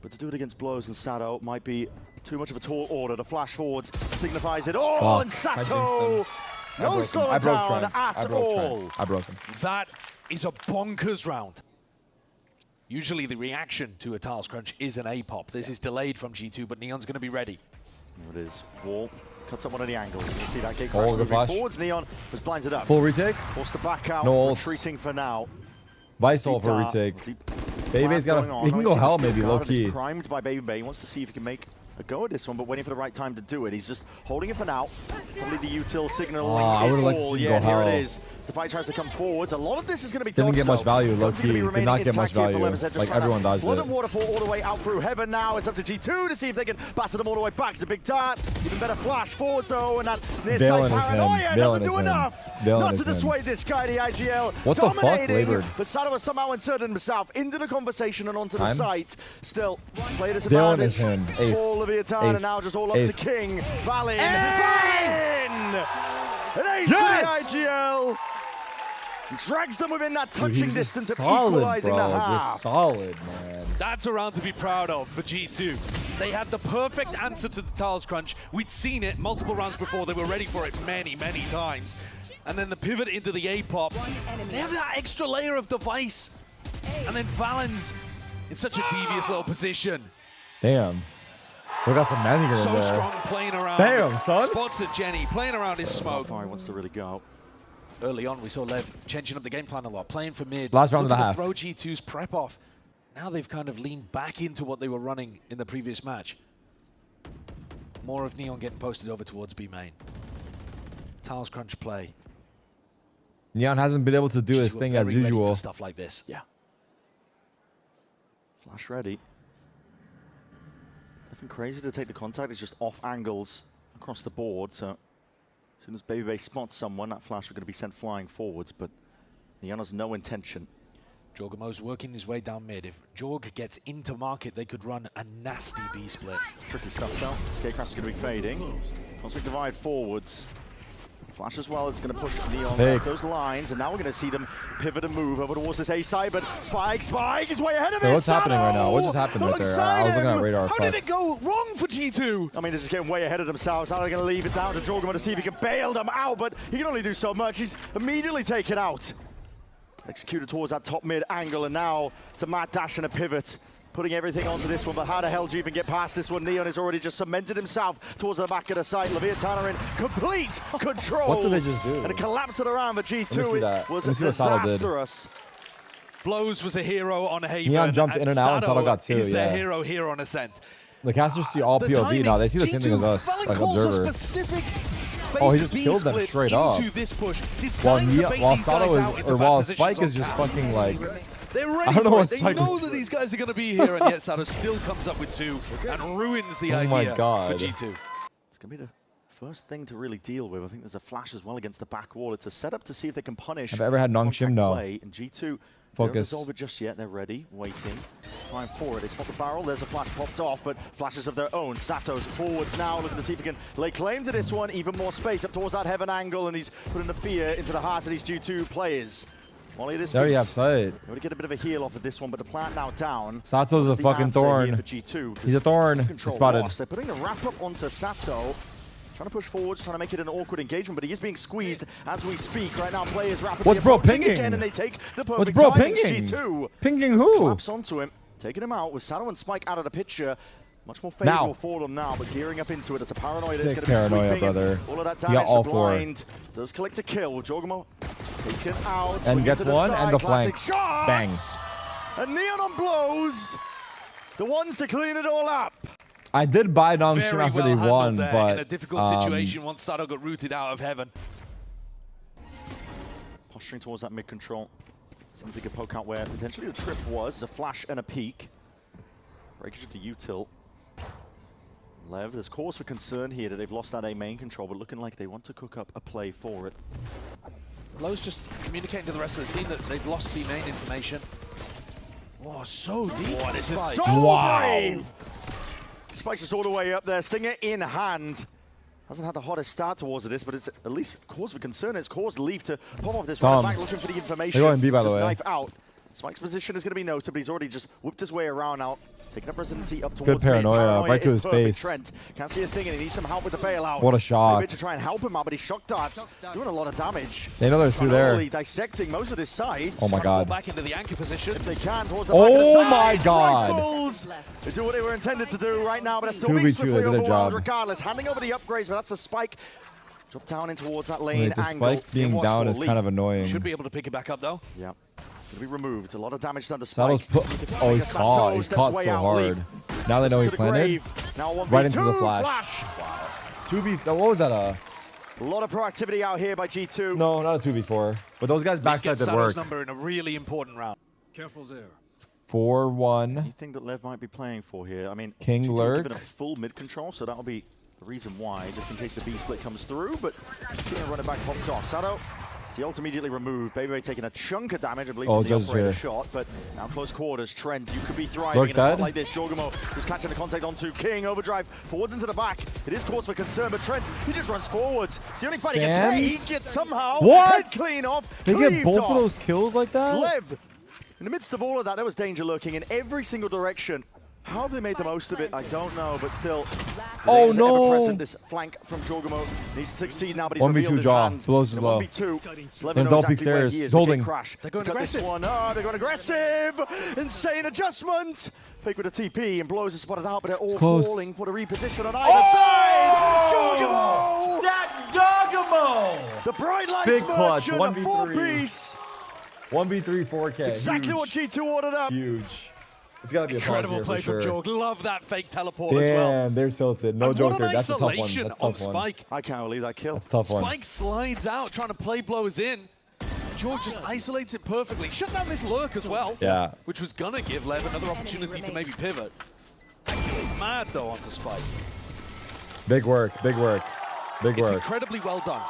Speaker 1: But to do it against Blows and Sato might be too much of a tall order. The flash forwards signifies it. Oh, and Sato! No slowing down at all.
Speaker 2: I broke him.
Speaker 3: That is a bonkers round. Usually the reaction to a Tiles Crunch is an A-pop. This is delayed from G2, but Neon's going to be ready.
Speaker 1: There it is. Wall cuts up one of the angles. You see that gate crash moving forwards. Neon was blinded up.
Speaker 2: Full retake.
Speaker 1: Forced to back out.
Speaker 2: No
Speaker 1: retreating for now.
Speaker 2: Vice ult for retake. Baby's got a. He can go hell maybe, low key.
Speaker 1: Primed by Baby. He wants to see if he can make a go at this one, but waiting for the right time to do it. He's just holding it for now. Probably the util signaling.
Speaker 2: I would have liked to see
Speaker 1: yeah,
Speaker 2: go
Speaker 1: here
Speaker 2: hell.
Speaker 1: it is. Safai tries to come forwards. A lot of this is going to be
Speaker 2: Didn't
Speaker 1: dodged,
Speaker 2: get much
Speaker 1: though.
Speaker 2: value, low
Speaker 1: One's gonna be
Speaker 2: key. Did
Speaker 1: remaining
Speaker 2: not get much
Speaker 1: intact here for
Speaker 2: value.
Speaker 1: Levers. They're just
Speaker 2: Like
Speaker 1: trying to
Speaker 2: everyone does
Speaker 1: flood
Speaker 2: it.
Speaker 1: and waterfall all the way out through heaven now. It's up to G2 to see if they can batter them all the way back. It's a big dart. Even better flash forwards, though, and that near side paranoia doesn't do enough. Not to dissuade this guy, the IGL.
Speaker 2: What the fuck, Labored?
Speaker 1: But Sato has somehow inserted himself into the conversation and onto the site. Still, played as a
Speaker 2: Dylan is him. Ace.
Speaker 1: for Leviathan, and now just all up to King. Valin! Valin! An ace for the IGL! Drags them within that touching distance of equalizing the half.
Speaker 2: Just solid, man.
Speaker 3: That's a round to be proud of for G2. They had the perfect answer to the Tiles Crunch. We'd seen it multiple rounds before. They were ready for it many, many times. And then the pivot into the A-pop. They have that extra layer of device. And then Valen's in such a devious little position.
Speaker 2: Damn. We got some magic in
Speaker 3: So
Speaker 2: there.
Speaker 3: strong playing around.
Speaker 2: Damn, son.
Speaker 3: Spots at Jenny, playing around his smoke.
Speaker 1: Fire wants to really go.
Speaker 3: Early on, we saw Lev changing up the game plan a lot, playing for mid.
Speaker 2: Last round and a
Speaker 3: looking to
Speaker 2: half.
Speaker 3: Throw G2's prep off. Now they've kind of leaned back into what they were running in the previous match. More of Neon getting posted over towards B main. Tiles Crunch play.
Speaker 2: Neon hasn't been able to do his thing as
Speaker 3: Very ready
Speaker 2: usual.
Speaker 3: for stuff like this.
Speaker 1: Yeah. Flash ready. Nothing crazy to take the contact. It's just off angles across the board. So as soon as Babybay spots someone, that flash are going to be sent flying forwards. But Neon has no intention.
Speaker 3: Jorgamo's working his way down mid. If Jorg gets into market, they could run a nasty B split.
Speaker 1: Tricky stuff though. Scarecraft's going to be fading. Constant divide forwards. Flash as well is going to push Neon off those lines, and now we're going to see them pivot and move over towards this A side, but Spike is way ahead of it.
Speaker 2: What's happening right now? What just happened right there? I was looking at radar.
Speaker 3: How did it go wrong for G2?
Speaker 1: I mean, they're just getting way ahead of themselves. Now they're going to leave it down to Jorgamo to see if he can bail them out, but he can only do so much. He's immediately taken out. Executed towards that top mid angle, and now to Matt Dash and a pivot. Putting everything onto this one, but how the hell do you even get past this one? Neon has already just cemented himself towards the back of the site. Leviathan are in complete control.
Speaker 2: What did they just do?
Speaker 1: And it collapsed it around for G2. It was disastrous.
Speaker 3: Blows was a hero on Haven.
Speaker 2: Neon jumped in and out, and Sato got two.
Speaker 3: He's their hero here on Ascent.
Speaker 2: The casters see all POV now. They see the same thing as us, like Observer. Oh, he just killed them straight up. While Sato is, or while Spike is just fucking like.
Speaker 3: They're ready
Speaker 2: I don't know
Speaker 3: for
Speaker 2: what
Speaker 3: it. They
Speaker 2: Spike
Speaker 3: know
Speaker 2: is
Speaker 3: that these guys are going to be here, and yet Sato still comes up with two and ruins the idea for G2.
Speaker 1: It's going to be the first thing to really deal with. I think there's a flash as well against the back wall. It's a setup to see if they can punish.
Speaker 2: Have I ever had Nong Shim? No.
Speaker 1: And G2
Speaker 2: Focus.
Speaker 1: They're not over just yet. They're ready, waiting, trying for it. They spot the barrel. There's a flash popped off, but flashes of their own. Sato's forwards now, looking to see if he can lay claim to this one. Even more space up towards that heaven angle, and he's putting the fear into the hearts of these G2 players.
Speaker 2: There you have sight.
Speaker 1: They want to get a bit of a heal off of this one, but the plant now down.
Speaker 2: Sato's a fucking thorn. He's a thorn. Spotted.
Speaker 1: They're putting the wrap up onto Sato. Trying to push forwards, trying to make it an awkward engagement, but he is being squeezed as we speak. Right now, players rapidly
Speaker 2: What's bro pinging?
Speaker 1: Again, and they take the perfect
Speaker 2: What's bro
Speaker 1: timing.
Speaker 2: pinging?
Speaker 1: G2
Speaker 2: pinging who?
Speaker 1: Claps onto him, taking him out with Sato and Spike out of the picture. Much more favorable for them now, but gearing up into it. It's a paranoia that's going to be
Speaker 2: paranoia,
Speaker 1: sweeping.
Speaker 2: brother.
Speaker 1: All of that damage,
Speaker 2: all
Speaker 1: the blind. Does collect a kill. Jorgamo taken out.
Speaker 2: And gets one,
Speaker 1: side.
Speaker 2: and the flank.
Speaker 1: Shots.
Speaker 2: Bang.
Speaker 1: And Neon on blows. The ones to clean it all up.
Speaker 2: I did buy Nong Shim after they won, but
Speaker 3: in a difficult situation once Sato got rooted out of heaven.
Speaker 1: Posturing towards that mid control. Something could poke out where potentially the trip was. A flash and a peek. Breakage to util. Lev, there's cause for concern here that they've lost that A main control, but looking like they want to cook up a play for it.
Speaker 3: Lowe's just communicating to the rest of the team that they've lost B main information. Oh, so deep.
Speaker 1: Oh, this is so brave. Spikes us all the way up there. Stinger in hand. Hasn't had the hottest start towards this, but it's at least cause for concern. It's caused Leaf to pop off this right back, looking for the information.
Speaker 2: They're going B, by the way.
Speaker 1: Knife out. Spike's position is going to be noted, but he's already just whipped his way around now. Taking up residency up towards
Speaker 2: good paranoia right to his face.
Speaker 1: Trent can't see a thing, and he needs some help with the bailout.
Speaker 2: What a shot!
Speaker 1: Maybe to try and help him out, but his shock darts doing a lot of damage.
Speaker 2: They know there's two there.
Speaker 1: Dissecting most of this side.
Speaker 2: Oh my god!
Speaker 3: Back into the anchor position.
Speaker 1: If they can towards the back of the side.
Speaker 2: My god!
Speaker 1: Rifles. They do what they were intended to do right now, but they're still
Speaker 2: 2v2,
Speaker 1: being swiftly
Speaker 2: they did their
Speaker 1: overwhelmed
Speaker 2: job.
Speaker 1: regardless. Handing over the upgrades, but that's a Spike. Drop down in towards that lane
Speaker 2: the
Speaker 1: angle.
Speaker 2: Spike being down is kind of annoying.
Speaker 3: Should be able to pick it back up though.
Speaker 1: Yeah. Be removed. A lot of damage done to Spike.
Speaker 2: Oh, he's caught. He's caught so hard. Now they know he planted.
Speaker 1: Now
Speaker 2: right into the flash. Wow. 2v. What was that?
Speaker 1: A lot of proactivity out here by G2.
Speaker 2: No, not a 2v4. But those guys backside did work.
Speaker 3: Number in a really important round.
Speaker 7: Careful there.
Speaker 2: 4-1.
Speaker 1: Anything that Lev might be playing for here? I mean,
Speaker 2: King
Speaker 1: G2
Speaker 2: lurk.
Speaker 1: given a full mid control, so that'll be the reason why, just in case the B split comes through. But seeing a running back popped off. Sado, the ult immediately removed. Baby taking a chunk of damage, I believe, from the operator shot. But now close quarters. Trent, you could be thriving in a spot like this. Jorgamo just catching the contact onto King. Overdrive forwards into the back. It is cause for concern, but Trent, he just runs forwards. It's the only fight he can take. Gets somehow head clean off.
Speaker 2: They get both of those kills like that?
Speaker 1: It's Lev. In the midst of all of that, there was danger lurking in every single direction. How have they made the most of it? I don't know, but still.
Speaker 2: Oh no!
Speaker 1: Present. This flank from Jorgamo needs to succeed now, but he's
Speaker 2: 1v2 jaw. Blows his low.
Speaker 1: 1v2.
Speaker 2: Then double peek stairs. He's holding.
Speaker 1: They're going aggressive. They're going aggressive. Insane adjustment. Fake with a TP and blows is spotted out, but they're all falling for the reposition on either side. Jorgamo!
Speaker 2: That Jorgamo!
Speaker 1: The bright lights
Speaker 2: big clutch.
Speaker 1: merchant,
Speaker 2: 1v3.
Speaker 1: a 4-piece.
Speaker 2: 1v3 4K.
Speaker 1: It's exactly
Speaker 2: huge.
Speaker 1: what G2 ordered up.
Speaker 2: Huge. It's got to be a
Speaker 3: incredible play
Speaker 2: from
Speaker 3: Jorg. Love that fake teleport
Speaker 2: as
Speaker 3: well.
Speaker 2: Damn, they're tilted. No joke there. That's a tough one. That's a tough
Speaker 3: Spike.
Speaker 1: I can't believe that kill.
Speaker 2: That's a tough one.
Speaker 3: Spike slides out, trying to play blows in. Jorg just isolates it perfectly. Shut down this lurk as well.
Speaker 2: Yeah.
Speaker 3: Which was gonna give Lev another opportunity to maybe pivot. Mad though onto Spike.
Speaker 2: Big work. Big work. Big work.
Speaker 3: It's incredibly well done.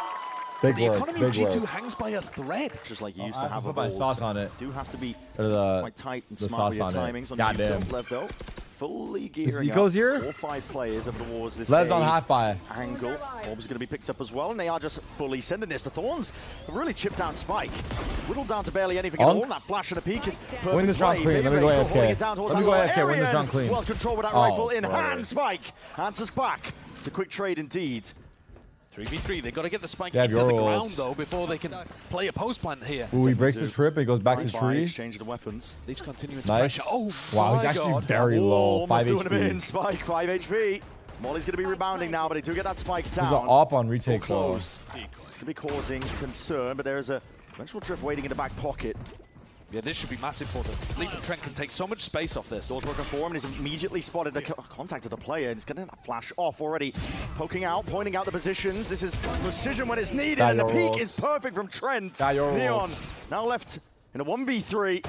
Speaker 2: Big
Speaker 3: the
Speaker 2: work.
Speaker 3: economy
Speaker 2: Big
Speaker 3: of G2
Speaker 2: work.
Speaker 3: hangs by a thread.
Speaker 1: Just like you used to have.
Speaker 2: Put my sauce on it.
Speaker 1: Do have to be
Speaker 2: quite
Speaker 1: tight and
Speaker 2: the
Speaker 1: smart with your
Speaker 2: sauce on
Speaker 1: timings
Speaker 2: it.
Speaker 1: on
Speaker 2: Goddamn.
Speaker 1: Lev though. Fully gearing
Speaker 2: He goes here.
Speaker 1: 4 or 5 players over towards this
Speaker 2: Lev's on half buy.
Speaker 1: angle. Orb's going to be picked up as well, and they are just fully sending this. The Thorns have really chipped down Spike. Whittled down to barely anything at all. That flash and a peek is perfect.
Speaker 2: Win this round clean. Let me go AFK. Let me go AFK. Win this round clean.
Speaker 1: Well controlled with that rifle in hand. Spike answers back. It's a quick trade indeed.
Speaker 3: 3v3, they've got to get the Spike into the ground though before they can play a post plant here.
Speaker 2: Ooh, he breaks the trip, he goes back to tree.
Speaker 1: Exchange the weapons.
Speaker 3: Leaves continuing to
Speaker 2: Nice.
Speaker 3: pressure. Oh,
Speaker 2: wow, he's actually very low. 5
Speaker 1: doing him in.
Speaker 2: HP.
Speaker 1: Spike, 5 HP. Molly's going to be rebounding now, but they do get that Spike down.
Speaker 2: There's an op on retake though.
Speaker 1: It's going to be causing concern, but there is a eventual drift waiting in the back pocket.
Speaker 3: Yeah, this should be massive for them. Leaf and Trent can take so much space off this.
Speaker 1: Doors working for him, and he's immediately spotted the contact of the player, and he's getting that flash off already. Poking out, pointing out the positions. This is precision when it's needed, and the peak is perfect from Trent. Neon now left in a 1v3.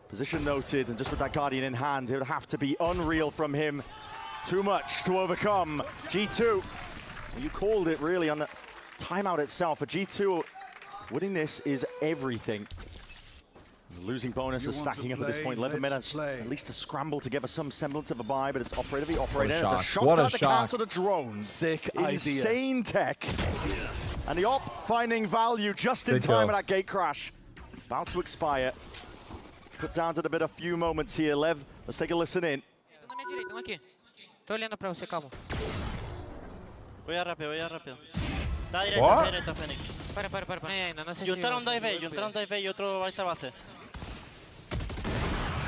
Speaker 1: Position noted, and just with that Guardian in hand, it would have to be unreal from him. Too much to overcome. G2, you called it really on the timeout itself. For G2, winning this is everything. Losing bonus is stacking up at this point. 11 minutes, at least to scramble to give us some semblance of a buy, but it's operator v operator. There's a shot down to cancel the drone.
Speaker 3: Sick
Speaker 1: Insane tech. And the op finding value just in time with that gate crash. About to expire. Put down to the bit a few moments here. Lev, let's take a listen in.
Speaker 6: Tô olhando pra você, calma.
Speaker 5: Voy a rápido. Da directa, Fenix.
Speaker 6: Para. No sé si...
Speaker 5: Juntaron 2 V y otro va a esta base.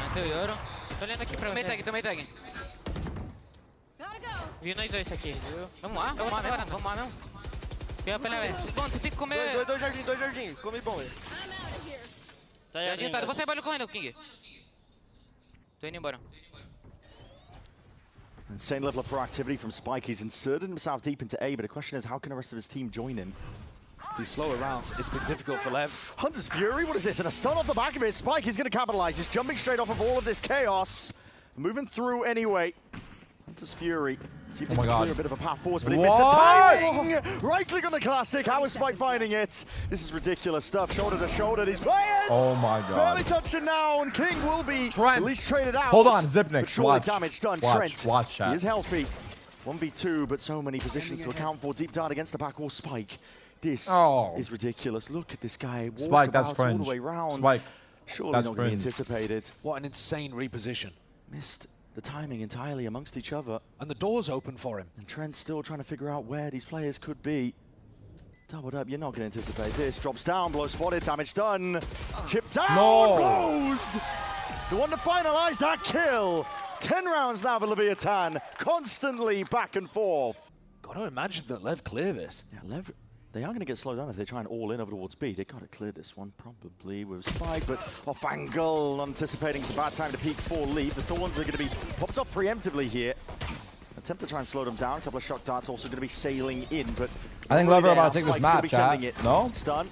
Speaker 6: Matei o Yoro. Tô olhando aqui pra você. Tomei tag. Vi nós dois aqui, viu? Vamos lá mesmo. Fica pela vez. Bom, você tem que comer...
Speaker 5: Dois jardins. Come bom, velho. Tá aí
Speaker 6: adiantado. Você vai correndo, King. Tô indo embora.
Speaker 1: Insane level of proactivity from Spike. He's inserted himself deep into A, but the question is, how can the rest of his team join him?
Speaker 3: These slower rounds, it's been difficult for Lev.
Speaker 1: Hunter's Fury, what is this? And a stun off the back of it. Spike is going to capitalize. He's jumping straight off of all of this chaos. Moving through anyway. Hunter's Fury. See if he can clear a bit of a path forward, but he missed the timing! Right click on the classic. How is Spike finding it? This is ridiculous stuff. Shoulder to shoulder, these players!
Speaker 2: Oh my god.
Speaker 1: Barely touching now, and King will be at least traded out.
Speaker 2: Hold on, Zipnik.
Speaker 1: Watch. Damage done. Trent.
Speaker 2: Watch, chat.
Speaker 1: He is healthy. 1v2, but so many positions to account for. Deep down against the back wall. Spike. This is ridiculous. Look at this guy.
Speaker 2: Spike, that's cringe.
Speaker 1: All the way round.
Speaker 2: Spike.
Speaker 1: Surely not going to be anticipated.
Speaker 3: What an insane reposition.
Speaker 1: Missed the timing entirely amongst each other.
Speaker 3: And the door's open for him.
Speaker 1: And Trent's still trying to figure out where these players could be. Doubled up, you're not going to anticipate this. Drops down, blow spotted, damage done. Chip down, blows! The one to finalize that kill. 10 rounds now for Leviathan, constantly back and forth.
Speaker 3: Got to imagine that Lev clear this.
Speaker 1: Yeah, Lev They are going to get slowed down if they try and all in over towards B. They got to clear this one, probably with Spike, but off angle, anticipating it's a bad time to peek for LEV. The Thorns are going to be popped up preemptively here. Attempt to try and slow them down. A couple of shock darts also going to be sailing in, but
Speaker 2: I think Lever about to take this map, chat. No?
Speaker 1: Stun.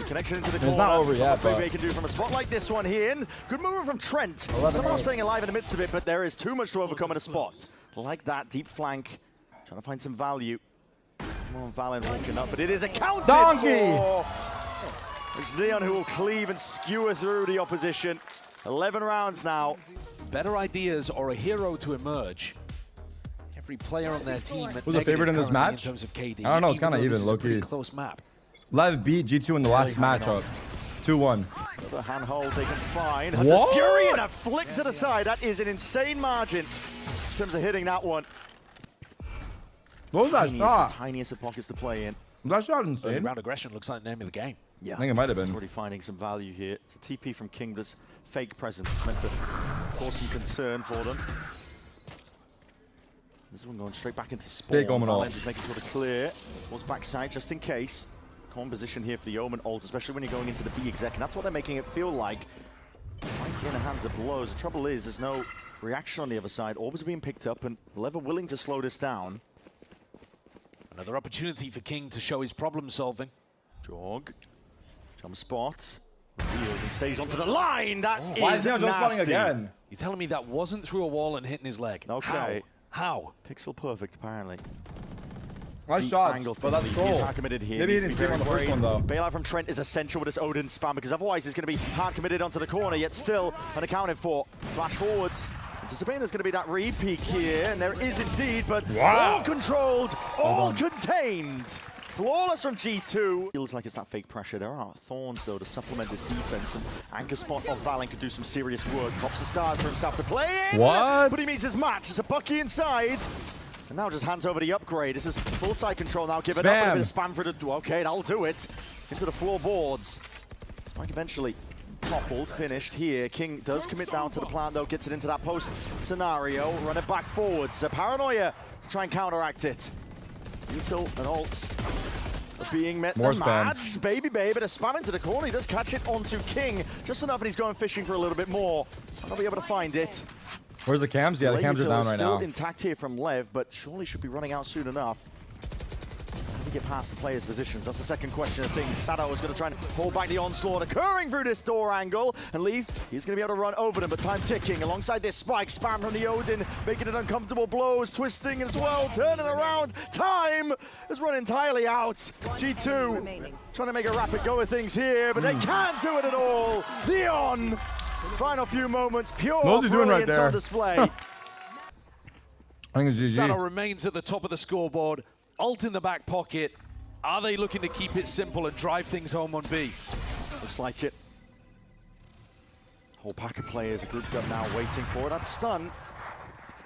Speaker 1: Connection into the corner.
Speaker 2: It's not over yet, but
Speaker 1: they can do from a spot like this one here. And good movement from Trent. Somehow staying alive in the midst of it, but there is too much to overcome in a spot. Like that, deep flank. Trying to find some value. Come on, Valen walking up, but it is a counter.
Speaker 2: Donkey!
Speaker 1: It's Neon who will cleave and skewer through the opposition. 11 rounds now.
Speaker 3: Better ideas or a hero to emerge. Every player on their team.
Speaker 2: Who's the favorite in this match?
Speaker 3: In terms of KD,
Speaker 2: I don't know. It's kind of even, low-key.
Speaker 3: Close map.
Speaker 2: LEV beat G2 in the last matchup. 2-1.
Speaker 1: Another handhold they can find. Hunter's Fury and a flick to the side. That is an insane margin in terms of hitting that one.
Speaker 2: What was that shot?
Speaker 1: The tiniest of pockets to play in.
Speaker 2: That shot insane.
Speaker 3: Round aggression looks like the name of the game.
Speaker 1: Yeah,
Speaker 2: I think it might have been.
Speaker 1: Already finding some value here. It's a TP from King, but this fake presence is meant to cause some concern for them. This one going straight back into spawn.
Speaker 2: Big Omen ult.
Speaker 1: Just making sure to clear. Towards backside just in case. Common position here for the Omen ult, especially when you're going into the B exec, and that's what they're making it feel like. Mike in the hands of blows. The trouble is, there's no reaction on the other side. Orbs are being picked up, and Lever willing to slow this down.
Speaker 3: Another opportunity for King to show his problem solving.
Speaker 1: Jog. Jump spots. Reveals and stays onto the line. That is
Speaker 2: Why is he not jump spotting again?
Speaker 3: You're telling me that wasn't through a wall and hitting his leg?
Speaker 1: Okay.
Speaker 3: How?
Speaker 1: Pixel perfect, apparently.
Speaker 2: Nice shots, but that's troll.
Speaker 1: Committed here.
Speaker 2: Maybe he didn't see him on the first one, though.
Speaker 1: Bailout from Trent is essential with this Odin spam, because otherwise he's going to be hard committed onto the corner, yet still unaccounted for. Flash forwards. Anticipating there's going to be that re-peek here, and there is indeed, but all controlled, all contained. Flawless from G2. Feels like it's that fake pressure. There are Thorns, though, to supplement this defense, and anchor spot of Valen could do some serious work. Drops the stars for himself to play in.
Speaker 2: What?
Speaker 1: But he meets his match. It's a Bucky inside. And now just hands over the upgrade. This is full side control now. Give it up. A bit of spam for the... Okay, that'll do it. Into the floorboards. Spike eventually toppled, finished here. King does commit down to the plant, though. Gets it into that post scenario. Run it back forwards. It's a paranoia to try and counteract it. Util and ults are being met.
Speaker 2: More
Speaker 1: spam. Baby, but a spam into the corner. He does catch it onto King. Just enough, and he's going fishing for a little bit more. I'll be able to find it.
Speaker 2: Where's the cams? Yeah, the cams are down right now.
Speaker 1: Still intact here from Lev, but surely should be running out soon enough. How do we get past the players' positions? That's the second question of things. Sado is going to try and hold back the onslaught occurring through this door angle. And LEV, he's going to be able to run over them, but time ticking. Alongside this spike, spam from the Odin, making it uncomfortable blows, twisting as well, turning around. Time has run entirely out. G2 trying to make a rapid go of things here, but they can't do it at all. Leon! Final few moments, pure brilliance on display.
Speaker 2: I think it's GG.
Speaker 3: Sado remains at the top of the scoreboard. Ult in the back pocket. Are they looking to keep it simple and drive things home on B?
Speaker 1: Looks like it. Whole pack of players are grouped up now, waiting for that stun.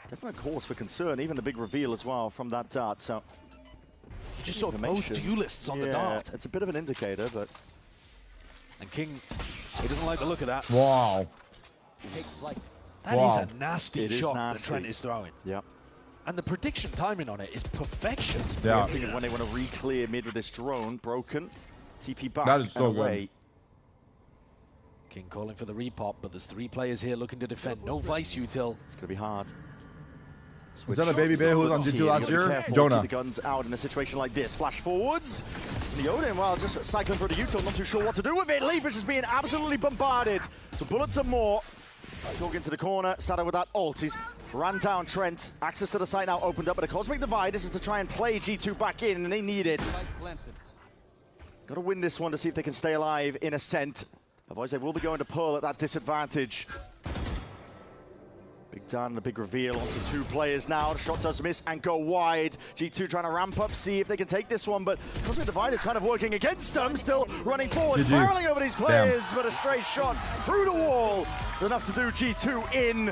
Speaker 1: Definitely a cause for concern, even the big reveal as well from that dart. So
Speaker 3: you just saw both duelists on the dart.
Speaker 1: It's a bit of an indicator, but...
Speaker 3: And King, he doesn't like the look of that.
Speaker 2: Wow.
Speaker 3: That is a nasty shot that Trent is throwing.
Speaker 1: Yeah.
Speaker 3: And the prediction timing on it is perfection.
Speaker 2: Yeah.
Speaker 1: When they want to re-clear mid with this drone, broken. TP back.
Speaker 2: That is so
Speaker 1: good.
Speaker 3: King calling for the repop, but there's 3 players here looking to defend. No Vice util.
Speaker 1: It's going to be hard.
Speaker 2: Is that a baby bear who was on G2 last year? Jonah.
Speaker 1: Keep the guns out in a situation like this. Flash forwards. The Odin, well, just cycling through the util, not too sure what to do with it. LEV is just being absolutely bombarded. The bullets are more. Talking to the corner. Sado with that ult. He's ran down Trent. Access to the site now opened up, but a Cosmic Divide. This is to try and play G2 back in, and they need it. Got to win this one to see if they can stay alive in Ascent. Otherwise, they will be going to Pearl at that disadvantage. Big Dan and a big reveal onto 2 players now. The shot does miss and go wide. G2 trying to ramp up, see if they can take this one, but Cosmic Divide is kind of working against them. Still running forward, barreling over these players, but a straight shot through the wall. It's enough to do G2 in.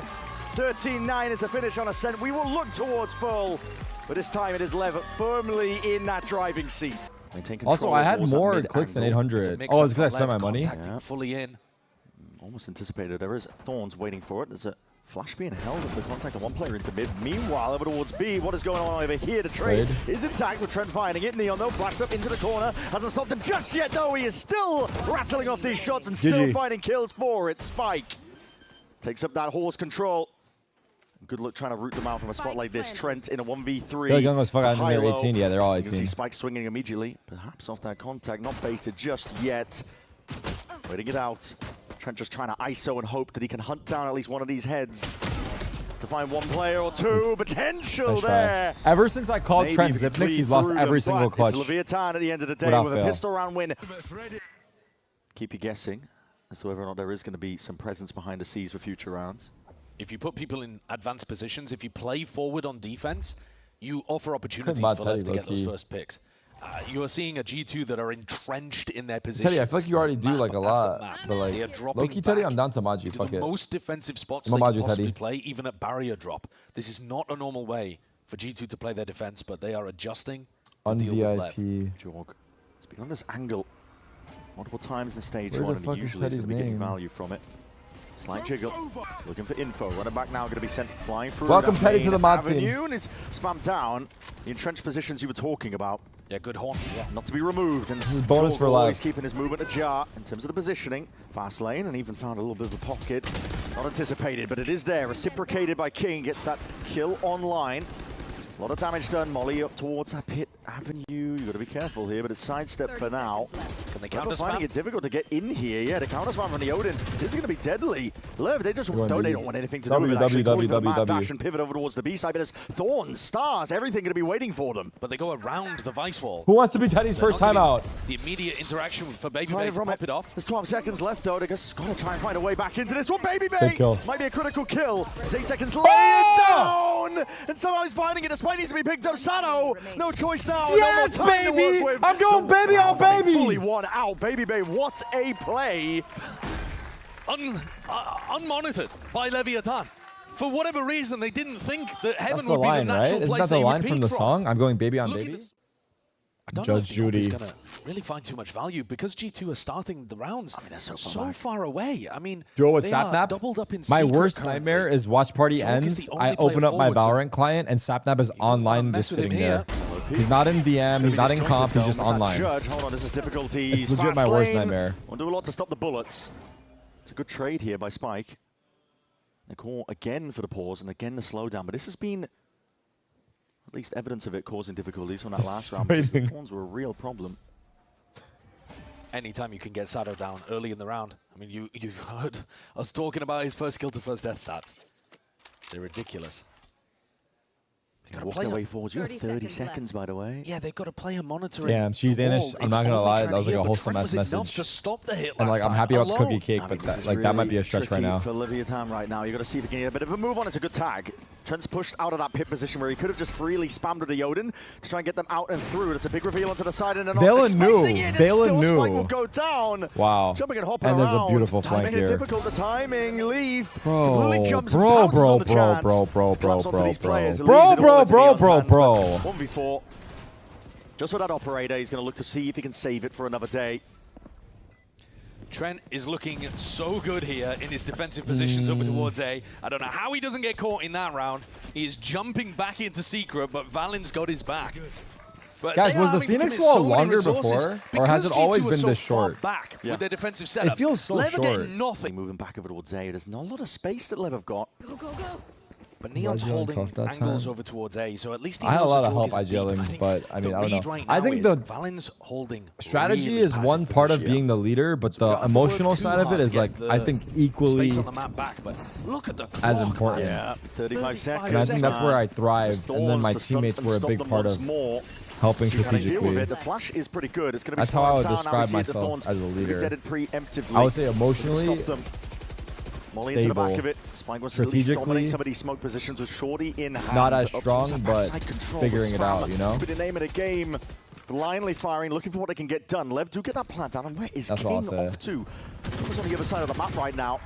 Speaker 1: 13-9 is the finish on Ascent. We will look towards Pearl, but this time it is LEV firmly in that driving seat.
Speaker 2: Also, I had more clicks than 800. Oh, it's because I spent my money?
Speaker 3: Fully in.
Speaker 1: Almost anticipated. There is Thorns waiting for it. There's a Flash being held at the contact of one player into mid. Meanwhile, over towards B, what is going on over here? The trade is intact with Trent finding it. Neon, though, flashed up into the corner. Hasn't stopped him just yet, though. He is still rattling off these shots and still finding kills for it. Spike takes up that horse control. Good luck trying to root them out from a spot like this. Trent in a 1v3.
Speaker 2: They're young as fuck. I think they're 18. Yeah, they're all 18.
Speaker 1: You can see Spike swinging immediately. Perhaps off that contact. Not baited just yet. Waiting it out. Trent just trying to ISO and hope that he can hunt down at least one of these heads to find one player or two. Potential there.
Speaker 2: Ever since I called Trent Zipnix, he's lost every single clutch.
Speaker 1: It's Leviathan at the end of the day with a pistol round win. Keep you guessing as to whether or not there is going to be some presence behind the C's for future rounds.
Speaker 3: If you put people in advanced positions, if you play forward on defense, you offer opportunities for them to get those first picks. You are seeing a G2 that are entrenched in their position.
Speaker 2: Teddy, I feel like you already do like a lot, but like low-key Teddy, I'm down to Maju. Fuck it.
Speaker 3: Most defensive spots they can possibly play, even at barrier drop. This is not a normal way for G2 to play their defense, but they are adjusting to deal with LEV.
Speaker 1: Jorg, speaking on this angle multiple times in stage one, and usually is going to be getting value from it. Slight jiggle, looking for info. Running back now, going to be sent flying through.
Speaker 2: Welcome Teddy to the mod team.
Speaker 1: And is spammed down. The entrenched positions you were talking about.
Speaker 3: Yeah, good horn. Yeah.
Speaker 1: Not to be removed. And
Speaker 2: this is bonus for LEV.
Speaker 1: He's keeping his movement ajar in terms of the positioning. Fast lane, and even found a little bit of a pocket. Not anticipated, but it is there. Reciprocated by King. Gets that kill online. A lot of damage done. Molly up towards that pit avenue. You've got to be careful here, but it's sidestep for now.
Speaker 3: Can they counter spam?
Speaker 1: Finding it difficult to get in here. Yeah, the counter spam from the Odin. This is going to be deadly. LEV, they just don't want anything to do with it. Actually, dash and pivot over towards the B side, but it's thorns, stars, everything going to be waiting for them.
Speaker 3: But they go around the Vice wall.
Speaker 2: Who wants to be Teddy's first time out?
Speaker 3: The immediate interaction for Baby Bay to pop it off.
Speaker 1: There's 12 seconds left, though. They just got to try and find a way back into this one. Baby Bay might be a critical kill. There's 8 seconds left. Down! And somehow he's finding it. Despite needs to be picked up. Sano, no choice now.
Speaker 2: Yes, no baby! I'm going baby on baby!
Speaker 1: Fully one out. Baby Bay, what a play.
Speaker 3: Unmonitored by Leviathan. For whatever reason, they didn't think that Heaven would
Speaker 2: line,
Speaker 3: be the natural
Speaker 2: right?
Speaker 3: place.
Speaker 2: Isn't that the line from the song? I'm going baby on baby?
Speaker 3: I don't
Speaker 2: Judge
Speaker 3: know if
Speaker 2: Judy
Speaker 3: is going to really find too much value because G2 are starting the rounds. I mean, they're so far away. I mean,
Speaker 2: duo with
Speaker 3: they
Speaker 2: Sapnap.
Speaker 3: Are doubled up in
Speaker 2: my worst nightmare is watch party ends. I open up my Valorant client and Sapnap is online, just sitting there. He's not in DM. He's not in comp. He's just online.
Speaker 1: Hold on, this is difficulty.
Speaker 2: It's legit my worst nightmare.
Speaker 1: We'll do a lot to stop the bullets. It's a good trade here by Spike. They call again for the pause and again the slowdown, but this has been at least evidence of it causing difficulties on that last round, because the pawns were a real problem.
Speaker 3: Anytime you can get Sado down early in the round. I mean, you've heard us talking about his first kill to first death stats. They're ridiculous.
Speaker 1: Walking away forwards. You have 30 seconds, by the way.
Speaker 3: Yeah, they've got to play a monitoring.
Speaker 2: Yeah, she's Danish. I'm not gonna lie, that was like a wholesome ass message.
Speaker 3: To stop the hit
Speaker 2: and like, I'm happy about the cookie cake, but that might be a stretch right now.
Speaker 1: For Leviathan right now, you got to see if he can get a bit of a move on. It's a good tag. Trent's pushed out of that pit position where he could have just freely spammed with the Odin to try and get them out and through. It's a big reveal onto the side, and
Speaker 2: Valen knew.
Speaker 1: Spike will go down.
Speaker 2: Wow.
Speaker 1: Jumping and hopping
Speaker 2: and there's
Speaker 1: around.
Speaker 2: a beautiful flank here.
Speaker 1: Difficult the timing. Leaf.
Speaker 2: Bro.
Speaker 1: 1v4. Just with that operator, he's going to look to see if he can save it for another day.
Speaker 3: Trent is looking so good here in his defensive positions over towards A. I don't know how he doesn't get caught in that round. He is jumping back into Secret, but Valen's got his back. But
Speaker 2: guys, was the Phoenix wall longer before, or has it always been this short?
Speaker 3: Back with their defensive setups.
Speaker 2: It feels so short.
Speaker 1: Nothing moving back over towards A. There's not a lot of space that LEV have got.
Speaker 6: Go.
Speaker 3: But Neon's holding angles over towards A, so at least he
Speaker 2: I had a lot of help IGLing, but I mean, I don't know. I think the
Speaker 3: Valen's holding
Speaker 2: strategy is one part of being the leader, but the emotional side of it is like, I think equally as important.
Speaker 1: Yeah, 35 seconds.
Speaker 2: And I think that's where I thrived, and then my teammates were a big part of helping strategically.
Speaker 1: The flash is pretty good. It's going to be
Speaker 2: that's how I would describe myself as a leader. I would say emotionally,
Speaker 1: Molly
Speaker 2: stable,
Speaker 1: into the back of it. Spike wants
Speaker 2: strategically,
Speaker 1: some of these smoke positions with Shorty in hand.
Speaker 2: Not as strong, but figuring it out, you know?
Speaker 1: Could be the name of the game. Blindly firing, looking for what they can get done. LEV do get that plant down, and where is King off to? Who's on the other side of the map right now?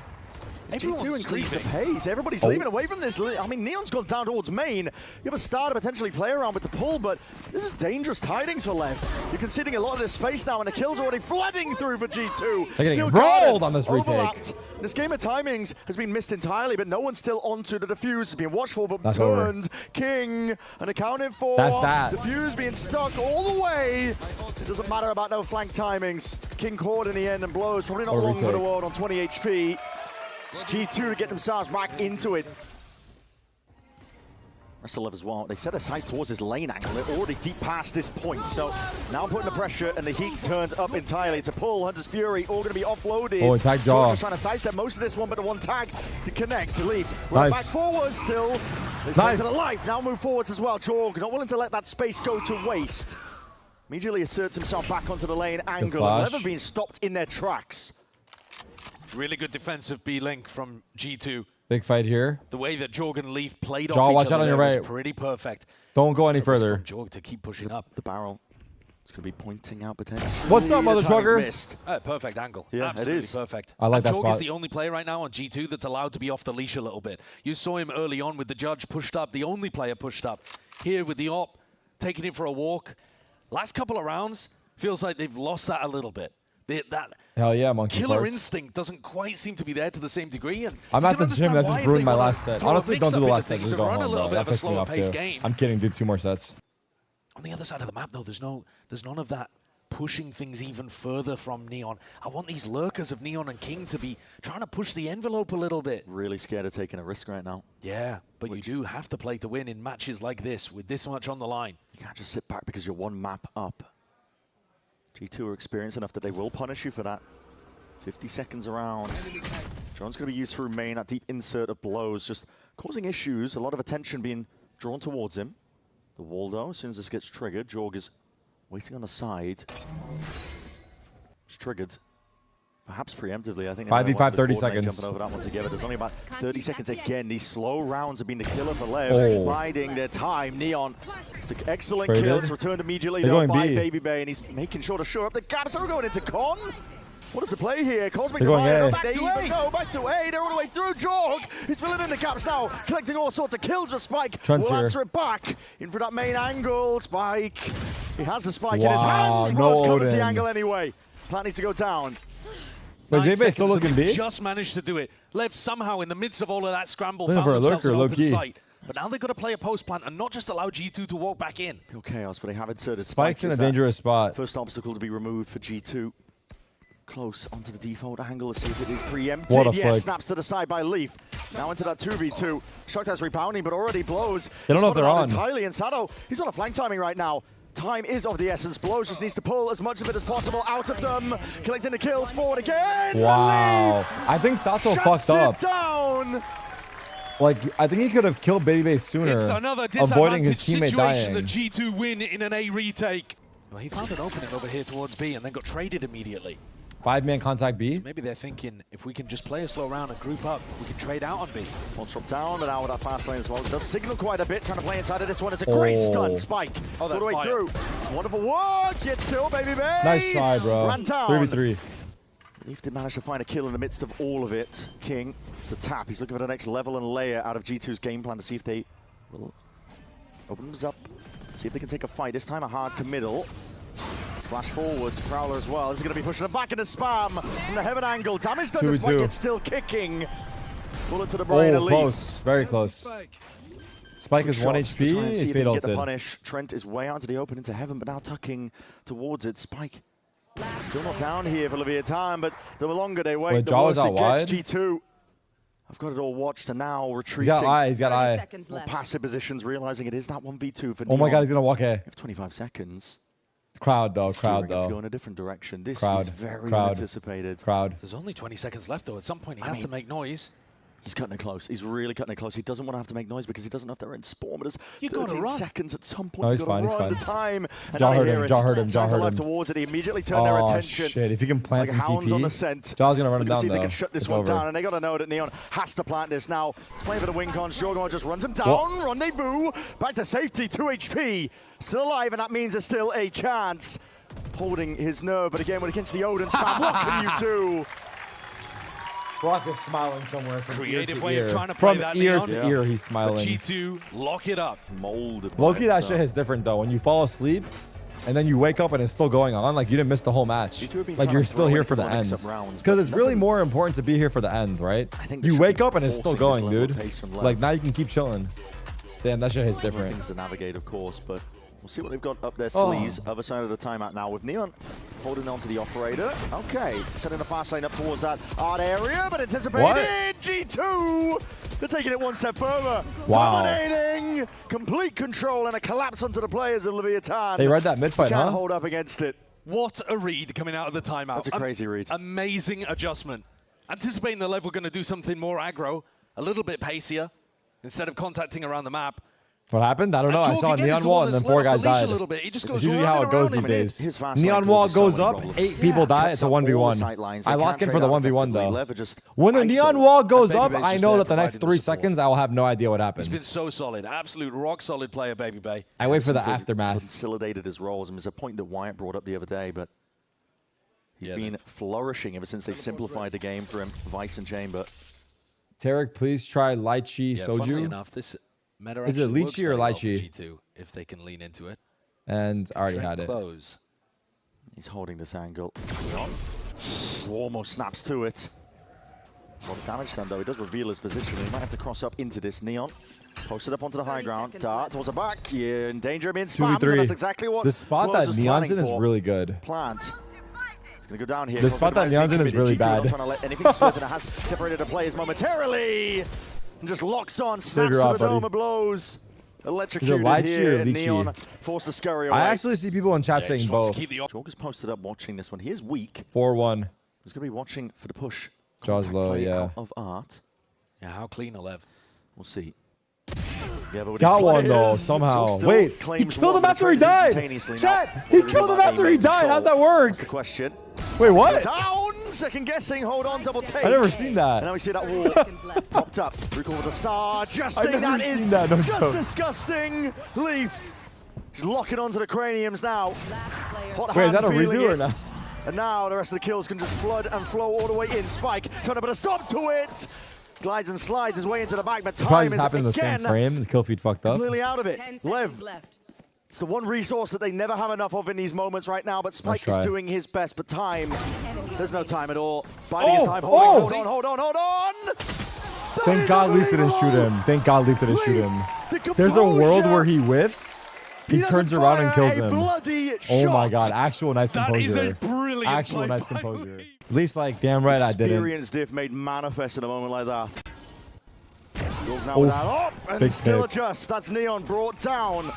Speaker 1: G2 increase the pace. Everybody's leaving away from this. I mean, Neon's gone down towards main. You have a star to potentially play around with the pull, but this is dangerous tidings for LEV. You're conceding a lot of this space now, and the kills are already flooding through for G2.
Speaker 2: They're getting rolled on this retake.
Speaker 1: This game of timings has been missed entirely, but no one's still onto the defuse. It's been watchful, but
Speaker 2: That's
Speaker 1: turned. Over. King, and accounted for.
Speaker 2: That's that.
Speaker 1: Defuse being stuck all the way. It doesn't matter about no flank timings. King caught in the end and blows. Probably not long for the world on 20 HP. It's G2 to get themselves back into it. Rest of LEV as well. They set their sights towards this lane angle. They're already deep past this point. So now putting the pressure and the heat turns up entirely. It's a pull. Hunter's Fury all going to be offloaded.
Speaker 2: Oh, tag jaw.
Speaker 1: Just trying to sidestep most of this one, but the one tag to connect to leave. We're back forwards still. Nice. To the life. Now move forwards as well. Jorg not willing to let that space go to waste. Immediately asserts himself back onto the lane angle. And LEV being stopped in their tracks.
Speaker 3: Really good defensive B-Link from G2.
Speaker 2: Big fight here.
Speaker 3: The way that Jorg and Leaf played
Speaker 2: Jaw,
Speaker 3: off
Speaker 2: watch
Speaker 3: each
Speaker 2: out
Speaker 3: other
Speaker 2: on your right.
Speaker 3: was pretty perfect.
Speaker 2: Don't go any further.
Speaker 3: Jorg to keep pushing up.
Speaker 1: The barrel is going to be pointing out potentially.
Speaker 2: What's up, mother trucker?
Speaker 3: Perfect angle.
Speaker 1: Yeah,
Speaker 3: absolutely
Speaker 1: it is.
Speaker 3: Perfect.
Speaker 2: I like that
Speaker 3: Jorg
Speaker 2: spot.
Speaker 3: is the only player right now on G2 that's allowed to be off the leash a little bit. You saw him early on with the judge pushed up, the only player pushed up. Here with the op, taking it for a walk. Last couple of rounds, feels like they've lost that a little bit. That
Speaker 2: Hell yeah, monkey
Speaker 3: killer
Speaker 2: farts.
Speaker 3: instinct doesn't quite seem to be there to the same degree. And
Speaker 2: I'm at the gym. That just ruined my last set. Honestly, don't do the last set. Just go home, bro. That pissed me off too. I'm kidding, dude. 2 more sets.
Speaker 3: On the other side of the map, though, there's none of that pushing things even further from Neon. I want these lurkers of Neon and King to be trying to push the envelope a little bit.
Speaker 1: Really scared of taking a risk right now.
Speaker 3: Yeah, but you do have to play to win in matches like this with this much on the line.
Speaker 1: You can't just sit back because you're 1 map up. G2 are experienced enough that they will punish you for that. 50 seconds around. Drone's going to be used through main. That deep insert of blows just causing issues. A lot of attention being drawn towards him. The Waldo, as soon as this gets triggered, Jorg is waiting on the side. It's triggered. Perhaps preemptively, I think.
Speaker 2: 5v5, 30 seconds.
Speaker 1: Jumping over that one together. There's only about 30 seconds again. These slow rounds have been the killer for LEV. Biding their time. Neon, it's an excellent kill. It's returned immediately though by Baby Bay, and he's making sure to shore up the gaps. So we're going into Con. What is the play here? Cosmic Divide, back to A. They're all the way through. Jorg, he's filling in the gaps now, collecting all sorts of kills with Spike. We'll answer it back in for that main angle. Spike, he has the spike in his hands. Blows covers the angle anyway. Plan needs to go down.
Speaker 2: But Baby still looking B?
Speaker 3: Just managed to do it. LEV somehow, in the midst of all of that scramble,
Speaker 2: looking
Speaker 3: found
Speaker 2: for a
Speaker 3: themselves
Speaker 2: lurker,
Speaker 3: an open
Speaker 2: low-key.
Speaker 3: site. But now they've got to play a post plant and not just allow G2 to walk back in.
Speaker 1: Pure chaos, but they have inserted
Speaker 2: Spike's in a dangerous spot.
Speaker 1: First obstacle to be removed for G2. Close onto the default angle to see if it is preempted.
Speaker 2: What a
Speaker 1: yes, snaps to the side by Leaf. Now into that 2v2. Shocked has rebounding, but already blows.
Speaker 2: They don't know if they're on.
Speaker 1: Entirely, and Sado, he's on a flank timing right now. Time is of the essence. Blows just needs to pull as much of it as possible out of them. Collecting the kills forward again.
Speaker 2: Wow. I think Sato fucked up.
Speaker 1: Down.
Speaker 2: Like, I think he could have killed Baby Bay sooner,
Speaker 3: It's another
Speaker 2: avoiding his
Speaker 3: disadvantage
Speaker 2: teammate
Speaker 3: situation
Speaker 2: dying.
Speaker 3: that G2 win in an A retake. Well, he found an opening over here towards B and then got traded immediately.
Speaker 2: 5-man contact B.
Speaker 3: Maybe they're thinking, if we can just play a slow round and group up, we can trade out on B.
Speaker 1: One drop down, but now with that fast lane as well. It does signal quite a bit, trying to play inside of this one. It's a great stun. Spike. All the way through. Wonderful work, yet still, Baby Bay.
Speaker 2: Nice try, bro. 3v3.
Speaker 1: Leaf did manage to find a kill in the midst of all of it. King to tap. He's looking for the next level and layer out of G2's game plan to see if they will open them up, see if they can take a fight. This time a hard committal. Flash forwards, Prowler as well. This is going to be pushing him back into spam from the heaven angle. Damage done to Spike, it's still kicking. Bullet to the brain, Elite.
Speaker 2: Close, very close. Spike is 1 HP, he's fade
Speaker 1: get the
Speaker 2: ulted.
Speaker 1: punish. Trent is way out to the open into heaven, but now tucking towards it. Spike still not down here for Leviathan, but the longer they wait, the worse it gets. G2. I've got it all watched and now retreating.
Speaker 2: He's got eye.
Speaker 1: More passive positions, realizing it is that 1v2 for
Speaker 2: Oh my god, he's gonna walk A.
Speaker 1: 25 seconds.
Speaker 2: Crowd though, crowd
Speaker 1: He's
Speaker 2: though.
Speaker 1: going a different direction. This
Speaker 2: Crowd,
Speaker 1: is very
Speaker 2: crowd,
Speaker 1: anticipated.
Speaker 2: Crowd.
Speaker 3: There's only 20 seconds left though. At some point he has to make noise.
Speaker 1: He's cutting it close. He's really cutting it close. He doesn't want to have to make noise because he doesn't know if they're in spawn. But there's 13 seconds at some point.
Speaker 2: No, he's fine. He's fine.
Speaker 1: The time.
Speaker 2: Jaw heard him. Jaw heard him. Jaw heard him.
Speaker 1: Towards it. He immediately turned their attention.
Speaker 2: Shit! If he can plant
Speaker 1: like
Speaker 2: some
Speaker 1: hounds on the
Speaker 2: TP,
Speaker 1: scent.
Speaker 2: Jaw's gonna run him down
Speaker 1: see
Speaker 2: though.
Speaker 1: If they can shut this one down, and they got to know that Neon has to plant this now. He's playing for the win con. Shogun just runs him down. Rendezvous. Back to safety. 2 HP. Still alive, and that means there's still a chance. Holding his nerve, but again, when against the Odin spam, what can you do?
Speaker 2: Brock is smiling somewhere from
Speaker 3: Creative
Speaker 2: ear to
Speaker 3: way
Speaker 2: ear.
Speaker 3: of trying to play
Speaker 2: from
Speaker 3: that
Speaker 2: ear
Speaker 3: Neon.
Speaker 2: to ear, he's smiling.
Speaker 3: But G2 lock it up.
Speaker 1: Molded.
Speaker 2: Loki, that shit is different though. When you fall asleep, and then you wake up and it's still going on, like you didn't miss the whole match. Like you're still here for the end. Because it's really more important to be here for the end, right? You wake up and it's still going, dude. Like now you can keep chilling. Damn, that shit hits different.
Speaker 1: Things to navigate, of course, but we'll see what they've got up their sleeves. Other side of the timeout now with Neon holding on to the operator. Okay, sending the fast lane up towards that art area, but anticipated. G2, they're taking it one step further.
Speaker 2: Wow.
Speaker 1: Dominating, complete control, and a collapse onto the players of Leviathan.
Speaker 2: They read that mid fight,
Speaker 1: Can't hold up against it.
Speaker 3: What a read coming out of the timeout.
Speaker 1: That's a crazy read.
Speaker 3: Amazing adjustment. Anticipating the LEV were going to do something more aggro, a little bit pacier, instead of contacting around the map.
Speaker 2: What happened? I don't know. I saw a neon wall and then 4 guys died. It's usually how it goes these days. Neon wall goes up, 8 people die. It's a 1v1. I lock in for the 1v1 though. When the neon wall goes up, I know that the next 3 seconds I will have no idea what happens.
Speaker 3: He's been so solid. Absolute rock solid player, Baby Bay.
Speaker 2: I wait for the aftermath.
Speaker 1: Consolidated his roles. And there's a point that Wyatt brought up the other day, but he's been flourishing ever since they've simplified the game for him, Vice and Chamber.
Speaker 2: Tarik, please try lychee soju.
Speaker 3: Funnily enough, this meta
Speaker 2: is it lychee or lychee?
Speaker 3: G2, if they can lean into it.
Speaker 2: And I already had it.
Speaker 3: Close.
Speaker 1: He's holding this angle. Almost snaps to it. A lot of damage done though. He does reveal his position. He might have to cross up into this. Neon posted up onto the high ground. Dart towards the back. You're in danger of being spammed.
Speaker 2: 2v3.
Speaker 1: That's exactly what
Speaker 2: the spot that Neon's in is really good.
Speaker 1: Plant. He's going to go down here.
Speaker 2: The spot that Neon's in is really bad.
Speaker 1: Not trying to let anything slip, and it has separated the players momentarily. And just locks on, snaps to the dome of blows. Electrocuted here. Neon forced to scurry away.
Speaker 2: I actually see people in chat saying both.
Speaker 1: Jorg is posted up watching this one. He is weak.
Speaker 2: 4-1.
Speaker 1: He's going to be watching for the push.
Speaker 2: Jaws low, yeah.
Speaker 1: Of art.
Speaker 3: Yeah, how clean a LEV.
Speaker 1: We'll see. Yeah,
Speaker 2: got one though, somehow. Wait, he killed him after he died! Chat, he killed him after he died! How's that work?
Speaker 1: That's the question.
Speaker 2: Wait, what?
Speaker 1: Down! Second guessing, hold on, double take.
Speaker 2: I never seen that.
Speaker 1: And now we see that wall popped up. Recall with the star. Justin, that is just disgusting. Leaf. He's locking onto the craniums now.
Speaker 2: Wait, is that a redo or not?
Speaker 1: And now the rest of the kills can just flood and flow all the way in. Spike trying to put a stop to it. Glides and slides his way into the back, but time is
Speaker 2: happened in the same frame. The kill feed fucked up.
Speaker 1: Completely out of it. LEV. It's the one resource that they never have enough of in these moments right now, but Spike is doing his best, but time, there's no time at all. Biding his time, hold on!
Speaker 2: Thank God Leaf didn't shoot him. Thank God Leaf didn't shoot him. There's a world where he whiffs, he turns around and kills him. Oh my God, actual nice composure.
Speaker 3: That is a brilliant
Speaker 2: actual nice composure. Leaf's like, damn right I didn't.
Speaker 1: Experience diff made manifest in a moment like that. Now and still adjust. That's Neon brought down.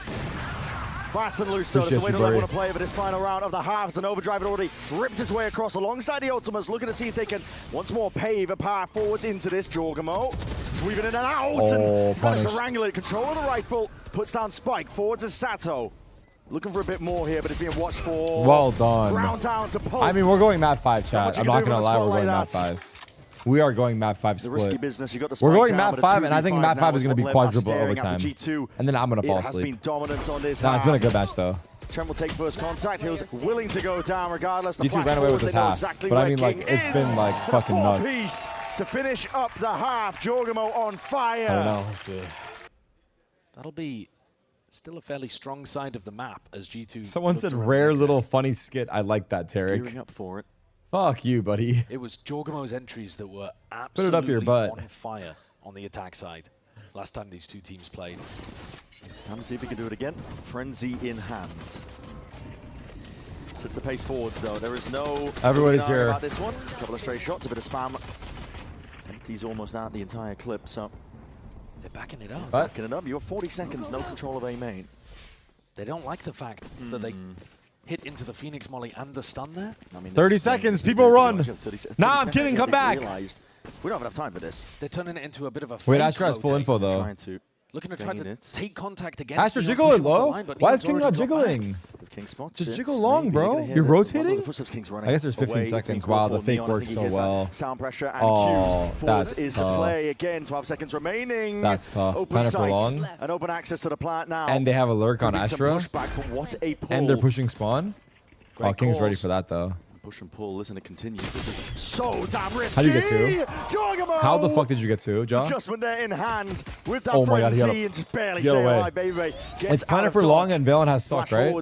Speaker 1: Fast and loose though, that's the way to level to play, but this final round of the halves, and Overdrive had already ripped his way across alongside the Ultimates, looking to see if they can once more pave a path forwards into this. Jorgamo sweeping in and out, and managed to wrangle it. Control of the rifle, puts down Spike, forwards is Sato. Looking for a bit more here, but it's being watched for.
Speaker 2: Well done.
Speaker 1: Ground down to Pope.
Speaker 2: I mean, we're going map 5, chat. I'm not going to lie, we're going map 5. We are going map 5 split.
Speaker 1: Risky business. You got the
Speaker 2: we're going map 5, and I think map 5 is going to be quadruple overtime. And then I'm going to fall asleep.
Speaker 1: Has been dominant on this.
Speaker 2: Nah, it's been a good match, though.
Speaker 1: Trent will take first contact. He was willing to go down regardless.
Speaker 2: G2 ran away with his half, but I mean, like, it's been, like, fucking nuts.
Speaker 1: To finish up the half, Jorgamo on fire.
Speaker 2: I don't know. Let's see.
Speaker 3: That'll be still a fairly strong side of the map as G2.
Speaker 2: Someone said rare little funny skit. I like that, Tarik.
Speaker 1: Gearing up for it.
Speaker 2: Fuck you, buddy.
Speaker 3: It was Jorgamo's entries that were absolutely
Speaker 2: put it up your butt.
Speaker 3: On fire on the attack side last time these two teams played.
Speaker 1: Time to see if he can do it again. Frenzy in hand. Sets the pace forwards though. There is no.
Speaker 2: Everybody's here.
Speaker 1: About this one. A couple of straight shots, a bit of spam. Empties almost out the entire clip, so
Speaker 3: they're backing it up.
Speaker 2: What?
Speaker 1: Backing it up. You have 40 seconds, no control of A main.
Speaker 3: They don't like the fact that they hit into the Phoenix Molly and the stun there.
Speaker 1: I mean,
Speaker 2: 30 seconds, people run. Nah, I'm kidding, come back.
Speaker 1: We don't have enough time for this.
Speaker 3: They're turning it into a bit of a
Speaker 2: wait, Astra has full info though.
Speaker 3: Looking to try to take contact against
Speaker 2: Astra jiggle it low? Why is King not jiggling? Just jiggle long, bro. You're rotating? I guess there's 15 seconds. Wow, the fake works so well.
Speaker 1: Sound pressure and
Speaker 2: oh,
Speaker 1: that's
Speaker 2: is
Speaker 1: tough. The play again. 12 seconds remaining.
Speaker 2: That's tough. Planner for long.
Speaker 1: And open access to the plant now.
Speaker 2: And they have a lurk on Astra.
Speaker 1: What a pull.
Speaker 2: And they're pushing spawn.
Speaker 1: Great
Speaker 2: King's
Speaker 1: calls.
Speaker 2: Ready for that though.
Speaker 1: Push and pull, listen, it continues. This is so damn risky.
Speaker 2: How do you get 2?
Speaker 1: Jorgamo!
Speaker 2: How the fuck did you get 2, John?
Speaker 1: Adjustment there in hand with that
Speaker 2: oh my God,
Speaker 1: frenzy and just barely stay alive, baby.
Speaker 2: It's planted for long and Valen has sucked, right?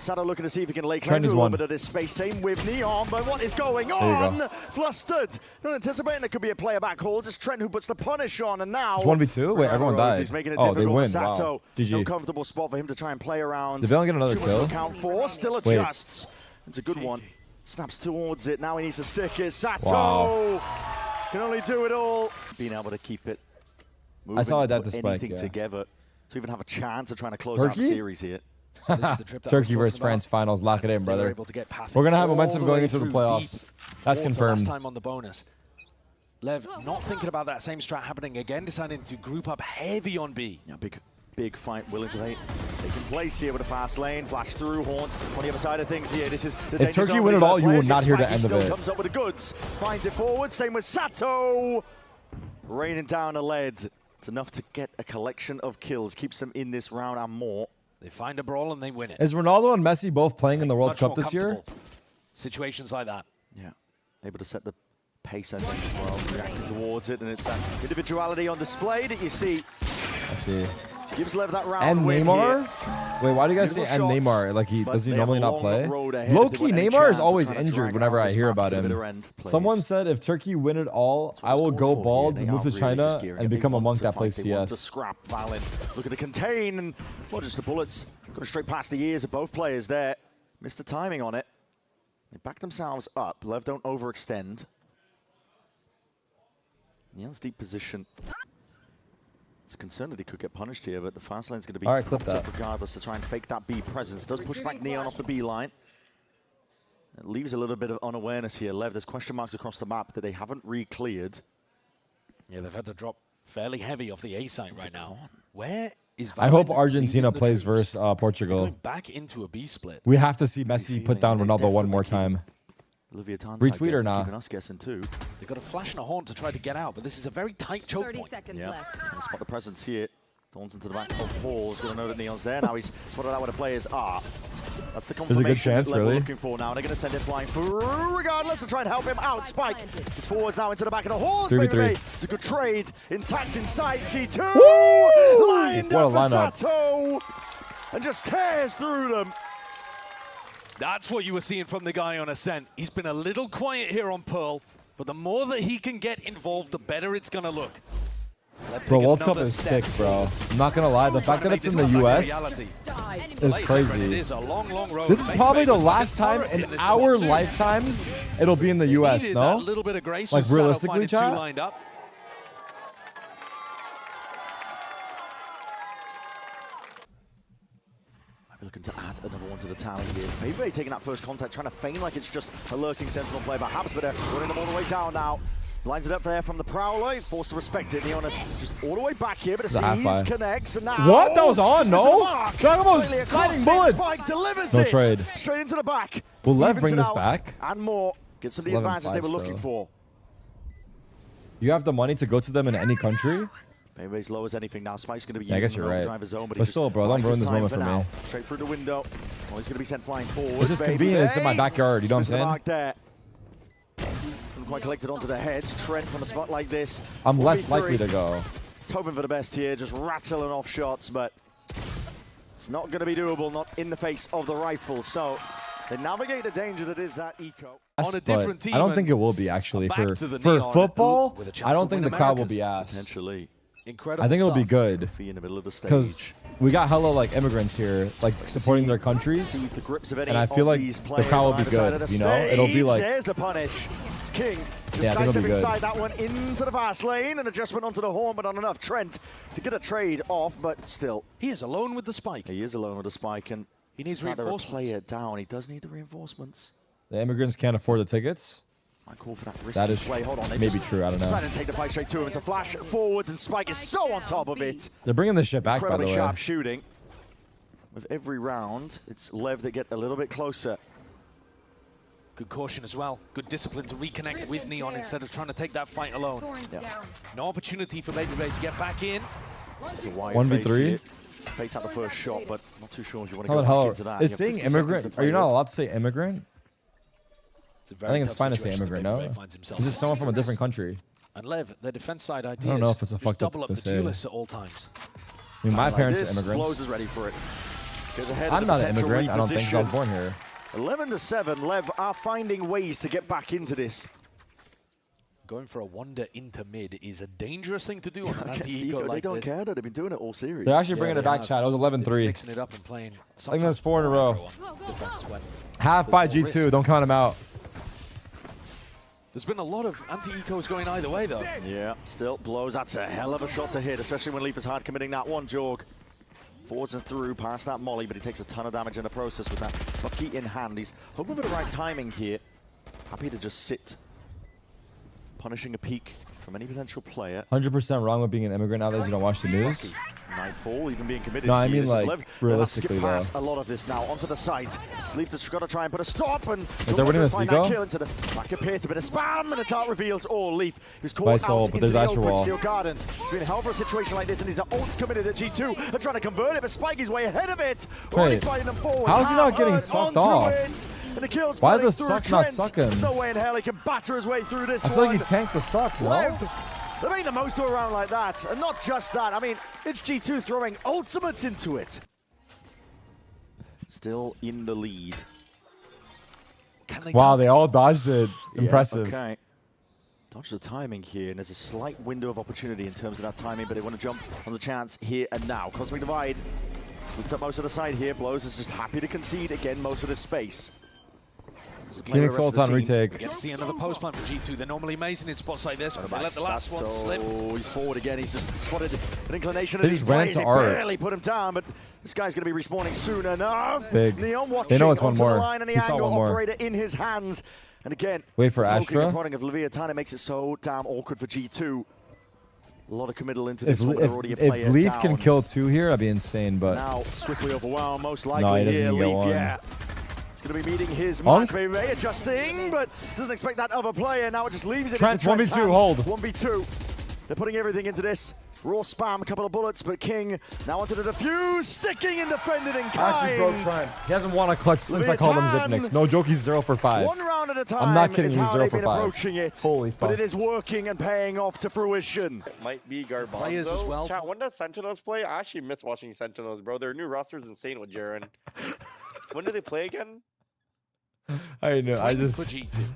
Speaker 1: Sato looking to see if he can lay claim to a little bit of this space. Same with Neon, but what is going on? Flustered. Not anticipating there could be a player back calls. It's Trent who puts the punish on, and now...
Speaker 2: It's 1v2? Wait, everyone died.
Speaker 1: He's making it
Speaker 2: oh, they win.
Speaker 1: Sato.
Speaker 2: Wow. GG.
Speaker 1: No comfortable spot for him to try and play around.
Speaker 2: Did Valen get another kill?
Speaker 1: Count 4, still adjusts. It's a good one. Snaps towards it. Now he needs to stick it. Sato can only do it all. Being able to keep it moving.
Speaker 2: I saw that despite
Speaker 1: together to even have a chance of trying to close out the series here.
Speaker 2: Turkey versus France finals. Lock it in, brother. We're going to have momentum going into the playoffs. That's confirmed.
Speaker 3: Last time on the bonus. Lev not thinking about that same strat happening again, deciding to group up heavy on B.
Speaker 1: Yeah, big fight willing to take place here with a fast lane. Flash through, Haunt on the other side of things here. This is the
Speaker 2: if Turkey win it all, you will not hear the end of it.
Speaker 1: Comes up with the goods, finds it forward. Same with Sato. Raining down a lead. It's enough to get a collection of kills. Keeps them in this round and more.
Speaker 3: They find a brawl and they win it.
Speaker 2: Is Ronaldo and Messi both playing in the World Cup this year?
Speaker 3: Situations like that.
Speaker 1: Yeah. Able to set the pace, I think, as well. Reacting towards it, and it's that individuality on display that you see.
Speaker 2: I see.
Speaker 1: Gives Lev that round.
Speaker 2: And Neymar? Wait, why do you guys say and Neymar? Like, does he normally not play? Low-key, Neymar is always injured whenever I hear about him. Someone said if Turkey win it all, I will go bald, move to China, and become a monk that plays CS.
Speaker 1: Scrap Valen. Looking to contain, and just the bullets going straight past the ears of both players there. Missed the timing on it. They back themselves up. Lev don't overextend. Neon's deep position. It's a concern that he could get punished here, but the fast lane's going to be
Speaker 2: clip that
Speaker 1: regardless to try and fake that B presence. Does push back Neon off the B line. It leaves a little bit of unawareness here. Lev, there's question marks across the map that they haven't re-cleared.
Speaker 3: Yeah, they've had to drop fairly heavy off the A site right now. Where is Valen?
Speaker 2: I hope Argentina plays versus Portugal.
Speaker 3: Going back into a B split.
Speaker 2: We have to see Messi put down Ronaldo one more time. Retweet or not?
Speaker 1: Us guessing too.
Speaker 3: They've got a flash and a Haunt to try to get out, but this is a very tight choke point.
Speaker 6: 30 seconds
Speaker 1: left. Spot the presence here. Thorns into the back of Paul's going to know that Neon's there. Now he's spotted out where the players are. That's the confirmation.
Speaker 2: There's a good chance, really.
Speaker 1: Looking for now. They're going to send him flying through regardless to try and help him out. Spike is forwards now into the back of the horse.
Speaker 2: 3v3.
Speaker 1: It's a good trade. Intact inside G2.
Speaker 2: Woo!
Speaker 1: Lined up for Sato. And just tears through them.
Speaker 3: That's what you were seeing from the guy on Ascent. He's been a little quiet here on Pearl, but the more that he can get involved, the better it's going to look.
Speaker 2: Bro, World Cup is sick, bro. I'm not going to lie. The fact that it's in the US is crazy.
Speaker 3: This
Speaker 2: is probably the last time in our lifetimes it'll be in the US, no? Like, realistically, chat?
Speaker 1: Looking to add another one to the tower here. Maybe taking that first contact, trying to feign like it's just a lurking sentinel play perhaps, but they're running them all the way down now. Lines it up there from the Prowler, forced to respect it. Neon just all the way back here, but a C's connects, and now...
Speaker 2: What? That was on, no? Talking about sliding bullets.
Speaker 1: Spike delivers
Speaker 2: no trade.
Speaker 1: Straight into the back.
Speaker 2: Will Lev bring this back?
Speaker 1: And more. Gets some of the advances they were looking for.
Speaker 2: You have the money to go to them in any country?
Speaker 1: Maybe as low as anything now. Spike's going to be
Speaker 2: using
Speaker 1: the
Speaker 2: I guess you're right.
Speaker 1: driver's zone,
Speaker 2: but still, bro, don't ruin this moment for me.
Speaker 1: Straight through the window. Oh, he's going to be sent flying forward.
Speaker 2: This is convenient. It's in my backyard. You know what I'm saying?
Speaker 1: Not quite collected onto the heads. Trent from a spot like this.
Speaker 2: I'm less likely to go.
Speaker 1: He's hoping for the best here, just rattling off shots, but it's not going to be doable, not in the face of the rifle. So they navigate the danger that is that eco.
Speaker 3: On a different team.
Speaker 2: I don't think it will be, actually. For football, I don't think the crowd will be asked.
Speaker 1: Potentially.
Speaker 3: Incredible.
Speaker 2: I think it'll be good
Speaker 1: because
Speaker 2: we got hella like immigrants here, like supporting their countries, and I feel like the crowd will be good. You know, it'll be like.
Speaker 1: There's the punish. It's King.
Speaker 2: Yeah, I think it'll be good.
Speaker 1: Inside that one into the fast lane, and adjustment onto the horn, but not enough. Trent to get a trade off, but still.
Speaker 3: He is alone with the spike.
Speaker 1: He is alone with the spike, and
Speaker 3: he needs reinforcements.
Speaker 1: Player down. He does need the reinforcements.
Speaker 2: The immigrants can't afford the tickets.
Speaker 1: I call for that risky play. Hold on,
Speaker 2: maybe true. I don't know.
Speaker 1: Decided to take the fight straight to him. It's a flash forwards, and Spike is so on top of it.
Speaker 2: They're bringing this shit back, by the way.
Speaker 1: Incredibly sharp shooting. With every round, it's Lev that get a little bit closer.
Speaker 3: Good caution as well. Good discipline to reconnect with Neon instead of trying to take that fight alone. No opportunity for Baby Bay to get back in.
Speaker 1: It's a wide
Speaker 2: 1v3.
Speaker 1: Fakes out the first shot, but not too sure if you want to go back into that.
Speaker 2: Is saying immigrant? Are you not allowed to say immigrant? I think it's fine to say immigrant, no? Is this someone from a different country?
Speaker 3: And Lev, their defense side ideas.
Speaker 2: I don't know if it's a fucked up
Speaker 3: double up
Speaker 2: to
Speaker 3: the
Speaker 2: say.
Speaker 3: duelists at all times.
Speaker 2: I mean, my parents are immigrants.
Speaker 1: Blows is ready for it.
Speaker 2: I'm not an immigrant. I don't think, 'cause I was born here.
Speaker 1: 11-7. Lev are finding ways to get back into this.
Speaker 3: Going for a wander into mid is a dangerous thing to do on an anti-eco like
Speaker 1: They don't
Speaker 3: this.
Speaker 1: care that they've been doing it all series.
Speaker 2: They're actually bringing it back, Chad. It was 11-3.
Speaker 3: Mixing it up and playing.
Speaker 2: I think that's 4 in a row.
Speaker 3: Defense when
Speaker 2: Half by G2. Don't count him out.
Speaker 3: there's been a lot of anti-ecos going either way, though.
Speaker 1: Yeah, still blows. That's a hell of a shot to hit, especially when Leaf is hard committing that one, Jorg. Forwards and through past that molly, but he takes a ton of damage in the process with that bucky in hand. He's hoping for the right timing here. Happy to just sit, punishing a peek from any potential player.
Speaker 2: 100% wrong with being an immigrant nowadays. You don't watch the news.
Speaker 1: Nightfall, even being committed.
Speaker 2: No, I mean,
Speaker 1: This
Speaker 2: like,
Speaker 1: Lev
Speaker 2: realistically,
Speaker 1: skip past a lot of this now onto the site. Leaf has got to try and put a stop, and
Speaker 2: they're winning this eco.
Speaker 1: kill into the back of pit. A bit of spam, and the Tarik reveals all. Leaf who's caught
Speaker 2: By
Speaker 1: out
Speaker 2: soul, but
Speaker 1: into
Speaker 2: there's
Speaker 1: the
Speaker 2: Astro
Speaker 1: open
Speaker 2: Wall.
Speaker 1: steel garden. It's been a hell of a situation like this, and his ult's committed at G2. Are trying to convert it, but Spike is way ahead of it. Already fighting them forward.
Speaker 2: How's he not getting sucked off?
Speaker 1: And the kills
Speaker 2: Why did the
Speaker 1: suck
Speaker 2: not suck him?
Speaker 1: There's no way in hell he can batter his way through this
Speaker 2: I feel like he tanked the suck, no?
Speaker 1: They make the most of a round like that, and not just that. I mean, it's G2 throwing ultimates into it. Still in the lead.
Speaker 2: Wow, they all dodged it. Impressive.
Speaker 1: Yeah, okay. Dodge the timing here, and there's a slight window of opportunity in terms of that timing, but they want to jump on the chance here and now. Cosmic Divide splits up most of the side here. Blows is just happy to concede again most of this space.
Speaker 2: Phoenix ult on retake.
Speaker 3: You see another post plant for G2. They're normally amazing in spots like this, but they let the last one slip.
Speaker 1: Oh, he's forward again. He's just spotted an inclination of
Speaker 2: This
Speaker 1: these
Speaker 2: is
Speaker 1: plays. They
Speaker 2: Rant's
Speaker 1: barely put him down, but this guy's going to be respawning soon enough.
Speaker 2: Big.
Speaker 1: Neon watching
Speaker 2: They know it's one
Speaker 1: onto
Speaker 2: more.
Speaker 1: the line, and the
Speaker 2: He saw
Speaker 1: angle
Speaker 2: one more.
Speaker 1: operator in his hands. And again,
Speaker 2: Wait for Astra.
Speaker 1: The prodding of Leviathan makes it so damn awkward for G2. A lot of committal into this
Speaker 2: If,
Speaker 1: one.
Speaker 2: if Leaf can kill 2 here, that'd be insane, but...
Speaker 1: Now, swiftly overwhelmed, most
Speaker 2: No,
Speaker 1: likely
Speaker 2: he doesn't
Speaker 1: here,
Speaker 2: even get
Speaker 1: Leaf,
Speaker 2: one.
Speaker 1: yeah. He's going to be meeting his
Speaker 2: Unk?
Speaker 1: match, maybe adjusting, but doesn't expect that other player. Now it just leaves it
Speaker 2: Trent,
Speaker 1: into Trent's
Speaker 2: 1v2,
Speaker 1: hands.
Speaker 2: hold.
Speaker 1: 1v2. They're putting everything into this. Raw spam, a couple of bullets, but King now onto the defuse, sticking and defended in kind.
Speaker 2: Actually, bro, Trent. He hasn't won a clutch since I called him Zipnix. No joke, he's 0 for 5.
Speaker 1: One round at a time.
Speaker 2: I'm not kidding,
Speaker 1: is
Speaker 2: he's
Speaker 1: how
Speaker 2: 0
Speaker 1: they've
Speaker 2: for
Speaker 1: been
Speaker 2: 5.
Speaker 1: approaching it.
Speaker 2: Holy fuck.
Speaker 1: But it is working and paying off to fruition.
Speaker 10: It might be Garbanzo.
Speaker 3: Players as well.
Speaker 10: Chat, when does Sentinels play? I actually miss watching Sentinels, bro. Their new roster is insane with Jaren. When do they play again?
Speaker 2: I know, I just...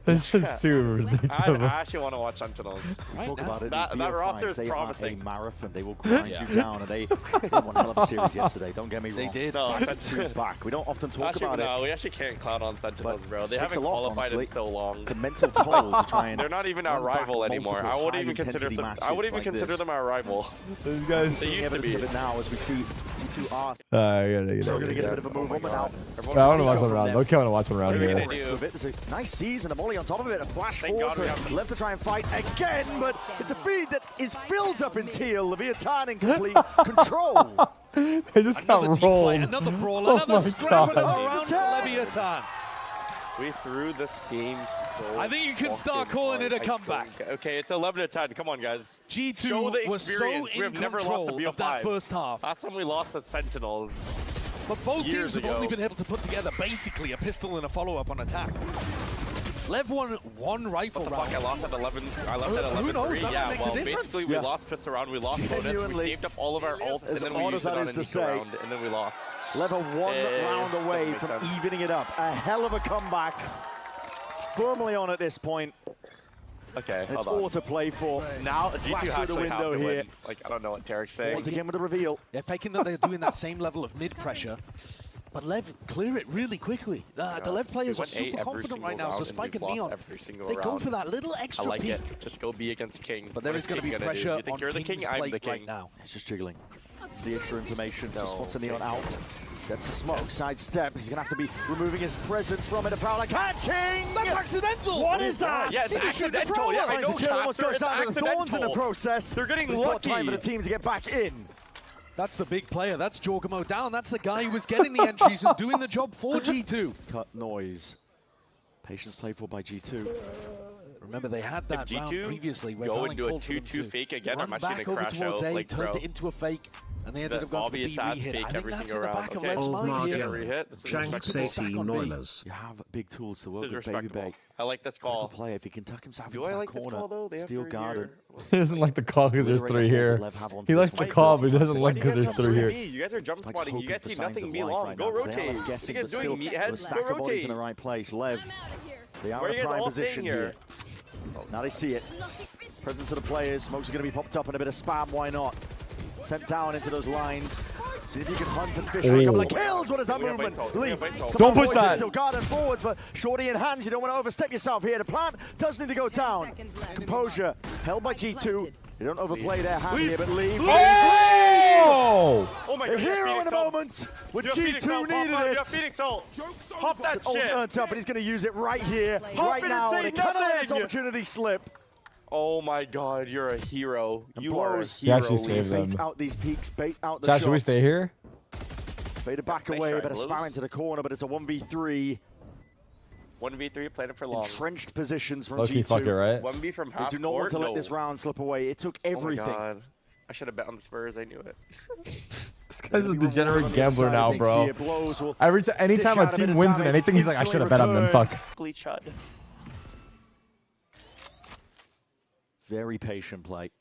Speaker 2: This is too ridiculous.
Speaker 10: I actually want to watch Sentinels.
Speaker 1: Talk about it.
Speaker 10: That roster is
Speaker 1: they
Speaker 10: promising.
Speaker 1: Are a marathon. They will grind you down, and they won a hell of a series yesterday. Don't get me wrong.
Speaker 3: They did.
Speaker 10: No,
Speaker 1: Two back. We don't often talk
Speaker 10: actually,
Speaker 1: about
Speaker 10: no,
Speaker 1: it.
Speaker 10: we actually can't clown on Sentinels, bro. They haven't
Speaker 1: a lot,
Speaker 10: qualified
Speaker 1: honestly.
Speaker 10: in so long.
Speaker 1: It's a mental toll to try and.
Speaker 10: They're not even our rival anymore. I wouldn't even consider them. I wouldn't even consider them our rival.
Speaker 2: These guys.
Speaker 10: They used to be.
Speaker 1: Of it now as we see G2 are
Speaker 2: I gotta
Speaker 1: going to get a bit of a move on, but now.
Speaker 2: I want to watch one round. Okay, I want to watch one round here.
Speaker 1: There's a nice season, a molly on top of it, a flash force,
Speaker 10: God we have-
Speaker 1: left to try and fight again, but it's a feed that is filled up in teal. Leviathan in complete control.
Speaker 2: They just
Speaker 3: Another
Speaker 2: got
Speaker 3: deep play,
Speaker 2: rolled.
Speaker 3: another brawl,
Speaker 2: Oh
Speaker 3: another
Speaker 2: my
Speaker 3: scramble
Speaker 2: God.
Speaker 3: around Leviathan.
Speaker 10: We threw this game so
Speaker 3: I think you can start
Speaker 10: fucking
Speaker 3: calling
Speaker 10: hard.
Speaker 3: it a comeback.
Speaker 10: Okay, it's 11-10. Come on, guys. Show the
Speaker 3: G2 was so
Speaker 10: experience. We
Speaker 3: in
Speaker 10: have never lost a
Speaker 3: control of that
Speaker 10: BO5.
Speaker 3: first half.
Speaker 10: Last time we lost to Sentinels.
Speaker 3: But both
Speaker 10: years
Speaker 3: teams have
Speaker 10: ago.
Speaker 3: only been able to put together basically a pistol and a follow-up on attack. Lev won one rifle
Speaker 10: What the
Speaker 3: round.
Speaker 10: fuck? I lost at 11. I left at
Speaker 3: Who knows?
Speaker 10: 11-3.
Speaker 3: That
Speaker 10: Yeah,
Speaker 3: might make
Speaker 10: well,
Speaker 3: the difference.
Speaker 10: basically we lost pistol round. We lost bonus. We
Speaker 1: Genuinely,
Speaker 10: saved up all of our ults, and
Speaker 1: as
Speaker 10: then
Speaker 1: odd
Speaker 10: we
Speaker 1: as
Speaker 10: used it
Speaker 1: that
Speaker 10: on
Speaker 1: is
Speaker 10: an
Speaker 1: to
Speaker 10: eco
Speaker 1: say,
Speaker 10: round, and then we lost.
Speaker 1: Level one round away
Speaker 10: doesn't
Speaker 1: from
Speaker 10: make sense.
Speaker 1: evening it up. A hell of a comeback. Firmly on at this point.
Speaker 10: Okay,
Speaker 1: It's
Speaker 10: hold
Speaker 1: all
Speaker 10: on.
Speaker 1: to play for.
Speaker 10: Now
Speaker 1: Flash
Speaker 10: G2
Speaker 1: through the
Speaker 10: actually has
Speaker 1: window
Speaker 10: to
Speaker 1: here.
Speaker 10: win. Like, I don't know what Tarik's saying.
Speaker 1: Once again with a reveal.
Speaker 3: They're faking that they're doing that same level of mid-pressure. But Lev clear it really quickly. The Lev players are super confident right now, so Spike and Neon, they go for that little
Speaker 10: I
Speaker 3: extra
Speaker 10: like
Speaker 3: peek.
Speaker 10: it. Just go be against King.
Speaker 3: But there
Speaker 10: What
Speaker 3: is going to
Speaker 10: King
Speaker 3: be
Speaker 10: gonna do?
Speaker 3: pressure
Speaker 10: You think
Speaker 3: on
Speaker 10: you're the
Speaker 3: King's
Speaker 10: king? I'm the
Speaker 3: plate
Speaker 10: king.
Speaker 3: right now.
Speaker 1: It's just jiggling. The extra information.
Speaker 10: No,
Speaker 1: Just spots a Neon
Speaker 10: okay.
Speaker 1: out. Gets the smoke. Sidestep. He's going to have to be removing his presence from it. A Prowler catching!
Speaker 3: That's accidental!
Speaker 1: What is that?
Speaker 10: Yeah, it's accidental. Yeah, I know.
Speaker 1: The kill almost goes down to the Thorns in the
Speaker 10: accidental.
Speaker 1: process.
Speaker 10: They're getting
Speaker 1: It's got
Speaker 10: lucky.
Speaker 1: time for the team to get back in.
Speaker 3: That's the big player. That's Jorgamo down. That's the guy who was getting the entries and doing the job for G2.
Speaker 1: Cut noise. Patience played for by G2.
Speaker 3: Remember, they had that round
Speaker 10: G2
Speaker 3: previously where
Speaker 10: go
Speaker 3: Valorant
Speaker 10: into a
Speaker 3: called for them
Speaker 10: 2-2
Speaker 3: to
Speaker 10: fake again, I'm
Speaker 3: run
Speaker 10: actually
Speaker 3: back
Speaker 10: gonna
Speaker 3: over
Speaker 10: crash
Speaker 3: towards
Speaker 10: out,
Speaker 3: A,
Speaker 10: like,
Speaker 3: turned
Speaker 10: bro.
Speaker 3: it into a fake, and they ended up going for the
Speaker 10: obvious
Speaker 3: B
Speaker 10: ass
Speaker 3: re-hit.
Speaker 10: fake
Speaker 3: I think
Speaker 10: every
Speaker 3: that's in
Speaker 10: single
Speaker 3: the
Speaker 10: round.
Speaker 3: back of
Speaker 10: Okay.
Speaker 3: Lev's mind here.
Speaker 10: Re-hit. This is
Speaker 3: Shanksy
Speaker 1: Noilers. You have big tools to work
Speaker 10: This is
Speaker 1: with, baby
Speaker 10: respectable.
Speaker 1: bag.
Speaker 10: I like this call.
Speaker 1: Play if he can tuck himself
Speaker 10: Do
Speaker 1: into
Speaker 10: I
Speaker 1: that
Speaker 10: like this
Speaker 1: corner.
Speaker 10: call though? They have
Speaker 1: Steel
Speaker 10: 3
Speaker 1: guarded.
Speaker 10: here.
Speaker 2: He doesn't like the call because there's 3 here. He likes the call, but he doesn't like because there's 3 here.
Speaker 10: You guys are jump spotting. You guys see nothing me long.
Speaker 1: Right
Speaker 10: Go
Speaker 1: now,
Speaker 10: rotate.
Speaker 1: I'm guessing,
Speaker 10: You guys
Speaker 1: but
Speaker 10: doing
Speaker 1: still,
Speaker 10: meatheads? Go
Speaker 1: bodies
Speaker 10: rotate.
Speaker 1: in the right place. Lev, they are
Speaker 10: Where
Speaker 1: in
Speaker 10: you
Speaker 1: a
Speaker 10: guys
Speaker 1: prime
Speaker 10: all
Speaker 1: position
Speaker 10: staying
Speaker 1: here. Now they see it. Presence of the players. Smokes are going to be popped up and a bit of spam. Why not? Sent down into those lines. See if you can hunt and fish for a couple of kills. What is that movement? Leave.
Speaker 2: Don't push that.
Speaker 1: Still guarding forwards, but shorty in hands. You don't want to overstep yourself here. The plant does need to go down. Composure held by G2. You don't overplay their hand here, but leave.
Speaker 2: Oh!
Speaker 10: Oh my
Speaker 1: A
Speaker 10: god.
Speaker 1: hero in a moment when G2 needed it.
Speaker 10: Phoenix ult. Pop that
Speaker 1: Ult
Speaker 10: shit.
Speaker 1: turned up, and he's going to use it right here,
Speaker 10: Pop
Speaker 1: right
Speaker 10: it
Speaker 1: now.
Speaker 10: and
Speaker 1: They
Speaker 10: say
Speaker 1: cannot let this
Speaker 10: nothing.
Speaker 1: opportunity slip.
Speaker 10: Oh my god, you're a hero. You
Speaker 1: blows.
Speaker 10: are a
Speaker 2: He
Speaker 10: hero.
Speaker 2: actually saved them.
Speaker 1: Bait out these peaks, bait out the
Speaker 2: Josh,
Speaker 1: shots.
Speaker 2: should we stay here?
Speaker 1: Fade it back
Speaker 10: Nice
Speaker 1: away,
Speaker 10: try,
Speaker 1: better
Speaker 10: Blues.
Speaker 1: spam into the corner, but it's a 1v3.
Speaker 10: 1v3, played it for long.
Speaker 1: Entrenched positions from
Speaker 2: Low-key
Speaker 1: G2.
Speaker 2: fuck it, right?
Speaker 10: 1v from
Speaker 1: They
Speaker 10: half
Speaker 1: do not want
Speaker 10: court?
Speaker 1: to let
Speaker 10: No.
Speaker 1: this round slip away. It took
Speaker 10: Oh my
Speaker 1: everything.
Speaker 10: god. I should have bet on the Spurs, I knew it.
Speaker 2: This guy's a degenerate gambler now, bro.
Speaker 1: Blows will
Speaker 2: Anytime
Speaker 1: dish
Speaker 2: a
Speaker 1: out a bit
Speaker 2: team
Speaker 1: of
Speaker 2: wins in
Speaker 1: damage,
Speaker 2: anything, he's like, I should have bet on them.
Speaker 1: instantly
Speaker 2: Fuck.
Speaker 10: Ugly chud.
Speaker 1: very patient play.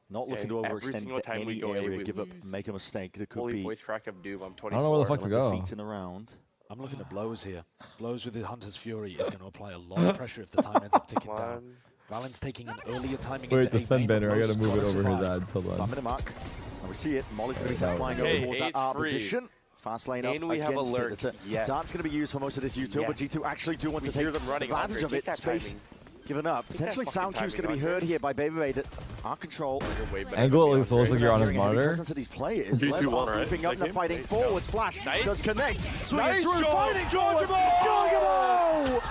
Speaker 1: Not
Speaker 10: Yeah,
Speaker 1: looking to
Speaker 10: every
Speaker 1: overextend
Speaker 10: single
Speaker 1: into
Speaker 10: time we
Speaker 1: any
Speaker 10: go A,
Speaker 1: area,
Speaker 10: we
Speaker 1: give up,
Speaker 10: lose.
Speaker 1: make a mistake. It could
Speaker 10: Holy
Speaker 1: be
Speaker 10: voice crack of doom, I'm 24.
Speaker 2: I don't know where the fuck to go.
Speaker 1: defeat in a round.
Speaker 3: I'm looking at Blows here. Blows with the Hunter's Fury is going to apply a lot of pressure if the time ends up ticking down. Valent's taking an earlier timing
Speaker 2: Wait,
Speaker 3: into
Speaker 2: the
Speaker 3: A
Speaker 2: sun
Speaker 3: main,
Speaker 2: banner. I
Speaker 3: Blows
Speaker 2: gotta move it
Speaker 3: has
Speaker 2: over
Speaker 3: gotta
Speaker 2: his
Speaker 3: survive.
Speaker 2: ads. Hold
Speaker 1: So I'm
Speaker 2: on.
Speaker 1: in a mark. And we see it. Molly's going to be sent flying
Speaker 10: Okay,
Speaker 1: over towards that R
Speaker 10: 8-3.
Speaker 1: position. Fast lane up
Speaker 10: And we have
Speaker 1: against
Speaker 10: alert.
Speaker 1: it. It's a
Speaker 10: Yes.
Speaker 1: Dart's going to be used for most of this util,
Speaker 10: Yes.
Speaker 1: but G2 actually do want
Speaker 10: We
Speaker 1: to take
Speaker 10: hear them running.
Speaker 1: advantage
Speaker 10: Andre,
Speaker 1: of it.
Speaker 10: take that
Speaker 1: Space
Speaker 10: timing.
Speaker 1: given up.
Speaker 10: Take that
Speaker 1: Potentially
Speaker 10: fucking
Speaker 1: sound cue's going to
Speaker 10: timing,
Speaker 1: be heard
Speaker 10: Andre.
Speaker 1: here by Baby. Our control.
Speaker 10: You're way better
Speaker 2: Angle
Speaker 10: than me,
Speaker 2: looks like
Speaker 10: Andre.
Speaker 2: you're on his
Speaker 1: Hearing a heavy
Speaker 2: monitor.
Speaker 1: presence of these players.
Speaker 10: G2
Speaker 1: Lev
Speaker 10: won,
Speaker 1: are
Speaker 10: right?
Speaker 1: keeping up and
Speaker 10: That
Speaker 1: they're fighting
Speaker 10: game?
Speaker 1: forwards. Flash
Speaker 10: Nice.
Speaker 1: does connect. Swinging
Speaker 10: Nice,
Speaker 1: through,
Speaker 10: George.
Speaker 1: fighting
Speaker 10: Georgiamo!
Speaker 1: Georgiamo!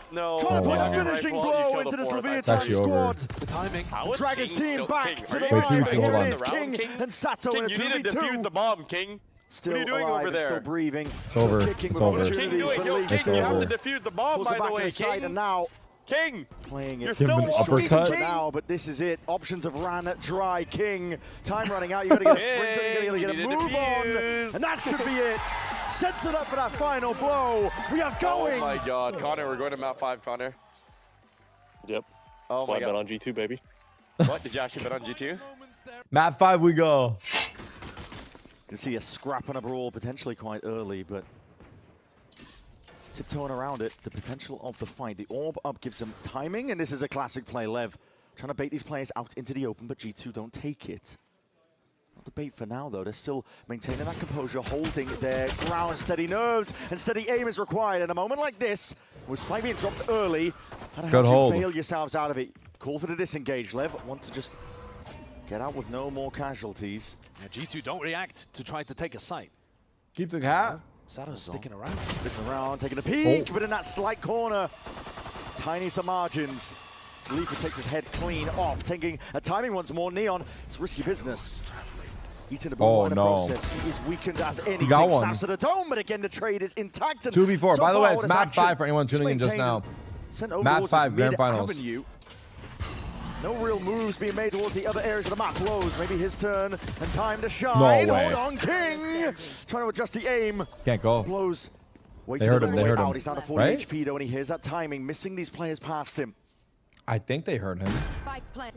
Speaker 10: No.
Speaker 1: Trying to put
Speaker 2: wow.
Speaker 1: a finishing blow into this Leviathan
Speaker 2: actually over.
Speaker 1: squad.
Speaker 3: The timing.
Speaker 1: Drag his team back to the
Speaker 2: Wait,
Speaker 1: line.
Speaker 2: King,
Speaker 1: Here
Speaker 2: hold
Speaker 1: it
Speaker 2: on.
Speaker 1: is, King and Sato in
Speaker 10: King,
Speaker 1: a
Speaker 10: you need to defuse the
Speaker 1: 2v2.
Speaker 10: bomb, King.
Speaker 1: Still
Speaker 10: what are you doing
Speaker 1: alive
Speaker 10: over
Speaker 1: and
Speaker 10: there?
Speaker 1: still breathing.
Speaker 2: It's over.
Speaker 1: Kicking
Speaker 2: It's
Speaker 1: with
Speaker 2: over.
Speaker 10: King,
Speaker 1: opportunities
Speaker 10: do it.
Speaker 1: for
Speaker 10: Yo,
Speaker 1: Leaf.
Speaker 10: King, you have
Speaker 2: over.
Speaker 10: to defuse the bomb,
Speaker 1: Pulls
Speaker 10: by
Speaker 1: it
Speaker 10: the
Speaker 1: back
Speaker 10: way,
Speaker 1: inside
Speaker 10: King.
Speaker 1: and now
Speaker 10: King.
Speaker 1: playing
Speaker 10: You're
Speaker 1: it.
Speaker 2: Give him
Speaker 10: still
Speaker 2: an
Speaker 10: walking,
Speaker 2: uppercut.
Speaker 10: King.
Speaker 1: Now, but this is it. Options have ran dry. King. Time running out. You got to get a sprint. You got to get a
Speaker 10: King,
Speaker 1: move on.
Speaker 10: defuse.
Speaker 1: And that should be it. Sets it up for that final blow. We are going.
Speaker 10: Oh my god. Connor, we're going to map 5, Connor.
Speaker 8: Yep.
Speaker 10: Oh
Speaker 8: Why
Speaker 10: my
Speaker 8: I bet
Speaker 10: god.
Speaker 8: on G2, baby.
Speaker 10: What? Did you actually bet on G2?
Speaker 2: Map 5 we go.
Speaker 1: You see a scrap and a brawl potentially quite early, but tiptoeing around it, the potential of the fight. The orb up gives them timing, and this is a classic play. Lev trying to bait these players out into the open, but G2 don't take it. Not the bait for now, though. They're still maintaining that composure, holding their ground. Steady nerves and steady aim is required. In a moment like this, with Spike being dropped early, how
Speaker 2: Good
Speaker 1: do
Speaker 2: hold.
Speaker 1: you bail yourselves out of it? Call for the disengage. Lev want to just get out with no more casualties.
Speaker 3: Yeah, G2 don't react to try to take a site.
Speaker 2: Keep the cat.
Speaker 3: Sato's sticking around.
Speaker 1: Sticking around, taking a peek,
Speaker 2: Oh.
Speaker 1: but in that slight corner, tiny some margins. Leaper takes his head clean off, taking a timing once more. Neon, it's risky business. Eating the ball in the process. He is weakened as anything.
Speaker 2: got one.
Speaker 1: Snaps to the dome, but again, the trade is intact. And
Speaker 2: 2v4.
Speaker 1: so
Speaker 2: By the way,
Speaker 1: far,
Speaker 2: it's
Speaker 1: what is
Speaker 2: map
Speaker 1: action?
Speaker 2: 5 for anyone tuning in just now.
Speaker 1: Sent over
Speaker 2: Map
Speaker 1: towards
Speaker 2: 5,
Speaker 1: his
Speaker 2: Grand
Speaker 1: mid
Speaker 2: Finals.
Speaker 1: avenue. No real moves being made towards the other areas of the map. Close, maybe his turn and time to shine.
Speaker 2: No way.
Speaker 1: Hold on, King! Trying to adjust the aim.
Speaker 2: Can't go.
Speaker 1: Blows.
Speaker 2: They heard him, they heard him.
Speaker 1: He's down to 40
Speaker 2: Right?
Speaker 1: HP though, and he hears that timing, missing these players past him.
Speaker 2: I think they heard him.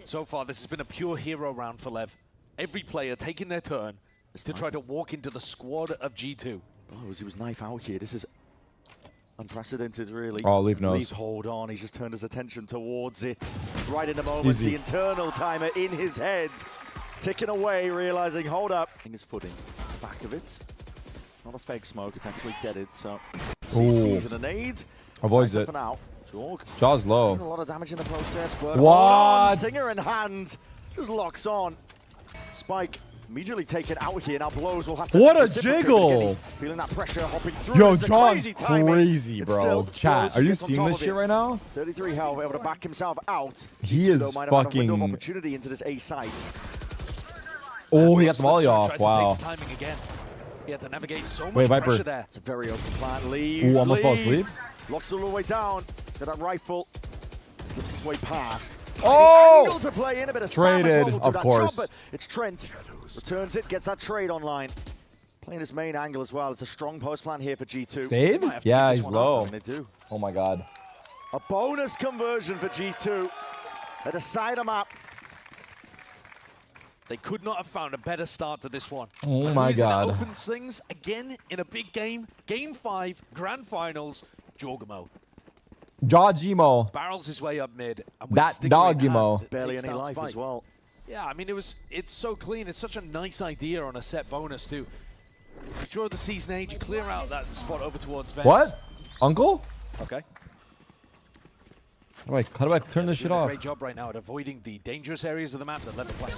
Speaker 3: So far, this has been a pure hero round for Lev. Every player taking their turn to try to walk into the squad of G2.
Speaker 1: Blows, he was knife out here. This is unprecedented, really.
Speaker 2: Oh, Leaf knows.
Speaker 1: Leaf, hold on. He's just turned his attention towards it. Right in the moment,
Speaker 2: Easy.
Speaker 1: the internal timer in his head. Ticking away, realizing, hold up. His footing, back of it. It's not a fake smoke, it's actually deaded, so. CC's and a nade.
Speaker 2: Avoids
Speaker 1: Sights
Speaker 2: it.
Speaker 1: up and out. Jorg.
Speaker 2: Jaw's
Speaker 1: Doing a
Speaker 2: low.
Speaker 1: lot of damage in the process, but
Speaker 2: What?
Speaker 1: hold on, Stinger in hand. Just locks on. Spike immediately taken out here. Now Blows will have to.
Speaker 2: What a
Speaker 1: reciprocate
Speaker 2: jiggle.
Speaker 1: again. He's feeling that pressure hopping through.
Speaker 2: Yo,
Speaker 1: This is a
Speaker 2: Jaw's
Speaker 1: crazy timing.
Speaker 2: crazy,
Speaker 1: It's
Speaker 2: bro.
Speaker 1: still
Speaker 2: Chat,
Speaker 1: Blows
Speaker 2: are you
Speaker 1: gets on
Speaker 2: seeing
Speaker 1: top
Speaker 2: this
Speaker 1: of
Speaker 2: shit
Speaker 1: it.
Speaker 2: right now?
Speaker 1: 33 health, able to back himself out.
Speaker 2: He
Speaker 1: G2,
Speaker 2: is
Speaker 1: though, might have had a window of
Speaker 2: fucking-
Speaker 1: opportunity into this A site.
Speaker 2: Oh, he got the volley off.
Speaker 3: Tried to
Speaker 2: Wow.
Speaker 3: take the timing again. He had to navigate so much
Speaker 2: Wait, Viper.
Speaker 3: pressure there.
Speaker 1: It's a very open plan. Leave.
Speaker 2: Ooh, almost fell
Speaker 1: leave.
Speaker 2: asleep.
Speaker 1: Locks it all the way down. He's got that rifle. Slips his way past.
Speaker 2: Oh!
Speaker 1: Angle to play in, a bit of spam as well will do
Speaker 2: of
Speaker 1: that
Speaker 2: course.
Speaker 1: job, but it's Trent. Returns it, gets that trade online. Playing his main angle as well. It's a strong post plan here for G2.
Speaker 2: Save? Yeah, he's low.
Speaker 1: They do.
Speaker 2: Oh my god.
Speaker 1: A bonus conversion for G2 at the side of map.
Speaker 3: They could not have found a better start to this one.
Speaker 2: Oh my god.
Speaker 3: Opens things again in a big game. Game 5, grand finals, Jorgamo.
Speaker 2: Jawgimo.
Speaker 3: Barrels his way up mid. And
Speaker 2: That Dogimo.
Speaker 1: Barely any life as well.
Speaker 3: Yeah, I mean, it's so clean. It's such a nice idea on a set bonus, too. You throw the Season Age, you clear out that spot over towards Vents.
Speaker 2: What? Uncle?
Speaker 3: Okay.
Speaker 2: How do I turn this shit off?
Speaker 3: Great job right now at avoiding the dangerous areas of the map that let the play.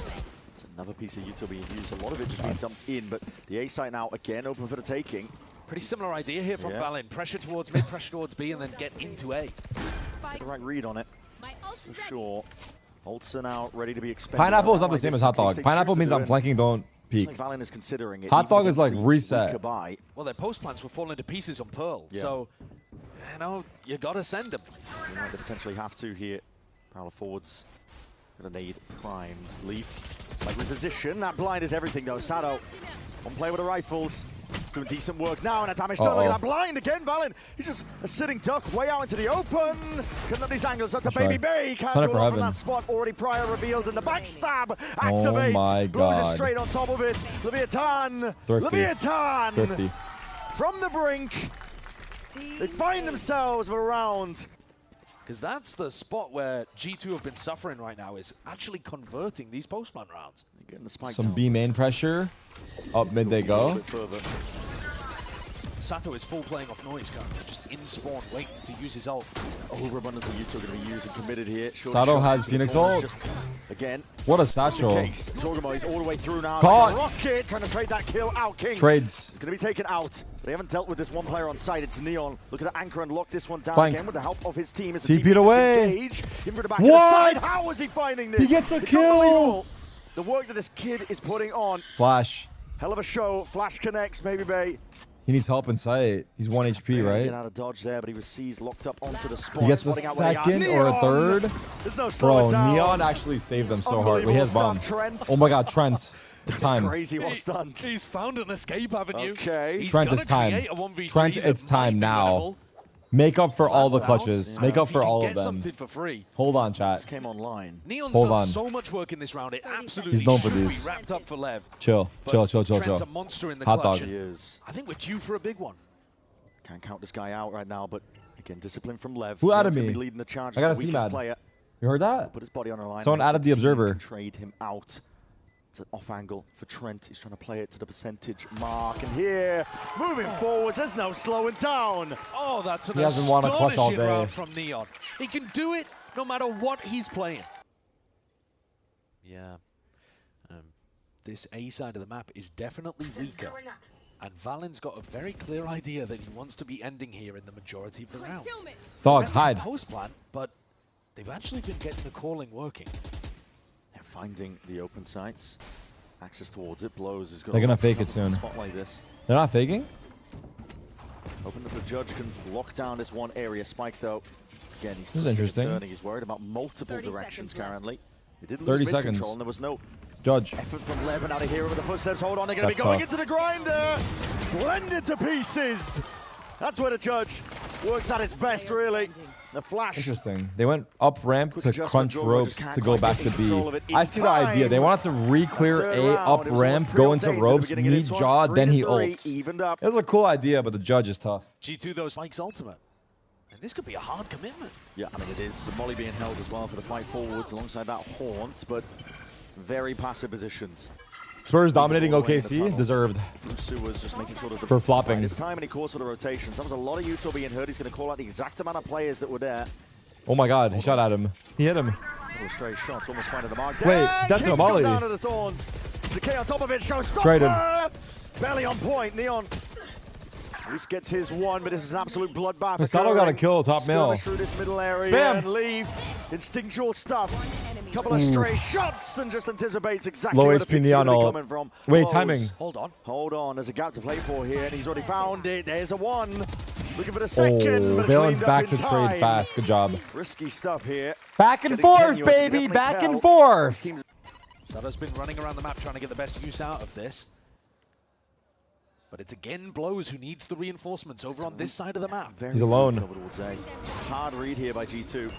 Speaker 1: It's another piece of util being used. A lot of it just being dumped in, but the A site now again open for the taking.
Speaker 3: Pretty similar idea here from Valin. Pressure towards mid, pressure towards B, and then get into A.
Speaker 1: Get the right read on it. That's for sure. Olsen out, ready to be expended.
Speaker 2: Pineapple is not the same as hot dog. Pineapple means I'm flanking, don't peek.
Speaker 1: Like Valin is considering it.
Speaker 2: Hot dog is like reset.
Speaker 3: Well, their post plans were falling to pieces on Pearl, so you know you gotta send them.
Speaker 1: You might potentially have to here. Prowler forwards. Gonna need primed. Leaf. It's like reposition. That blind is everything though. Sado. One play with the rifles. Doing decent work now, and a damage done. Look at that blind again, Valin. He's just a sitting duck way out into the open. Couldn't have these angles up to Baby Bay. Can't draw off from that spot. Already prior revealed, and the backstab activates.
Speaker 2: Oh my
Speaker 1: Blows it
Speaker 2: god.
Speaker 1: straight on top of it. Leviathan. Leviathan.
Speaker 2: Thrifty.
Speaker 1: From the brink. They find themselves around.
Speaker 3: Because that's the spot where G2 have been suffering right now, is actually converting these post-plan rounds.
Speaker 1: Getting the spike
Speaker 2: Some
Speaker 1: down.
Speaker 2: B main pressure. Up mid they go.
Speaker 3: Sato is full playing off noise currently, just in spawn, waiting to use his ult.
Speaker 1: Overabundance of Yuto going to be used and committed here.
Speaker 2: Sato has Phoenix ult.
Speaker 1: Again.
Speaker 2: What a satchel.
Speaker 1: Jorgamo is all the way through now.
Speaker 2: Caught.
Speaker 1: Rocket trying to trade that kill out. King.
Speaker 2: Trades.
Speaker 1: It's going to be taken out. They haven't dealt with this one player on site. It's Neon. Look at the anchor and lock this one down
Speaker 2: Flank.
Speaker 1: again with the help of his team. As the
Speaker 2: TP'd away.
Speaker 1: In for the back of the side. How is he finding this?
Speaker 2: He gets a
Speaker 1: it's
Speaker 2: kill.
Speaker 1: The work that this kid is putting on.
Speaker 2: Flash.
Speaker 1: Hell of a show. Flash connects, Baby Bay.
Speaker 2: He needs help in sight. He's 1 HP, right?
Speaker 1: Get out of dodge there, but he was seized, locked up onto the spot.
Speaker 2: He gets the second or a third.
Speaker 1: There's no slowing down.
Speaker 2: Neon actually saved them so hard. He has bomb. Oh my god, Trent. It's time.
Speaker 1: Crazy what stunned.
Speaker 3: He's found an escape avenue.
Speaker 1: Okay.
Speaker 2: Trent, it's time. Trent, it's time now. Make up for all the clutches. Make up for all of them.
Speaker 3: For free.
Speaker 2: Hold on, chat.
Speaker 1: Just came online.
Speaker 3: Neon's
Speaker 2: Hold
Speaker 3: done
Speaker 2: on.
Speaker 3: so much work in this round. It absolutely
Speaker 2: He's known for
Speaker 3: should be
Speaker 2: these.
Speaker 3: wrapped up for Lev.
Speaker 2: Chill.
Speaker 3: Trent's a monster in the
Speaker 2: Hot
Speaker 3: clutch.
Speaker 2: dog.
Speaker 1: He is.
Speaker 3: I think we're due for a big one.
Speaker 1: Can't count this guy out right now, but again, discipline from Lev.
Speaker 2: Who added
Speaker 1: Leon's
Speaker 2: me?
Speaker 1: Be leading the charge.
Speaker 2: I got a
Speaker 1: weakest
Speaker 2: C-Mad.
Speaker 1: player.
Speaker 2: You heard that?
Speaker 1: Put his body on a line.
Speaker 2: Someone added the observer.
Speaker 1: Trade him out. It's an off angle for Trent. He's trying to play it to the percentage mark. And here, moving forwards, there's no slowing down.
Speaker 3: Oh, that's an
Speaker 2: He hasn't won a clutch all day.
Speaker 3: round from Neon. He can do it no matter what he's playing. Yeah. This A side of the map is definitely weaker. And Valin's got a very clear idea that he wants to be ending here in the majority of the rounds.
Speaker 2: Dogs, hide.
Speaker 3: Post plan, but they've actually been getting the calling working.
Speaker 1: They're finding the open sites. Access towards it. Blows is going.
Speaker 2: They're gonna fake it soon.
Speaker 1: Spot like this.
Speaker 2: They're not faking?
Speaker 1: Hoping that the judge can lock down this one area. Spike though. Again, he's
Speaker 2: This is interesting.
Speaker 1: turning. He's worried about multiple directions currently. He did lose
Speaker 2: 30
Speaker 1: mid
Speaker 2: seconds.
Speaker 1: control, and there was no
Speaker 2: Judge.
Speaker 1: effort from Lev. And out of here with the footsteps. Hold on, they're going to be
Speaker 2: That's
Speaker 1: going
Speaker 2: tough.
Speaker 1: into the grinder. Blended to pieces. That's where the judge works at its best, really. The flash.
Speaker 2: Interesting. They went up ramp to
Speaker 1: adjustment,
Speaker 2: crunch
Speaker 1: Jorgamo
Speaker 2: ropes
Speaker 1: just can't
Speaker 2: to go
Speaker 1: quite
Speaker 2: back
Speaker 1: get
Speaker 2: to
Speaker 1: in control of
Speaker 2: B.
Speaker 1: it in
Speaker 2: I see the idea. They
Speaker 1: time.
Speaker 2: wanted to re-clear
Speaker 1: Third
Speaker 2: A,
Speaker 1: round,
Speaker 2: up
Speaker 1: it was
Speaker 2: ramp,
Speaker 1: almost
Speaker 2: go into
Speaker 1: preordained at the
Speaker 2: ropes,
Speaker 1: beginning of
Speaker 2: meet
Speaker 1: this one.
Speaker 2: Jaw, then he
Speaker 1: 3-3,
Speaker 2: ults.
Speaker 1: evened up.
Speaker 2: It was a cool idea, but the judge is tough.
Speaker 3: G2 though spikes ultimate. And this could be a hard commitment.
Speaker 1: Yeah, I mean it is. Molly being held as well for the fight forwards alongside that Haunt, but very passive positions.
Speaker 2: Spurs dominating
Speaker 1: all the way in the
Speaker 2: OKC,
Speaker 1: tunnel.
Speaker 2: deserved.
Speaker 1: Bruce was just making sure that the
Speaker 2: For flopping.
Speaker 1: His time and he calls for the rotations. That was a lot of Utah being hurt. He's going to call out the exact amount of players that were there.
Speaker 2: Oh my god, he shot at him. He hit him.
Speaker 1: Little stray shots, almost finding the mark.
Speaker 2: Wait, that's
Speaker 1: Kings
Speaker 2: a Molly.
Speaker 1: go down to the Thorns. Decay on top of it, showstopper.
Speaker 2: Trade him.
Speaker 1: Barely on point. Neon at least gets his one, but this is an absolute bloodbath.
Speaker 2: Sato got a kill, top male.
Speaker 1: Skirmish through this middle area
Speaker 2: Spam.
Speaker 1: and leave. Instinctual stuff. Couple of stray shots and just anticipates exactly
Speaker 2: Low
Speaker 1: where the
Speaker 2: HP
Speaker 1: picks are
Speaker 2: Neon
Speaker 1: gonna be
Speaker 2: ult.
Speaker 1: coming from.
Speaker 2: Wait,
Speaker 1: Close.
Speaker 2: timing.
Speaker 3: Hold on.
Speaker 1: Hold on, there's a gap to play for here, and he's already found it. There's a one. Looking for the second.
Speaker 2: Oh, Valen's back to trade fast. Good job.
Speaker 1: Risky stuff here.
Speaker 2: Back and forth, baby. Back and forth.
Speaker 3: Sada's been running around the map trying to get the best use out of this. But it's again Blows who needs the reinforcements over on this side of the map.
Speaker 2: He's alone.
Speaker 1: Hard read here by G2.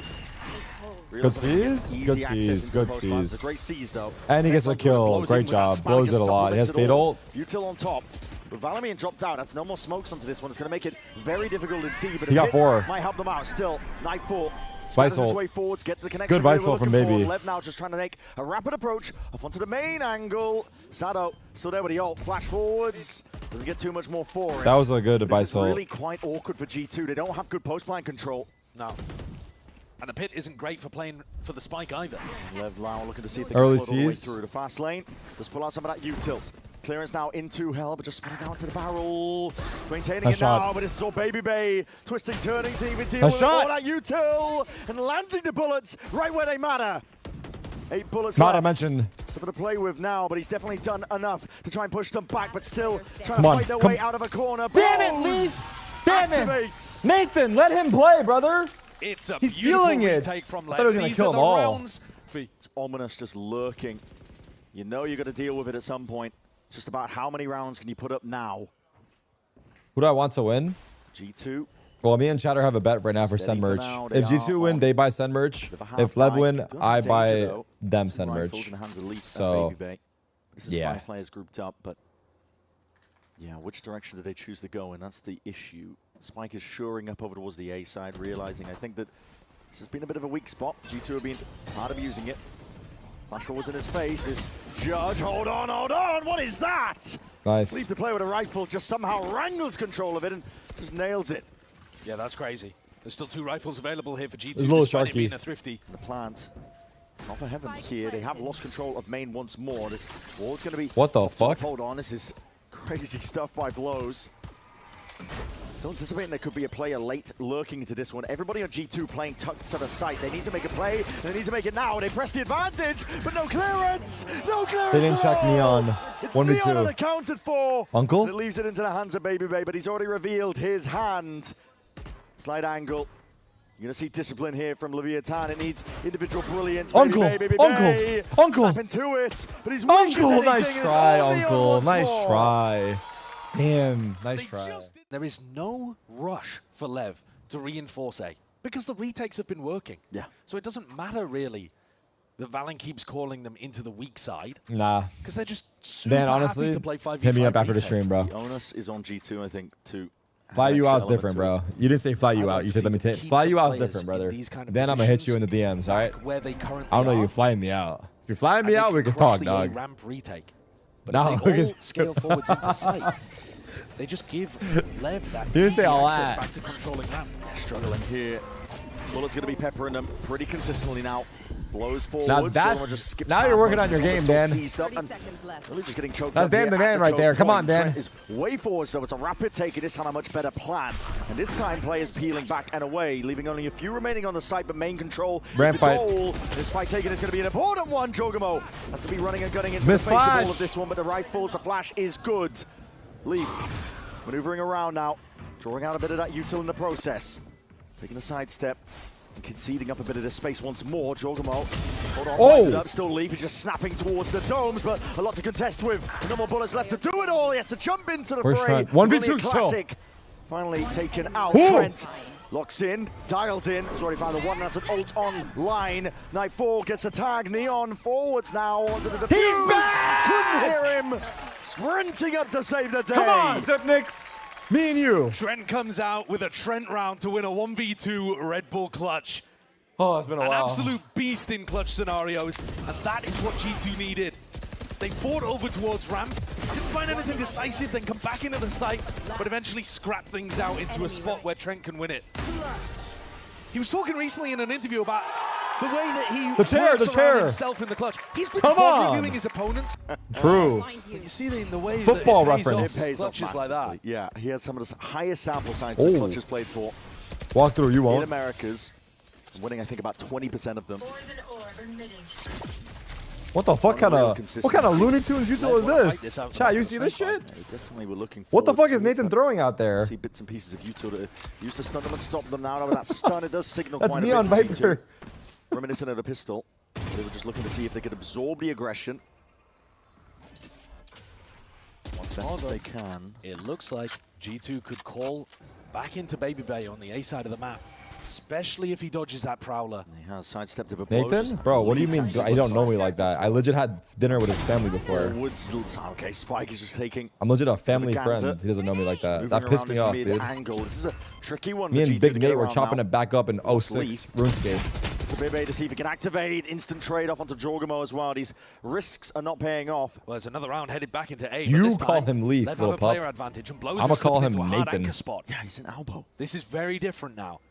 Speaker 2: Good sees. Good sees. Good sees.
Speaker 1: Great sees though.
Speaker 2: And he gets a kill. Great job. Blows it a lot. He has Fatal.
Speaker 1: Util on top. But Valorant dropped out. That's no more smokes onto this one. It's going to make it very difficult indeed. But
Speaker 2: he got 4.
Speaker 1: Might help them out still. Nightfall.
Speaker 2: Vice ult.
Speaker 1: Way forwards, get the connection.
Speaker 2: Good Vice ult from Baby.
Speaker 1: LEV now just trying to make a rapid approach off onto the main angle. Sado still there with the ult. Flash forwards. Doesn't get too much more for it.
Speaker 2: That was a good Vice ult.
Speaker 1: It's really quite awkward for G2. They don't have good post-plan control.
Speaker 3: No. And the pit isn't great for playing for the spike either.
Speaker 1: LEV now looking to see if they
Speaker 2: early
Speaker 1: can pull all the way
Speaker 2: sees
Speaker 1: through the fast lane. Just pull out some of that util. Clearance now into hell, but just spinning down to the barrel. Maintaining it now, but this is all Baby Bay. Twisting, turning, seeing if he deal with all that util. And landing the bullets right where they matter. 8 bullets
Speaker 2: Not
Speaker 1: left.
Speaker 2: mentioned.
Speaker 1: Something to play with now, but he's definitely done enough to try and push them back, but still trying to fight their way out of a corner.
Speaker 2: Damn it, Lee! Damn it! Nathan, let him play, brother. He's feeling it. I thought he was going to kill them all.
Speaker 1: It's ominous, just lurking. You know you got to deal with it at some point. It's just about how many rounds can you put up now?
Speaker 2: Who do I want to win?
Speaker 1: G2.
Speaker 2: Well, me and Chatter have a bet right now for Send merch. If G2 win, they buy Send merch. If LEV win, I buy them Send merch. So,
Speaker 1: this is 5 players grouped up, but yeah, which direction do they choose to go in? That's the issue. Spike is shoring up over towards the A side, realizing I think that this has been a bit of a weak spot. G2 have been hard of using it. Flash forwards in his face. This Judge, hold on, hold on. What is that?
Speaker 2: Nice.
Speaker 1: Leaves the player with a rifle, just somehow wrangles control of it and just nails it.
Speaker 3: Yeah, that's crazy. There's still 2 rifles available here for G2.
Speaker 2: It's a little sharky.
Speaker 3: Being a thrifty.
Speaker 1: The plant. It's not for heaven here. They have lost control of main once more. This wall's going to be...
Speaker 2: What the fuck?
Speaker 1: Hold on, this is crazy stuff by Blows. Still anticipating there could be a player late lurking into this one. Everybody on G2 playing tucked to the site. They need to make a play, and they need to make it now. They press the advantage, but no clearance! No clearance!
Speaker 2: They didn't check Neon.
Speaker 1: It's
Speaker 2: 1v2.
Speaker 1: Neon unaccounted for.
Speaker 2: Uncle?
Speaker 1: It leaves it into the hands of Baby Bay, but he's already revealed his hand. Slide angle. You're going to see discipline here from Leviathan. It needs individual brilliance.
Speaker 2: Uncle!
Speaker 1: Baby
Speaker 2: Uncle!
Speaker 1: Bay.
Speaker 2: Uncle!
Speaker 1: Snap into it, but he's
Speaker 2: Uncle! Nice try, Uncle. Nice try. Damn, nice try.
Speaker 3: There is no rush for LEV to reinforce A because the retakes have been working.
Speaker 1: Yeah.
Speaker 3: So it doesn't matter really that Valen keeps calling them into the weak side.
Speaker 2: Nah.
Speaker 3: Because they're just super
Speaker 2: Man, honestly,
Speaker 3: happy to play 5v5
Speaker 2: hit me up after the
Speaker 3: retake.
Speaker 2: stream, bro.
Speaker 1: The onus is on G2, I think, to
Speaker 2: fly you out is different, bro. You didn't say fly you out. You said let me take. Fly you out is different, brother. Then I'm gonna hit you in the DMs, all right?
Speaker 3: Where they currently
Speaker 2: I don't know you flying me out. If you're flying me out, we can talk, dog.
Speaker 3: Ramp retake. But
Speaker 2: no,
Speaker 3: if they all scale forwards into sight, they just give LEV that
Speaker 2: you didn't say all
Speaker 3: access
Speaker 2: that.
Speaker 3: back to controlling ramp.
Speaker 1: They're struggling here. Bullet's going to be peppering them pretty consistently now. Blows forward.
Speaker 2: Now that's now you're working on your game, Dan.
Speaker 1: Really just getting choked
Speaker 2: that's Dan the man right there. Come on, Dan.
Speaker 1: Is way forward, so it's a rapid take, and this time a much better plan. And this time, players peeling back and away, leaving only a few remaining on the site, but main control
Speaker 2: Ramp
Speaker 1: is the
Speaker 2: fight.
Speaker 1: goal. This fight taken is going to be an important one. Jogamo has to be running and gunning into
Speaker 2: Miss
Speaker 1: the face
Speaker 2: flash.
Speaker 1: of all of this one, but the rifles, the flash is good. LEV maneuvering around now, drawing out a bit of that util in the process. Taking a sidestep. And conceding up a bit of this space once more. Jogamo, hold on, finds it up. Still LEV is just snapping towards the domes, but a lot to contest with. No more bullets left to do it all. He has to jump into the fray.
Speaker 2: 1v2
Speaker 1: classic. Finally taken out. Trent locks in, dialed in. He's already found the one. That's an ult on line. Nightfall gets a tag. Neon forwards now onto the defuse.
Speaker 2: He's back!
Speaker 1: Couldn't hear him. Sprinting up to save the day.
Speaker 2: Come on, Zipnix. Me and you.
Speaker 3: Trent comes out with a Trent round to win a 1v2 Red Bull clutch.
Speaker 2: Oh, it's been a while.
Speaker 3: An absolute beast in clutch scenarios, and that is what G2 needed. They fought over towards ramp, didn't find anything decisive, then come back into the site, but eventually scrap things out into a spot where Trent can win it. He was talking recently in an interview about the way that he works around himself in the clutch. He's been reviewing his opponents.
Speaker 2: True.
Speaker 3: You see in the way
Speaker 2: football
Speaker 3: that it
Speaker 2: reference.
Speaker 3: pays off clutches like that.
Speaker 1: Yeah, he has some of the highest sample sizes the clutch has played for.
Speaker 2: Walk through, you won't.
Speaker 1: In Americas, winning I think about 20% of them.
Speaker 2: What the fuck kind of Looney Tunes util is this? Chat, you see this shit?
Speaker 1: Definitely we're looking
Speaker 2: What the fuck is Nathan throwing out there?
Speaker 1: See bits and pieces of util to use to stun them and stop them now. With that stun, it does signal
Speaker 2: That's
Speaker 1: quite
Speaker 2: me
Speaker 1: a bit
Speaker 2: on
Speaker 1: for
Speaker 2: Viper.
Speaker 1: G2. Reminiscent of the pistol. They were just looking to see if they could absorb the aggression. Once they can.
Speaker 3: It looks like G2 could call back into Baby Bay on the A side of the map, especially if he dodges that Prowler.
Speaker 1: He has sidestepped of a
Speaker 2: Nathan? Bro, what do you mean you don't know me like that? I legit had dinner with his family before.
Speaker 1: Okay, Spike is just taking.
Speaker 2: I'm legit a family friend. He doesn't know me like that. That pissed me off, dude.
Speaker 1: This is a tricky one.
Speaker 2: Me and Big Nate were chopping it back up in 06 RuneScape.
Speaker 1: Bebe to see if he can activate. Instant trade off onto Jorgamo as well. These risks are not paying off.
Speaker 3: Well, there's another round headed back into A.
Speaker 2: You call him Leaf, little pup. I'm
Speaker 3: gonna
Speaker 2: call him Nathan.
Speaker 1: Yeah, he's an elbow.
Speaker 3: This is very different now.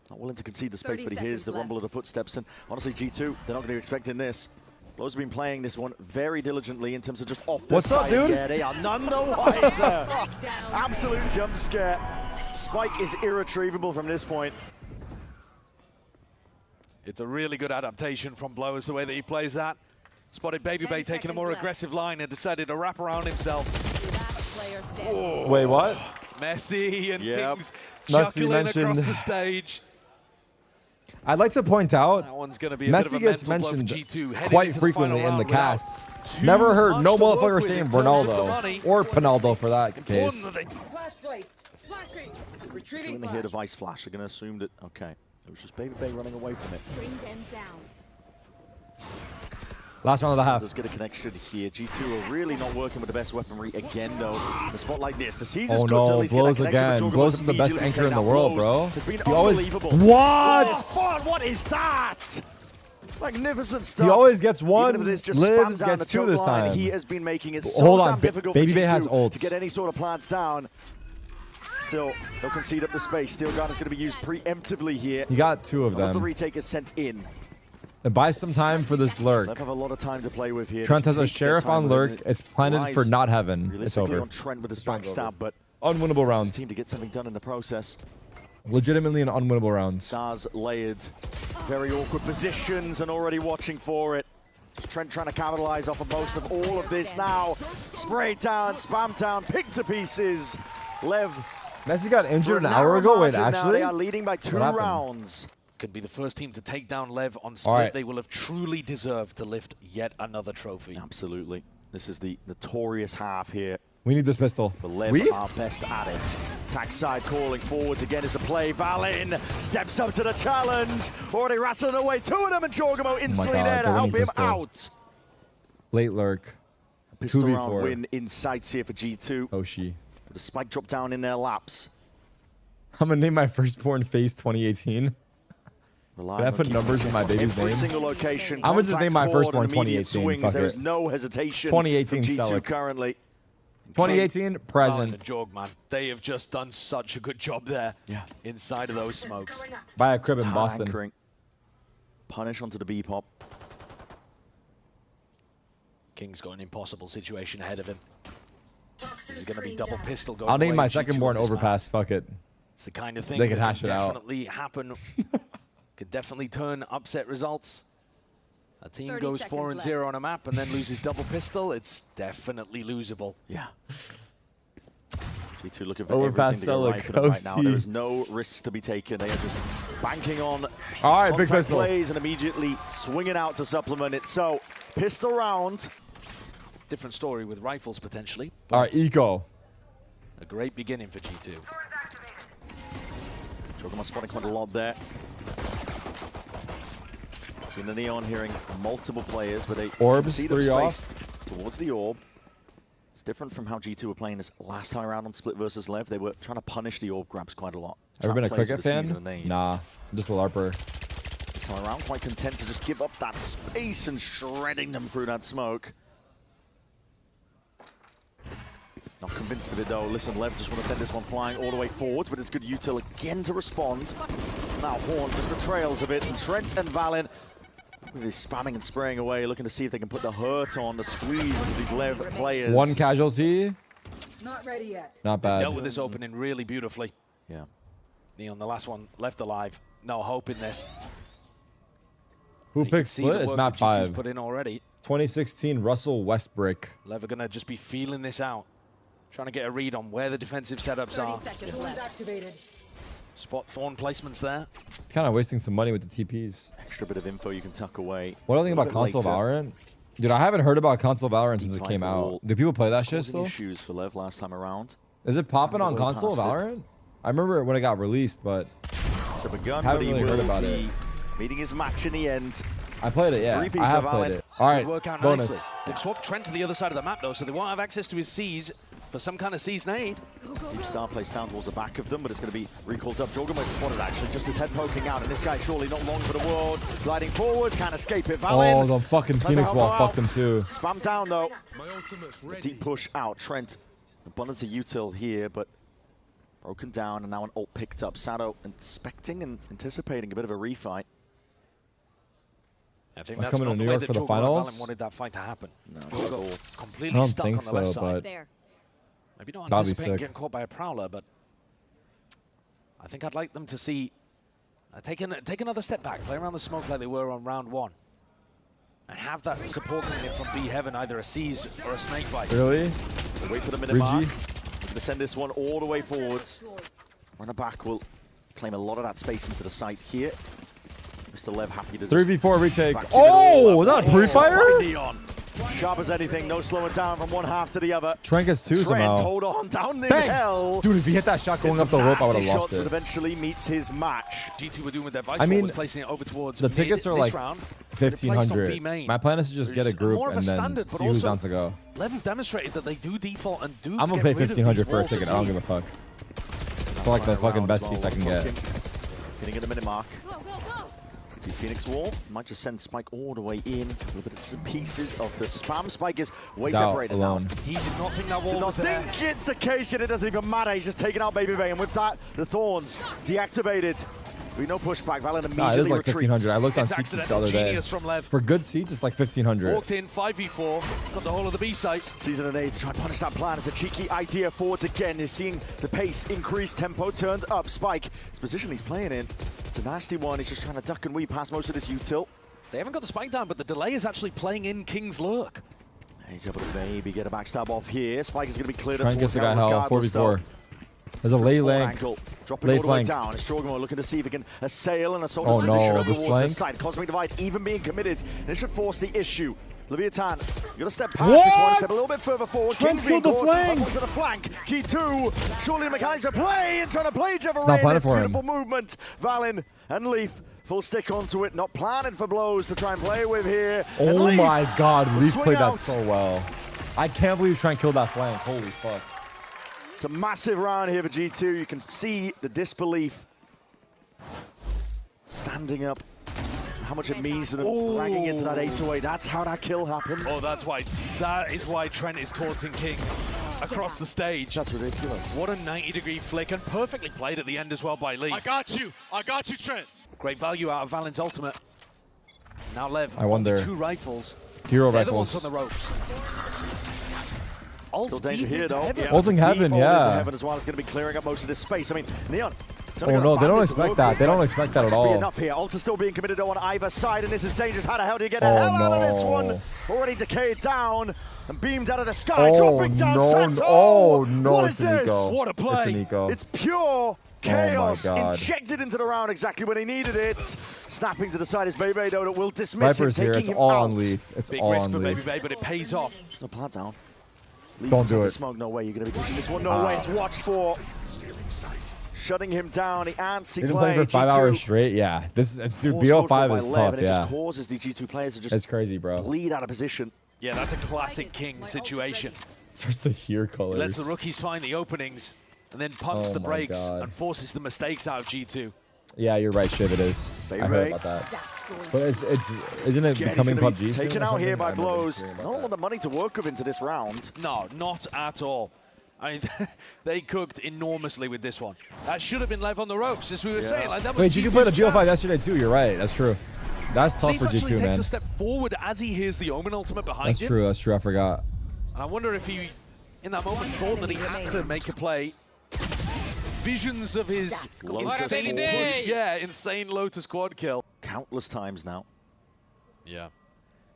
Speaker 1: Not willing to concede the space, but he hears the rumble of the footsteps. And honestly, G2, they're not going to be expecting this. Blows have been playing this one very diligently in terms of just off the
Speaker 2: What's
Speaker 1: side.
Speaker 2: up, dude?
Speaker 1: Yeah, they are none the wiser. Absolute jump scare. Spike is irretrievable from this point.
Speaker 3: It's a really good adaptation from Blowers, the way that he plays that. Spotted Baby Bay taking a more aggressive line and decided to wrap around himself.
Speaker 2: Oh. Wait, what?
Speaker 3: Messi and Kings
Speaker 2: Messi
Speaker 3: chuckling
Speaker 2: mentioned
Speaker 3: across the stage.
Speaker 2: I'd like to point out,
Speaker 3: That one's gonna be a
Speaker 2: Messi
Speaker 3: bit of a
Speaker 2: gets
Speaker 3: mental blow for
Speaker 2: mentioned
Speaker 3: G2,
Speaker 2: quite frequently in the casts. Never heard no motherfucker saying Ronaldo or Pinaldo for that case.
Speaker 1: When they hear the Vice Flash, they're going to assume that, okay, it was just Baby Bay running away from it.
Speaker 11: Bring them down.
Speaker 2: Last round of the half.
Speaker 1: Let's get a connection here. G2 are really not working with the best weaponry again, though. In a spot like this, the season's good till he's
Speaker 2: Blows again. Blows is the best anchor in the world, bro.
Speaker 1: It's been
Speaker 2: He always,
Speaker 1: unbelievable.
Speaker 2: what?
Speaker 1: What is that? Magnificent stuff.
Speaker 2: He always gets one,
Speaker 1: Even if it is just
Speaker 2: lives,
Speaker 1: spam down
Speaker 2: gets
Speaker 1: the
Speaker 2: two
Speaker 1: choke
Speaker 2: this
Speaker 1: line,
Speaker 2: time.
Speaker 1: He has been making it
Speaker 2: Hold
Speaker 1: so
Speaker 2: on,
Speaker 1: damn difficult
Speaker 2: Baby
Speaker 1: for
Speaker 2: Bay
Speaker 1: G2
Speaker 2: has ults.
Speaker 1: to get any sort of plans down. Still, they'll concede up the space. Steel Gun is going to be used preemptively here.
Speaker 2: You got two of
Speaker 1: Once the
Speaker 2: them.
Speaker 1: retake is sent in.
Speaker 2: And buy some time for this lurk.
Speaker 1: They have a lot of time to play with here.
Speaker 2: Trent has a sheriff on lurk. It's planted for not heaven. It's over.
Speaker 1: On Trent with his backstab, but
Speaker 2: unwinnable round.
Speaker 1: Team to get something done in the process.
Speaker 2: Legitimately an unwinnable round.
Speaker 1: Stars layered, very awkward positions, and already watching for it. Just Trent trying to capitalize off of most of all of this now. Sprayed down, spammed down, picked to pieces. LEV.
Speaker 2: Messi got injured an hour ago. Wait, actually?
Speaker 1: They are leading by 2 rounds.
Speaker 3: Could be the first team to take down LEV on Split.
Speaker 2: Right.
Speaker 3: They will have truly deserved to lift yet another trophy.
Speaker 1: Absolutely. This is the notorious half here.
Speaker 2: We need this pistol.
Speaker 1: The LEV are best at it. Attack side calling forwards again is the play. Valin steps up to the challenge. Already rattling away. 2 of them, and Jorgamo instantly there to help him out.
Speaker 2: Late lurk.
Speaker 1: A pistol
Speaker 2: 2v4.
Speaker 1: round win in sights here for G2.
Speaker 2: Oshi.
Speaker 1: With a spike drop down in their laps.
Speaker 2: I'm going to name my firstborn Face 2018. Can I put numbers in my baby's name?
Speaker 1: Single location,
Speaker 2: I'm going to just name my firstborn 2018. Fuck
Speaker 1: there
Speaker 2: it.
Speaker 1: is no hesitation
Speaker 2: 2018
Speaker 1: from G2
Speaker 2: Selleck.
Speaker 1: currently.
Speaker 2: 2018 present.
Speaker 3: And Jorg, man, they have just done such a good job there.
Speaker 1: Yeah.
Speaker 3: Inside of those smokes.
Speaker 2: Buy a crib in Boston.
Speaker 1: Anchoring. Punish onto the B pop.
Speaker 3: King's got an impossible situation ahead of him. This is going to be double pistol going
Speaker 2: I'll name
Speaker 3: away
Speaker 2: my
Speaker 3: with G2
Speaker 2: second born
Speaker 3: on this
Speaker 2: overpass. Fuck it.
Speaker 3: It's the kind of thing
Speaker 2: They
Speaker 3: that
Speaker 2: could hash
Speaker 3: can
Speaker 2: it out.
Speaker 3: definitely happen. Could definitely turn upset results. A team goes 4-0 on a map and then loses double pistol. It's definitely losable.
Speaker 1: Yeah. G2 looking for
Speaker 2: Overpass
Speaker 1: everything to go right for them right now.
Speaker 2: Selleck,
Speaker 1: There is no risks to be taken. They are just banking on
Speaker 2: All right, big
Speaker 1: contact
Speaker 2: pistol.
Speaker 1: plays and immediately swinging out to supplement it. So, pistol round.
Speaker 3: Different story with rifles potentially.
Speaker 2: All right, eco.
Speaker 3: A great beginning for G2.
Speaker 1: Jorgamo spotting quite a lot there. Seeing the Neon hearing multiple players, but they
Speaker 2: Orbs,
Speaker 1: see them
Speaker 2: 3 off.
Speaker 1: spaced towards the orb. It's different from how G2 were playing this last time around on Split versus LEV. They were trying to punish the orb grabs quite a lot.
Speaker 2: Ever been a
Speaker 1: Trap plays
Speaker 2: cricket
Speaker 1: with the
Speaker 2: fan?
Speaker 1: season and nade.
Speaker 2: Nah, I'm just a LARPer.
Speaker 1: This time around, quite content to just give up that space and shredding them through that smoke. Not convinced of it though. Listen, LEV just want to send this one flying all the way forwards, but it's good util again to respond. Now Horn just the trails of it, and Trent and Valin really spamming and spraying away, looking to see if they can put the hurt on, the squeeze into these LEV players.
Speaker 2: One casualty.
Speaker 11: Not ready yet.
Speaker 2: Not bad.
Speaker 3: Dealt with this opening really beautifully.
Speaker 1: Yeah.
Speaker 3: Neon, the last one, left alive. No hope in this.
Speaker 2: Who picked Split? It's map 5.
Speaker 3: Put in already.
Speaker 2: 2016 Russell Westbrook.
Speaker 3: LEV are going to just be feeling this out. Trying to get a read on where the defensive setups are.
Speaker 11: Activated.
Speaker 3: Spot Thorn placements there.
Speaker 2: Kind of wasting some money with the TPs.
Speaker 1: Extra bit of info you can tuck away.
Speaker 2: What do I think about console Valorant? Dude, I haven't heard about console Valorant since it came out. Do people play that shit still?
Speaker 1: Issues for LEV last time around.
Speaker 2: Is it popping on console Valorant? I remember when it got released, but
Speaker 1: so begun,
Speaker 2: haven't really heard about it.
Speaker 1: Meeting his match in the end.
Speaker 2: I played it, yeah. I have played it. All right,
Speaker 3: work out
Speaker 2: bonus.
Speaker 3: Nicely. They've swapped Trent to the other side of the map, though, so they won't have access to his C's for some kind of C's nade.
Speaker 1: Deep Star plays down towards the back of them, but it's going to be recalled up. Jorgen was spotted, actually, just his head poking out, and this guy surely not long for the world. Gliding forwards, can't escape it. Valin.
Speaker 2: Oh, the fucking Phoenix wall fucked him, too.
Speaker 1: Spam down, though. The deep push out. Trent, abundance of util here, but broken down, and now an ult picked up. Sado inspecting and anticipating a bit of a refight.
Speaker 3: I think
Speaker 2: that's coming to New York for the finals.
Speaker 3: Wanted that fight to happen.
Speaker 1: No,
Speaker 3: completely stuck on the left side.
Speaker 11: There.
Speaker 3: Maybe not anticipating getting caught by a prowler, but I think I'd like them to see take another step back, play around the smoke like they were on round 1, and have that support coming in from B Heaven, either a Seize or a Snake Bite.
Speaker 2: Really?
Speaker 1: Wait for the minute mark. To send this one all the way forwards. Runner back will claim a lot of that space into the site here. Mr. LEV happy to
Speaker 2: 3v4 retake. Oh, was that a pre-fire?
Speaker 1: Sharp as anything, no slowing down from one half to the other.
Speaker 2: Trent gets 2 somehow.
Speaker 1: Hold on, down the hell.
Speaker 2: Dude, if he hit that shot going up the rope, I would have lost it.
Speaker 1: But eventually meets his match.
Speaker 3: G2 were doing with their Vice was placing it over towards
Speaker 2: the tickets are like 1,500. My plan is to just get a group and then see who's down to go.
Speaker 3: LEV have demonstrated that they do default and do.
Speaker 2: I'm gonna pay 1,500 for a ticket. I don't give a fuck. For like the fucking best seats I can get.
Speaker 1: Hitting at the minute mark. The Phoenix wall might just send Spike all the way in. A little bit of some pieces of the spam. Spike is way separated now.
Speaker 3: He did not think that wall was there.
Speaker 1: Think it's the case yet. It doesn't even matter. He's just taking out Baby Bay, and with that, the Thorns deactivated. We no pushback. Valin immediately
Speaker 2: it is like
Speaker 1: retreats.
Speaker 2: 1,500. I looked on seats the other day. For good seats, it's like 1,500.
Speaker 3: Walked in 5v4, got the whole of the B site.
Speaker 1: Season and 8 to try and punish that plan. It's a cheeky idea forwards again. He's seeing the pace increase, tempo turned up. Spike, his position he's playing in. It's a nasty one. He's just trying to duck and weave past most of this util.
Speaker 3: They haven't got the spike down, but the delay is actually playing in King's Lurk.
Speaker 1: He's able to maybe get a backstab off here. Spike is going to be cleared.
Speaker 2: Try and get the guy hell. 4v4. There's a lay link.
Speaker 1: Dropping all the way down. Strogan looking to see if he can assail and assault his position over towards the side. Cosmic Divide even being committed. And it should force the issue. Leviathan, you gotta step past this one, step a little bit further forward.
Speaker 2: Trent killed the flank.
Speaker 1: To the flank. G2, surely the mechanics of play and trying to play each other in. It's beautiful movement. Valin and Leaf full stick onto it, not planning for blows to try and play with here.
Speaker 2: Oh my god, Leaf played that so well. I can't believe Trent killed that flank. Holy fuck.
Speaker 1: It's a massive round here for G2. You can see the disbelief standing up. How much it means to them dragging into that 8-8. That's how that kill happened.
Speaker 3: Oh, that is why Trent is taunting King across the stage.
Speaker 1: That's ridiculous.
Speaker 3: What a 90-degree flick, and perfectly played at the end as well by Leaf.
Speaker 8: I got you, Trent.
Speaker 3: Great value out of Valen's ultimate. Now LEV,
Speaker 2: I wonder.
Speaker 3: 2 rifles.
Speaker 2: Hero
Speaker 3: They're
Speaker 2: rifles.
Speaker 3: the ones on the ropes.
Speaker 1: Still danger here, though.
Speaker 2: Ulting Heaven, yeah.
Speaker 1: Heaven as well. It's going to be clearing up most of this space. I mean, Neon.
Speaker 2: Oh no, they don't expect that. They don't expect that at all.
Speaker 1: Enough here. Ult is still being committed on either side, and this is dangerous. How the hell do you get the hell out of this one? Already decayed down and beamed out of the sky, dropping down Sato.
Speaker 2: Oh no,
Speaker 1: what is this?
Speaker 2: Nico.
Speaker 3: What a play!
Speaker 1: It's pure chaos injected into the round exactly when he needed it. Snapping to the side is Bebe, though, that will dismiss
Speaker 2: Viper's
Speaker 1: him,
Speaker 2: here.
Speaker 1: taking
Speaker 2: It's
Speaker 1: him
Speaker 2: all
Speaker 1: out.
Speaker 2: on Leaf. It's
Speaker 3: big
Speaker 2: all
Speaker 3: risk
Speaker 2: on
Speaker 3: for
Speaker 2: Leaf.
Speaker 3: Baby, but it pays off.
Speaker 1: There's no plant down.
Speaker 2: Don't do it.
Speaker 1: Smoke. No way. You're going to be pushing this one. No way. It's watched for. Shutting him down. The antsy
Speaker 2: He's been playing for 5 hours straight. Yeah. Dude, BO5 is tough.
Speaker 1: It just causes these G2 players to just
Speaker 2: it's crazy, bro.
Speaker 1: bleed out of position.
Speaker 3: Yeah, that's a classic King situation.
Speaker 2: Starts to hear colors.
Speaker 3: He lets the rookies find the openings and then pumps the brakes and forces the mistakes out of G2.
Speaker 2: Yeah, you're right, Shiv. It is. I heard about that. But isn't it becoming PUBG?
Speaker 1: Taken out here by blows. Not a lot of money to work with into this round.
Speaker 3: No, not at all. I mean, they cooked enormously with this one. That should have been LEV on the ropes, as we were saying. Like, that was
Speaker 2: Wait, G2 played a BO5 yesterday too. You're right. That's true. That's tough for G2, man.
Speaker 3: Takes a step forward as he hears the Omen ultimate behind him.
Speaker 2: That's true. That's true. I forgot.
Speaker 3: And I wonder if he, in that moment, thought that he had to make a play. Visions of his insane push, insane Lotus quad kill.
Speaker 1: Countless times now.
Speaker 3: Yeah.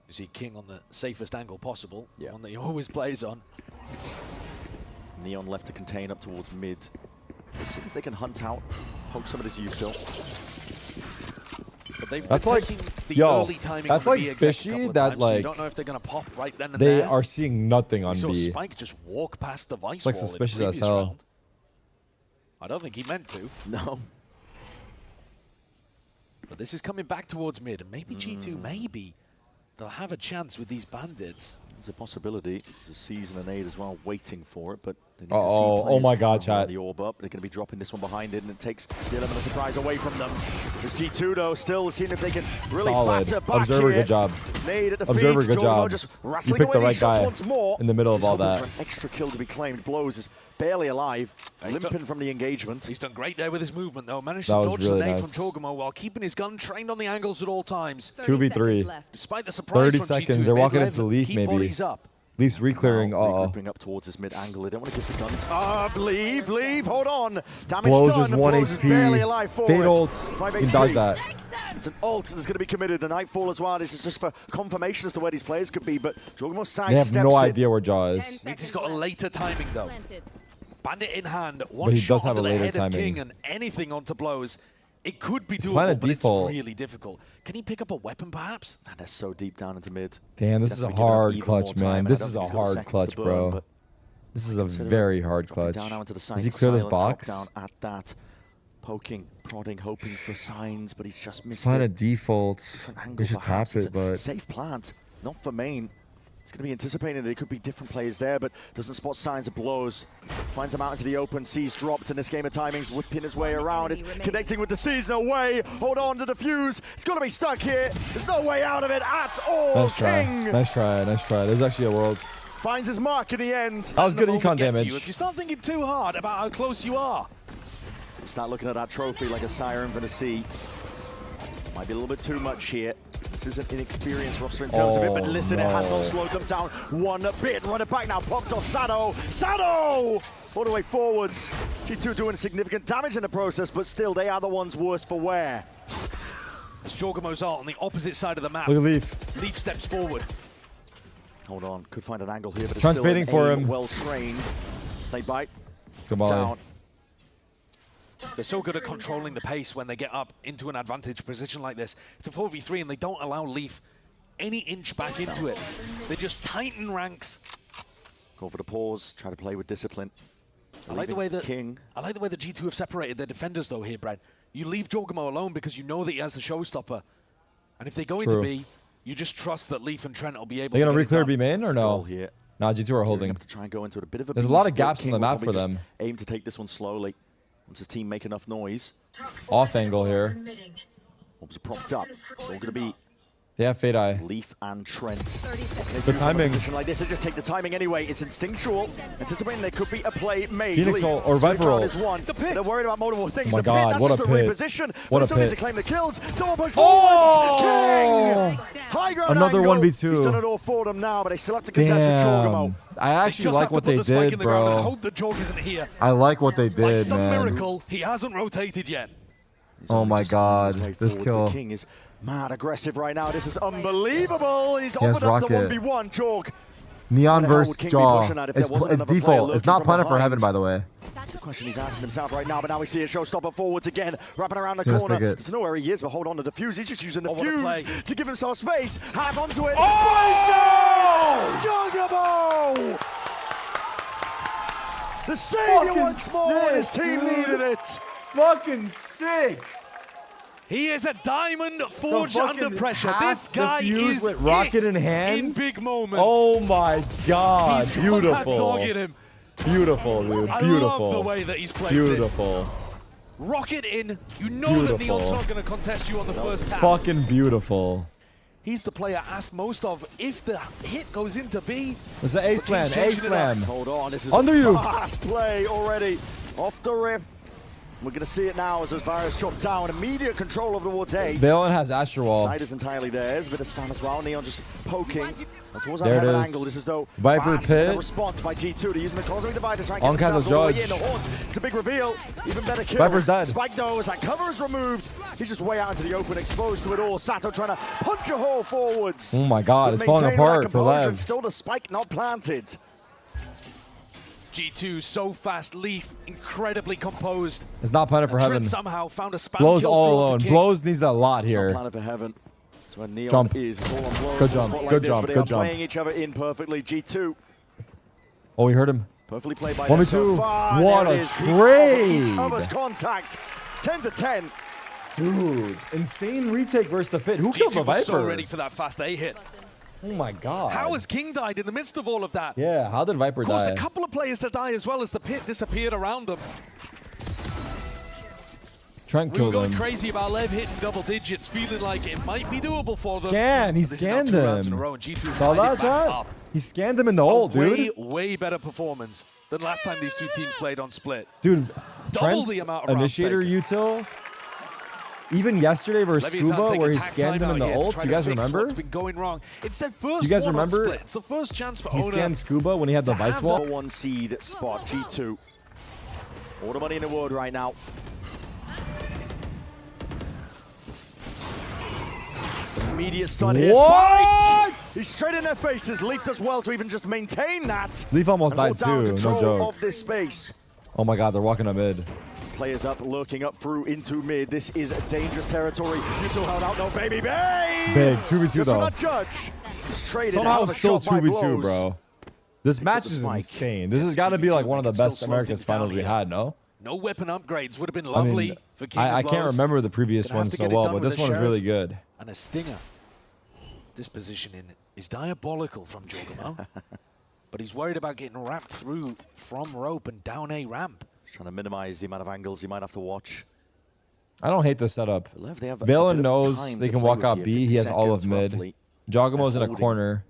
Speaker 3: You see King on the safest angle possible, one that he always plays on.
Speaker 1: Neon left to contain up towards mid. Let's see if they can hunt out, poke some of this util.
Speaker 3: But
Speaker 2: that's like, that's like fishy that like,
Speaker 3: you don't know if they're gonna pop right then and
Speaker 2: they
Speaker 3: there.
Speaker 2: are seeing nothing on
Speaker 3: we saw
Speaker 2: B.
Speaker 3: Spike just walk past the vice
Speaker 2: It's like
Speaker 3: wall
Speaker 2: suspicious
Speaker 3: in the
Speaker 2: as
Speaker 3: previous
Speaker 2: hell.
Speaker 3: round. I don't think he meant to.
Speaker 1: No.
Speaker 3: But this is coming back towards mid, and maybe G2, maybe they'll have a chance with these bandits.
Speaker 1: There's a possibility. There's a season and 8 as well, waiting for it, but they need to see
Speaker 2: oh my God, chat.
Speaker 1: The orb up. They're going to be dropping this one behind it, and it takes the element of surprise away from them. There's G2 though, still seeing if they can really batter back
Speaker 2: Observer,
Speaker 1: here.
Speaker 2: good job.
Speaker 1: Nade at the
Speaker 2: Observer,
Speaker 1: feeds.
Speaker 2: good job.
Speaker 1: Just
Speaker 2: You picked the right guy
Speaker 1: once more.
Speaker 2: in the middle of
Speaker 1: Just
Speaker 2: all
Speaker 1: hoping
Speaker 2: that.
Speaker 1: for an extra kill to be claimed. Blows is barely alive, limping from the engagement.
Speaker 3: He's done great there with his movement though. Managed
Speaker 2: That
Speaker 3: to
Speaker 2: was
Speaker 3: dodge
Speaker 2: really
Speaker 3: the nade
Speaker 2: nice.
Speaker 3: from Cho'Gaмо while keeping his gun trained on the angles at all times.
Speaker 2: 2v3.
Speaker 3: Despite the surprise
Speaker 2: 30
Speaker 3: from
Speaker 2: seconds.
Speaker 3: G2
Speaker 2: They're
Speaker 3: in
Speaker 2: walking
Speaker 3: mid,
Speaker 2: into the
Speaker 3: Lev
Speaker 2: leaf
Speaker 3: keep
Speaker 2: maybe.
Speaker 3: bodies up.
Speaker 2: Leaf's reclearing.
Speaker 1: Regrouping up towards this mid angle. They don't want to give the guns up. Leave, hold on. Damage
Speaker 2: Blows
Speaker 1: done.
Speaker 2: is 1
Speaker 1: Blows is barely alive
Speaker 2: HP.
Speaker 1: for
Speaker 2: Fade
Speaker 1: it.
Speaker 2: ult.
Speaker 1: 5
Speaker 2: You can dodge
Speaker 1: HP.
Speaker 2: that.
Speaker 1: It's an ult that's going to be committed. The Nightfall as well. This is just for confirmation as to where these players could be, but Cho'Gamo
Speaker 2: They have
Speaker 1: sidesteps
Speaker 2: no
Speaker 1: it.
Speaker 2: idea where Jaw is.
Speaker 3: Means he's got a later timing though. Bandit in hand, one
Speaker 2: But he
Speaker 3: shot
Speaker 2: does have
Speaker 3: onto
Speaker 2: a
Speaker 3: the
Speaker 2: later
Speaker 3: head
Speaker 2: timing.
Speaker 3: of King and anything onto blows. It could be
Speaker 2: playing a
Speaker 3: doable, but
Speaker 2: default.
Speaker 3: it's really difficult. Can he pick up a weapon perhaps?
Speaker 1: And they're so deep down into mid.
Speaker 2: Damn, this is a
Speaker 1: Definitely giving up
Speaker 2: hard
Speaker 1: even
Speaker 2: clutch,
Speaker 1: more time,
Speaker 2: man.
Speaker 1: and
Speaker 2: This
Speaker 1: I
Speaker 2: is
Speaker 1: don't
Speaker 2: a
Speaker 1: think he's got
Speaker 2: hard
Speaker 1: seconds
Speaker 2: clutch,
Speaker 1: to burn,
Speaker 2: bro.
Speaker 1: but
Speaker 2: This is a
Speaker 1: consider
Speaker 2: very hard clutch.
Speaker 1: down now into the side.
Speaker 2: Does he clear this
Speaker 1: Silent
Speaker 2: box?
Speaker 1: Down at that. Poking, prodding, hoping for signs, but he's just missed
Speaker 2: Playing a
Speaker 1: it.
Speaker 2: default.
Speaker 1: Different
Speaker 2: He
Speaker 1: angle,
Speaker 2: should
Speaker 1: perhaps.
Speaker 2: tap
Speaker 1: It's
Speaker 2: it,
Speaker 1: a
Speaker 2: but
Speaker 1: safe plant, not for main. He's going to be anticipating that it could be different players there, but doesn't spot signs of blows. Finds him out into the open. C's dropped in this game of timings, whipping his way around. It's connecting with the C's. No way. Hold on to the fuse. It's going to be stuck here. There's no way out of it at all.
Speaker 2: nice try.
Speaker 1: King
Speaker 2: Nice try. Nice try. There's actually a world.
Speaker 1: finds his mark in the end.
Speaker 2: That was good econ damage.
Speaker 3: If you start thinking too hard about how close you are.
Speaker 1: Start looking at that trophy like a siren for the sea. Might be a little bit too much here. This is an inexperienced roster in terms of it, but listen, it has not slowed them down one bit. Run it back now, popped off Sado. Sado! All the way forwards. G2 doing significant damage in the process, but still, they are the ones worse for wear.
Speaker 3: As Cho'Gamo's art on the opposite side of the map.
Speaker 2: Look at Leaf.
Speaker 3: Leaf steps forward.
Speaker 1: Hold on, could find an angle here, but it's
Speaker 2: Transmitting
Speaker 1: still
Speaker 2: for
Speaker 1: an aim,
Speaker 2: him.
Speaker 1: well trained. Snake bite.
Speaker 2: Good volley.
Speaker 1: Down.
Speaker 3: They're so good at controlling the pace when they get up into an advantage position like this. It's a 4v3 and they don't allow Leaf any inch back into it. They just tighten ranks.
Speaker 1: Go for the pause, try to play with discipline.
Speaker 3: I like the way that
Speaker 1: King.
Speaker 3: I like the way that G2 have separated their defenders though here, Brad. You leave Cho'Gamo alone because you know that he has the showstopper. And if they go into B, you just trust that Leaf and Trent will be able
Speaker 2: They
Speaker 3: to
Speaker 2: gonna
Speaker 3: get it
Speaker 2: reclear
Speaker 3: done.
Speaker 2: B main or no?
Speaker 1: Here.
Speaker 2: Nah, G2 are holding.
Speaker 1: Up to try and go into it. A bit of a
Speaker 2: There's a
Speaker 1: B
Speaker 2: lot of
Speaker 1: split.
Speaker 2: gaps on
Speaker 1: King
Speaker 2: the
Speaker 1: will
Speaker 2: map
Speaker 1: probably
Speaker 2: for
Speaker 1: just
Speaker 2: them.
Speaker 1: Aim to take this one slowly. Once his team make enough noise.
Speaker 2: Off angle here.
Speaker 1: Orbs are propped up. It's all going to be
Speaker 2: They have Fade Eye.
Speaker 1: Leaf and Trent.
Speaker 2: Good timing.
Speaker 1: Position like this, and just take the timing anyway. It's instinctual. Anticipating there could be a play made.
Speaker 2: Phoenix
Speaker 1: Leaf,
Speaker 2: roll or Viper roll.
Speaker 1: is one. They're worried about multiple things.
Speaker 2: Oh my
Speaker 1: the
Speaker 2: God,
Speaker 1: pit, that's
Speaker 2: what
Speaker 1: just
Speaker 2: a
Speaker 1: a
Speaker 2: pit.
Speaker 1: reposition.
Speaker 2: What
Speaker 1: But
Speaker 2: a
Speaker 1: still need
Speaker 2: pit.
Speaker 1: to claim the kills. Double push
Speaker 2: Oh!
Speaker 1: forwards. King! High ground
Speaker 2: Another
Speaker 1: angle.
Speaker 2: 1v2.
Speaker 1: He's done it all for them now, but they still have to contest with Cho'Gamo.
Speaker 2: Damn. I actually
Speaker 3: just
Speaker 2: like
Speaker 3: have to
Speaker 2: what
Speaker 3: put
Speaker 2: they
Speaker 3: the spike
Speaker 2: did,
Speaker 3: in the ground and
Speaker 2: bro.
Speaker 3: hope that Jorg isn't here.
Speaker 2: I like what they
Speaker 3: By
Speaker 2: did,
Speaker 3: some
Speaker 2: man.
Speaker 3: miracle, he hasn't rotated yet.
Speaker 2: Oh my God, this kill.
Speaker 1: King is mad aggressive right now. This is unbelievable. He's
Speaker 2: He has
Speaker 1: offered up the
Speaker 2: Rocket.
Speaker 1: 1v1, Jorg.
Speaker 2: Neon
Speaker 1: Where the hell would
Speaker 2: versus
Speaker 1: King be
Speaker 2: Jaw.
Speaker 1: pushing at if there wasn't
Speaker 2: It's
Speaker 1: another player
Speaker 2: default. It's
Speaker 1: lurking
Speaker 2: not
Speaker 1: from
Speaker 2: punted for
Speaker 1: behind?
Speaker 2: heaven, by the way.
Speaker 1: That's the question he's asking himself right now, but now we see a showstopper forwards again, wrapping around the
Speaker 2: Gonna
Speaker 1: corner.
Speaker 2: stick it.
Speaker 1: Doesn't know where he is, but hold on to the fuse. He's just using the
Speaker 3: What a play.
Speaker 1: fuse to give himself space. Half onto it.
Speaker 2: Oh!
Speaker 1: Cho'Gamo! The savior
Speaker 2: Fucking
Speaker 1: once more when his
Speaker 2: sick,
Speaker 1: team
Speaker 2: dude.
Speaker 1: needed it.
Speaker 2: Fucking sick.
Speaker 3: He is a diamond forged
Speaker 2: fucking
Speaker 3: under pressure.
Speaker 2: half
Speaker 3: This guy
Speaker 2: the fuse
Speaker 3: is
Speaker 2: with rocket
Speaker 3: it
Speaker 2: in hands.
Speaker 3: big moments.
Speaker 2: Oh my God.
Speaker 3: He's got that
Speaker 2: Beautiful.
Speaker 3: dog in him.
Speaker 2: Beautiful, dude.
Speaker 3: I
Speaker 2: Beautiful.
Speaker 3: love the way that he's played
Speaker 2: Beautiful.
Speaker 3: this. Rocket in. You know that
Speaker 2: Beautiful.
Speaker 3: Neon's not going to contest you on the first tap.
Speaker 2: Fucking beautiful.
Speaker 3: He's the player asked most of if the hit goes into B.
Speaker 2: It's an A slam. A slam.
Speaker 1: Hold on, this is
Speaker 2: Under
Speaker 1: a
Speaker 2: you.
Speaker 1: fast play already. Off the riff. We're going to see it now as those barriers drop down. Immediate control over towards A.
Speaker 2: Valorant has Astro Wall.
Speaker 1: Side is entirely theirs. A bit of spam as well. Neon just poking. Towards that
Speaker 2: There it
Speaker 1: heaven
Speaker 2: is.
Speaker 1: angle. This is though
Speaker 2: Viper
Speaker 1: fast
Speaker 2: pit.
Speaker 1: response by G2. They're using the cosmic divide to try and
Speaker 2: Onk
Speaker 1: get
Speaker 2: has
Speaker 1: themselves
Speaker 2: a
Speaker 1: all the way
Speaker 2: judge.
Speaker 1: in. The haunt. It's a big reveal. Even better kill.
Speaker 2: Viper's dead.
Speaker 1: Spike though, as that cover is removed, he's just way out into the open, exposed to it all. Sato trying to punch a hole forwards.
Speaker 2: Oh my God, it's falling
Speaker 1: Maintaining that
Speaker 2: apart for
Speaker 1: composure,
Speaker 2: LEV.
Speaker 1: Still the spike not planted.
Speaker 3: G2 so fast. Leaf incredibly composed.
Speaker 2: It's not planted for heaven.
Speaker 3: Somehow found a spam
Speaker 2: Blows
Speaker 3: kill
Speaker 2: all
Speaker 3: through
Speaker 2: alone.
Speaker 3: onto King.
Speaker 2: Blows needs that a lot
Speaker 1: It's not
Speaker 2: here.
Speaker 1: planted for heaven. That's where Neon
Speaker 2: Jump.
Speaker 1: is. It's all on blows.
Speaker 2: Good
Speaker 1: in a
Speaker 2: jump,
Speaker 1: spot like
Speaker 2: good
Speaker 1: this,
Speaker 2: jump,
Speaker 1: but they
Speaker 2: good
Speaker 1: are
Speaker 2: jump.
Speaker 1: playing each other in perfectly. G2
Speaker 2: Oh, we heard him.
Speaker 1: perfectly played by
Speaker 2: 1v2.
Speaker 1: them so far.
Speaker 2: What
Speaker 1: There it
Speaker 2: a
Speaker 1: is. Peaks over each
Speaker 2: trade.
Speaker 1: other's contact. 10-10.
Speaker 2: Dude, insane retake versus the Pit. Who killed the
Speaker 3: G2 was so
Speaker 2: Viper?
Speaker 3: ready for that fast A hit.
Speaker 2: Oh my God.
Speaker 3: How has King died in the midst of all of that?
Speaker 2: Yeah, how did Viper
Speaker 3: Caused
Speaker 2: die?
Speaker 3: a couple of players to die as well as the Pit disappeared around them.
Speaker 2: Trent
Speaker 3: We were
Speaker 2: killed
Speaker 3: going
Speaker 2: him.
Speaker 3: crazy about LEV hitting double digits, feeling like it might be doable for them.
Speaker 2: Scan, he
Speaker 3: But this is now
Speaker 2: scanned
Speaker 3: 2 rounds in
Speaker 2: him.
Speaker 3: a row, and G2
Speaker 2: Saw
Speaker 3: tied it
Speaker 2: that
Speaker 3: back
Speaker 2: shot?
Speaker 3: up.
Speaker 2: He scanned him in the hole, dude.
Speaker 3: Way better performance than last time these two teams played on Split.
Speaker 2: Dude,
Speaker 3: Double
Speaker 2: Trent's
Speaker 3: the amount of rounds
Speaker 2: initiator
Speaker 3: taken.
Speaker 2: util, even yesterday versus
Speaker 3: Leviathan
Speaker 2: Scuba,
Speaker 3: take
Speaker 2: where
Speaker 3: a
Speaker 2: he
Speaker 3: tack
Speaker 2: scanned him in
Speaker 3: timeout
Speaker 2: the
Speaker 3: here to
Speaker 2: ult.
Speaker 3: try
Speaker 2: You
Speaker 3: to
Speaker 2: guys
Speaker 3: fix
Speaker 2: remember?
Speaker 3: What's been going wrong? It's their first
Speaker 2: You guys
Speaker 3: one on
Speaker 2: remember?
Speaker 3: Split. It's the first chance for
Speaker 2: He
Speaker 3: Ona.
Speaker 2: scanned Scuba when he had the Vice
Speaker 1: Number
Speaker 2: Wall.
Speaker 1: 1 seed spot, G2. All the money in the world right now. Immediate stun here.
Speaker 2: What?
Speaker 1: Spike! He's straight in their faces. Leaf does well to even just maintain that.
Speaker 2: Leaf almost
Speaker 1: and
Speaker 2: died
Speaker 1: hold down
Speaker 2: too, no
Speaker 1: control
Speaker 2: joke.
Speaker 1: of this space.
Speaker 2: Oh my God, they're walking up mid.
Speaker 1: Players up, lurking up through into mid. This is dangerous territory. You two held out, no baby, babe!
Speaker 2: Big, 2v2
Speaker 1: Just
Speaker 2: though.
Speaker 1: not judge. Just traded
Speaker 2: Somehow
Speaker 1: out of a
Speaker 2: still
Speaker 1: shot by
Speaker 2: 2v2,
Speaker 1: blows.
Speaker 2: bro. This match
Speaker 1: the
Speaker 2: is
Speaker 1: spike.
Speaker 2: insane. This has got to be like one of the
Speaker 3: They can
Speaker 2: best
Speaker 3: still slow
Speaker 2: Americas
Speaker 3: things down
Speaker 2: finals we
Speaker 3: here.
Speaker 2: had, no?
Speaker 3: No weapon upgrades would have been
Speaker 2: I
Speaker 3: lovely
Speaker 2: mean,
Speaker 3: for King
Speaker 2: I
Speaker 3: of
Speaker 2: can't
Speaker 3: Blows.
Speaker 2: remember the previous
Speaker 3: Gonna have
Speaker 2: ones
Speaker 3: to
Speaker 2: so
Speaker 3: get it
Speaker 2: well,
Speaker 3: done
Speaker 2: but
Speaker 3: with
Speaker 2: this
Speaker 3: the
Speaker 2: one is
Speaker 3: Sheriff.
Speaker 2: really good.
Speaker 3: And a stinger. This positioning is diabolical from Jorgamo. But he's worried about getting wrapped through from rope and down a ramp.
Speaker 1: Trying to minimize the amount of angles he might have to watch.
Speaker 2: I don't hate this setup.
Speaker 1: LEV, they have a
Speaker 2: Valen
Speaker 1: bit of
Speaker 2: knows
Speaker 1: time
Speaker 2: they
Speaker 1: to
Speaker 2: can
Speaker 1: play
Speaker 2: walk
Speaker 1: with
Speaker 2: out
Speaker 1: here,
Speaker 2: B.
Speaker 1: 50
Speaker 2: He has all of
Speaker 1: seconds
Speaker 2: mid.
Speaker 1: roughly.
Speaker 2: Jogamo's in a
Speaker 1: Holding.
Speaker 2: corner.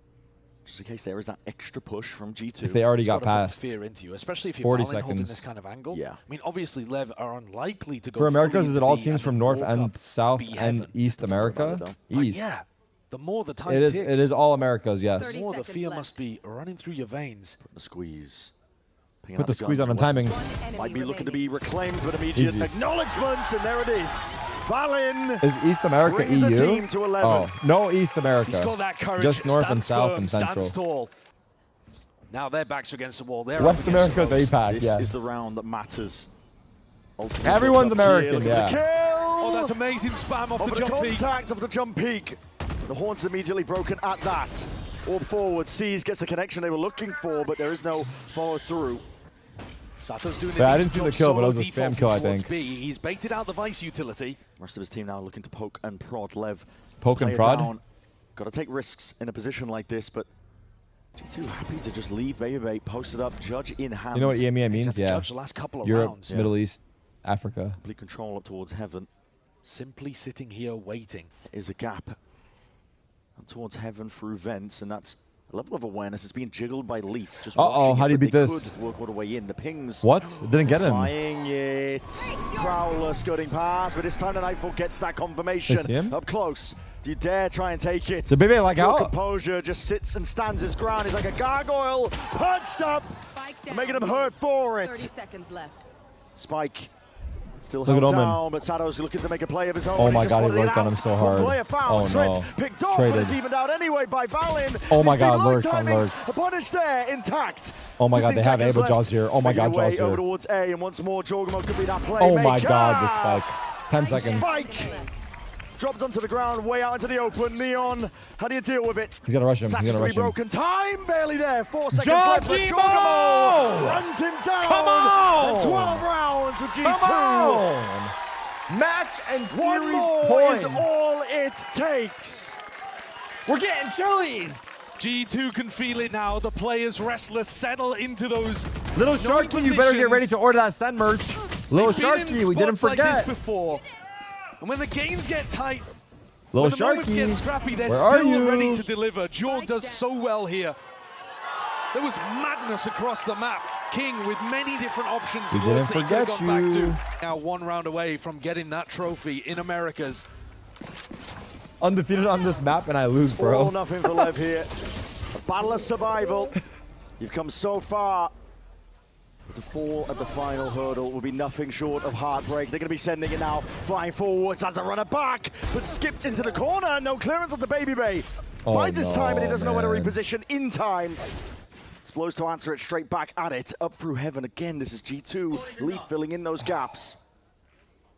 Speaker 1: Just in case there is that extra push from G2.
Speaker 2: If they already
Speaker 3: It's
Speaker 2: got
Speaker 3: gotta put
Speaker 2: past.
Speaker 3: fear into you, especially if you're
Speaker 2: 40
Speaker 3: holding
Speaker 2: seconds.
Speaker 3: this kind of angle.
Speaker 1: Yeah.
Speaker 3: I mean, obviously, LEV are unlikely to go
Speaker 2: For Americas,
Speaker 3: fully
Speaker 2: is it
Speaker 3: into
Speaker 2: all
Speaker 3: B
Speaker 2: teams
Speaker 3: and
Speaker 2: from
Speaker 3: then
Speaker 2: North
Speaker 3: walk
Speaker 2: and
Speaker 3: up
Speaker 2: South
Speaker 3: B
Speaker 2: and
Speaker 3: heaven.
Speaker 2: East America?
Speaker 1: Like,
Speaker 2: East.
Speaker 3: Yeah. The more the time
Speaker 2: It is.
Speaker 3: ticks,
Speaker 2: It is all Americas. Yes.
Speaker 11: 30
Speaker 3: the more the
Speaker 11: seconds
Speaker 3: fear
Speaker 11: left.
Speaker 3: must be running through your veins.
Speaker 1: The squeeze. Pinging
Speaker 2: Put
Speaker 1: out
Speaker 2: the squeeze
Speaker 1: guns
Speaker 2: on
Speaker 1: as well.
Speaker 2: timing.
Speaker 11: One enemy
Speaker 1: Might be looking to
Speaker 11: remaining.
Speaker 1: be reclaimed, but immediate
Speaker 2: Easy.
Speaker 1: acknowledgement, and there it is. Valen
Speaker 2: Is East America
Speaker 1: brings the
Speaker 2: EU?
Speaker 1: team to 11.
Speaker 2: Oh, no East America.
Speaker 3: He's got that courage.
Speaker 2: Just North and
Speaker 3: stands
Speaker 2: South
Speaker 3: firm,
Speaker 2: and Central.
Speaker 3: Stands tall. Now their backs are against the wall. They're
Speaker 2: West
Speaker 3: up against
Speaker 2: America's
Speaker 3: the ropes.
Speaker 2: APAC,
Speaker 1: This
Speaker 2: yes.
Speaker 1: is the round that matters. Ultimately
Speaker 2: Everyone's
Speaker 1: gets up here,
Speaker 2: American,
Speaker 1: looking for the
Speaker 2: yeah.
Speaker 1: kill.
Speaker 3: Oh, that's amazing spam off
Speaker 1: Over
Speaker 3: the
Speaker 1: the
Speaker 3: jump peak.
Speaker 1: contact of the jump peak. The horn's immediately broken at that. Orb forward, Seas gets the connection they were looking for, but there is no follow through.
Speaker 3: Sato's doing
Speaker 2: Yeah, I
Speaker 3: the
Speaker 2: didn't see the
Speaker 3: decent
Speaker 2: kill,
Speaker 3: job,
Speaker 2: but it was a
Speaker 3: solo
Speaker 2: spam kill, I
Speaker 3: default towards
Speaker 2: think.
Speaker 3: B. He's baited out the Vice utility.
Speaker 1: Rest of his team now looking to poke and prod. LEV.
Speaker 2: Poke and
Speaker 1: play it
Speaker 2: prod?
Speaker 1: down. Got to take risks in a position like this, but G2 happy to just leave Baby posted up, judge in hand.
Speaker 2: You know what EMEA means?
Speaker 3: Except to
Speaker 2: Yeah.
Speaker 3: judge the last couple of
Speaker 2: Europe,
Speaker 3: rounds.
Speaker 2: Middle East, Africa.
Speaker 1: Complete control up towards heaven.
Speaker 3: Simply sitting here waiting.
Speaker 1: Is a gap up towards heaven through vents, and that's a level of awareness. It's being jiggled by Leaf. Just watching
Speaker 2: how
Speaker 1: it,
Speaker 2: do you
Speaker 1: but
Speaker 2: beat
Speaker 1: they
Speaker 2: this?
Speaker 1: could work all the way in. The pings.
Speaker 2: What? Didn't get him.
Speaker 1: Flying it. Prowler skirting past, but this time the Nightfall gets that confirmation.
Speaker 2: Is him?
Speaker 1: Up close. Do you dare try and take it?
Speaker 2: Did Baby like
Speaker 1: Pure
Speaker 2: out?
Speaker 1: composure just sits and stands his ground. He's like a gargoyle, punched up,
Speaker 11: Spike
Speaker 1: and
Speaker 11: down.
Speaker 1: making him hurt for it.
Speaker 11: 30 seconds left.
Speaker 1: Spike still
Speaker 2: Look
Speaker 1: held
Speaker 2: at Omen.
Speaker 1: down, but Sato's looking to make a play of his own.
Speaker 2: Oh
Speaker 1: He
Speaker 2: my
Speaker 1: just
Speaker 2: God, he
Speaker 1: wanted it
Speaker 2: lurked on
Speaker 1: out.
Speaker 2: him so
Speaker 1: One
Speaker 2: hard.
Speaker 1: player found.
Speaker 2: Oh,
Speaker 1: Trent
Speaker 2: no.
Speaker 1: picked off,
Speaker 2: Traded.
Speaker 1: but it's evened out anyway by Valen.
Speaker 2: Oh my
Speaker 1: His
Speaker 2: God,
Speaker 1: team line
Speaker 2: lurks on
Speaker 1: timings,
Speaker 2: lurks.
Speaker 1: A punish there, intact.
Speaker 2: Oh my God,
Speaker 1: 15
Speaker 2: they have
Speaker 1: seconds
Speaker 2: Ava
Speaker 1: left.
Speaker 2: Jaws here. Oh my
Speaker 1: Making
Speaker 2: God,
Speaker 1: way
Speaker 2: Jaws
Speaker 1: over
Speaker 2: here.
Speaker 1: towards A, and once more, Jorgamo could be that play.
Speaker 2: Oh my God, the spike. 10 seconds.
Speaker 1: Spike dropped onto the ground, way out into the open. Neon, how do you deal with it?
Speaker 2: He's gonna rush him. He's
Speaker 1: Satch's
Speaker 2: gonna rush him.
Speaker 1: broken. Time barely there. 4 seconds left. But
Speaker 2: Jorgamo!
Speaker 1: Jorgamo runs him down.
Speaker 2: Come on!
Speaker 1: And 12 rounds with G2.
Speaker 2: Come on! Match and series
Speaker 1: One more
Speaker 2: points.
Speaker 1: is all it takes.
Speaker 2: We're getting chilies.
Speaker 3: G2 can feel it now. The players restless settle into those
Speaker 2: Little Sharky, you better get ready to order that Sen merch. Little
Speaker 3: They've been in
Speaker 2: Sharky, we didn't
Speaker 3: spots like this
Speaker 2: forget.
Speaker 3: before. And when the games get tight,
Speaker 2: Little
Speaker 3: when the moments get
Speaker 2: Sharky,
Speaker 3: scrappy, they're
Speaker 2: where are
Speaker 3: still
Speaker 2: you?
Speaker 3: ready to deliver. Jorg does so well here. There was madness across the map. king with many different options.
Speaker 2: We didn't forget you.
Speaker 3: Back to. Now 1 round away from getting that trophy in Americas.
Speaker 2: Undefeated on this map, and I lose, bro.
Speaker 1: 4-0 for LEV here. A battle of survival. You've come so far. To fall at the final hurdle will be nothing short of heartbreak. They're going to be sending it now, flying forwards, has a runner back, but skipped into the corner. No clearance on the Baby Bay. Finds his time, and he doesn't know where to reposition in time. Explodes to answer it straight back at it. Up through heaven again. This is G2. LEV filling in those gaps.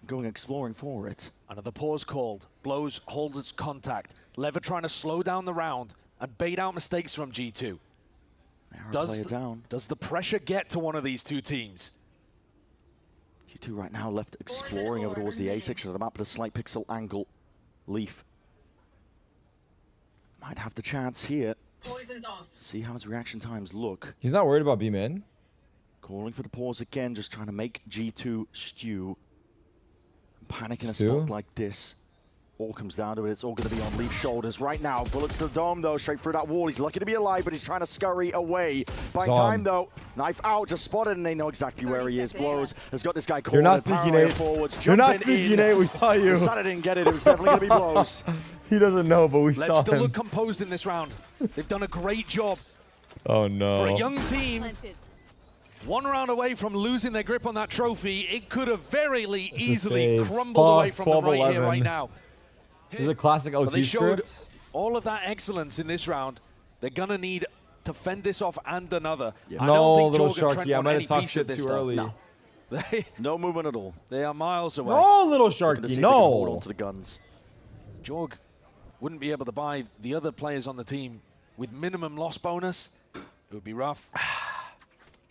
Speaker 1: Going exploring for it.
Speaker 3: Another pause called. Blows holds its contact. LEV trying to slow down the round and bait out mistakes from G2. Does the pressure get to one of these two teams?
Speaker 1: G2 right now left exploring over towards the A section of the map at a slight pixel angle. LEV might have the chance here. See how his reaction times look.
Speaker 2: He's not worried about B-man.
Speaker 1: Calling for the pause again, just trying to make G2 stew. Panic in a spot like this. All comes down to it. It's all going to be on LEV's shoulders right now. Bullets to the dome, though, straight through that wall. He's lucky to be alive, but he's trying to scurry away. By time, though, knife out, just spotted, and they know exactly where he is. Blows has got this guy caught.
Speaker 2: You're not sneaky, Nate.
Speaker 1: Forwards,
Speaker 2: You're not sneaky, Nate. We saw you.
Speaker 1: I didn't get it. It was definitely going to be Blows.
Speaker 2: He doesn't know, but we saw him.
Speaker 3: Still look composed in this round. They've done a great job.
Speaker 2: Oh, no.
Speaker 3: For a young team, 1 round away from losing their grip on that trophy, it could have very easily crumbled away from them right here, right now.
Speaker 2: This is a classic OC script.
Speaker 3: All of that excellence in this round. They're going to need to fend this off and another.
Speaker 2: Yeah. No, little Sharky. I might have talked shit too early.
Speaker 1: No. No movement at all.
Speaker 3: They are miles away.
Speaker 2: No, little Sharky. No.
Speaker 1: Hold on to the guns.
Speaker 3: Jorg wouldn't be able to buy the other players on the team with minimum loss bonus. It would be rough.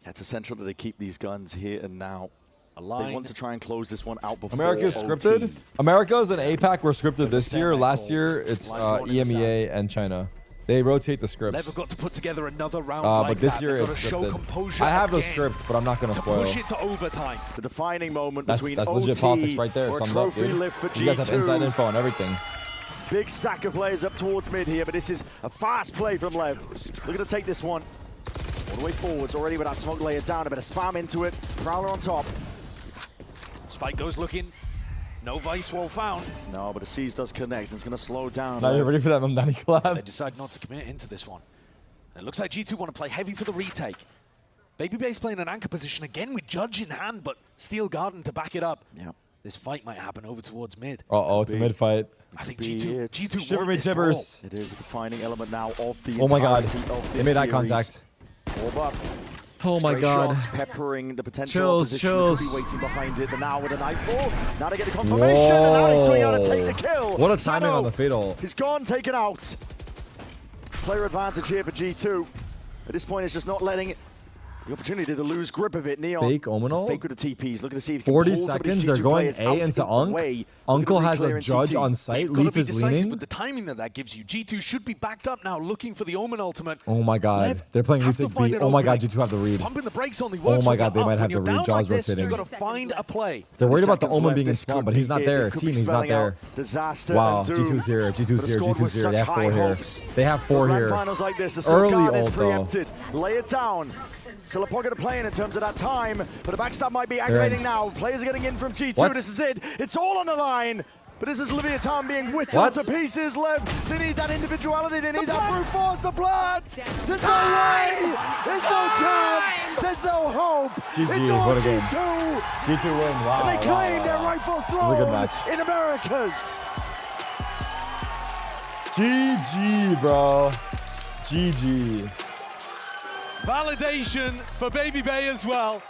Speaker 1: It's essential that they keep these guns here and now. They want to try and close this one out before
Speaker 2: America's scripted. America's and APAC were scripted this year. Last year, it's EMEA and China. They rotate the scripts.
Speaker 3: Never got to put together another round like
Speaker 2: but this
Speaker 3: that.
Speaker 2: year it's scripted. I have the scripts, but I'm not going to spoil.
Speaker 3: Push it to overtime.
Speaker 1: The defining moment
Speaker 2: that's
Speaker 1: between
Speaker 2: legit politics right there. Summed up, dude. You guys have inside info on everything.
Speaker 1: Big stack of players up towards mid here, but this is a fast play from LEV. Looking to take this one all the way forwards already with that smoke layer down. A bit of spam into it. Prowler on top.
Speaker 3: Spike goes looking. No vice wall found.
Speaker 1: No, but the C's does connect. It's going to slow down.
Speaker 2: Now you're ready for that Mamdani collab?
Speaker 3: They decide not to commit into this one. It looks like G2 want to play heavy for the retake. Baby Bay's playing an anchor position again with Judge in hand, but Steel Garden to back it up.
Speaker 1: Yep.
Speaker 3: This fight might happen over towards mid.
Speaker 2: Uh-oh, it's a mid fight.
Speaker 3: I think G2
Speaker 2: Shiver me timbers.
Speaker 1: It is a defining element now of the
Speaker 2: Oh my god,
Speaker 1: they
Speaker 2: made eye contact.
Speaker 1: Orb up.
Speaker 2: Oh my god.
Speaker 1: Shots peppering the potential opposition.
Speaker 2: Chills.
Speaker 1: Could be waiting behind it, but now with a nightfall. Now to get the confirmation, and now he's swinging out to take the kill.
Speaker 2: What a timing on the fatal.
Speaker 1: He's gone, taken out. Player advantage here for G2. At this point, it's just not letting the opportunity to lose grip of it. Neon.
Speaker 2: Fake Omenal.
Speaker 1: Fake with the TPs. Looking to see if he can
Speaker 2: 40 seconds. They're going A into Unk. Uncle has a Judge on site. LEV is leaning.
Speaker 3: With the timing that gives you, G2 should be backed up now, looking for the Omen ultimate.
Speaker 2: Oh my god. They're playing retake B. Oh my god, G2 have the read.
Speaker 3: Pumping the brakes only works.
Speaker 2: Oh my god, they might have the read. Jaws rotating.
Speaker 3: You've got to find a play.
Speaker 2: They're worried about the Omen being in spawn, but he's not there. Team, he's not there.
Speaker 1: Disaster.
Speaker 2: Wow, G2's here. G2's here. G2's here. They have 4 here. They have 4 here.
Speaker 1: Finals like this,
Speaker 2: early ult though.
Speaker 1: Lay it down. Still a pocket to play in terms of that time, but the backstab might be activating now. Players are getting in from G2.
Speaker 2: What?
Speaker 1: This is it. It's all on the line. But this is Leviathan being whittled to pieces. LEV, they need that individuality. They need that brute force, the blood. There's no way. There's no chance. There's no hope.
Speaker 2: GG,
Speaker 1: it's all
Speaker 2: what a game.
Speaker 1: G2.
Speaker 2: G2 win. Wow.
Speaker 1: And they claim their rightful throne
Speaker 2: a good match.
Speaker 1: in Americas.
Speaker 2: GG, bro. GG.
Speaker 3: Validation for Baby Bay as well.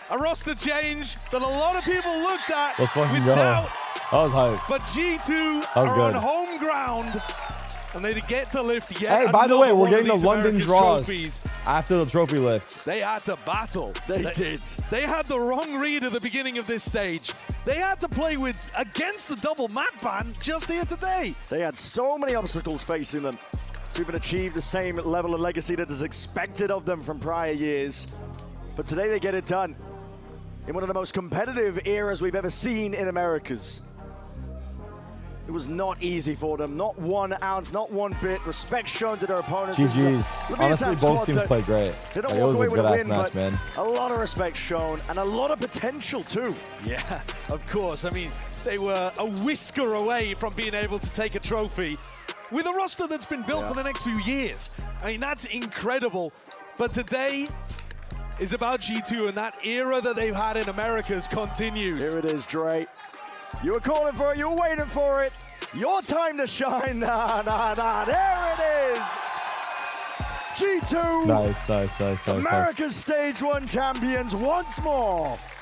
Speaker 3: A roster change that a lot of people looked at
Speaker 2: Let's fucking
Speaker 3: with
Speaker 2: go.
Speaker 3: doubt.
Speaker 2: That was hype.
Speaker 3: But G2
Speaker 2: are
Speaker 3: on home ground, and they get to lift yet.
Speaker 2: Hey, by the way, we're getting the London
Speaker 3: Americas
Speaker 2: draws
Speaker 3: trophies.
Speaker 2: after the trophy lift.
Speaker 3: They had to battle.
Speaker 1: They did.
Speaker 3: They had the wrong read at the beginning of this stage. They had to play against the double map ban just here today.
Speaker 1: They had so many obstacles facing them to even achieve the same level of legacy that is expected of them from prior years. But today they get it done in one of the most competitive eras we've ever seen in Americas. It was not easy for them. Not 1 ounce, not 1 bit. Respect shown to their opponents.
Speaker 2: GG's. Honestly, both teams played great. Like, it was a good-ass match, man.
Speaker 1: A lot of respect shown and a lot of potential, too.
Speaker 3: Yeah, of course. I mean, they were a whisker away from being able to take a trophy with a roster that's been built for the next few years. I mean, that's incredible. But today is about G2, and that era that they've had in Americas continues.
Speaker 1: Here it is, Dre. You were calling for it, you were waiting for it. Your time to shine. Nah. There it is. G2.
Speaker 2: Nice.
Speaker 1: America's Stage 1 champions once more.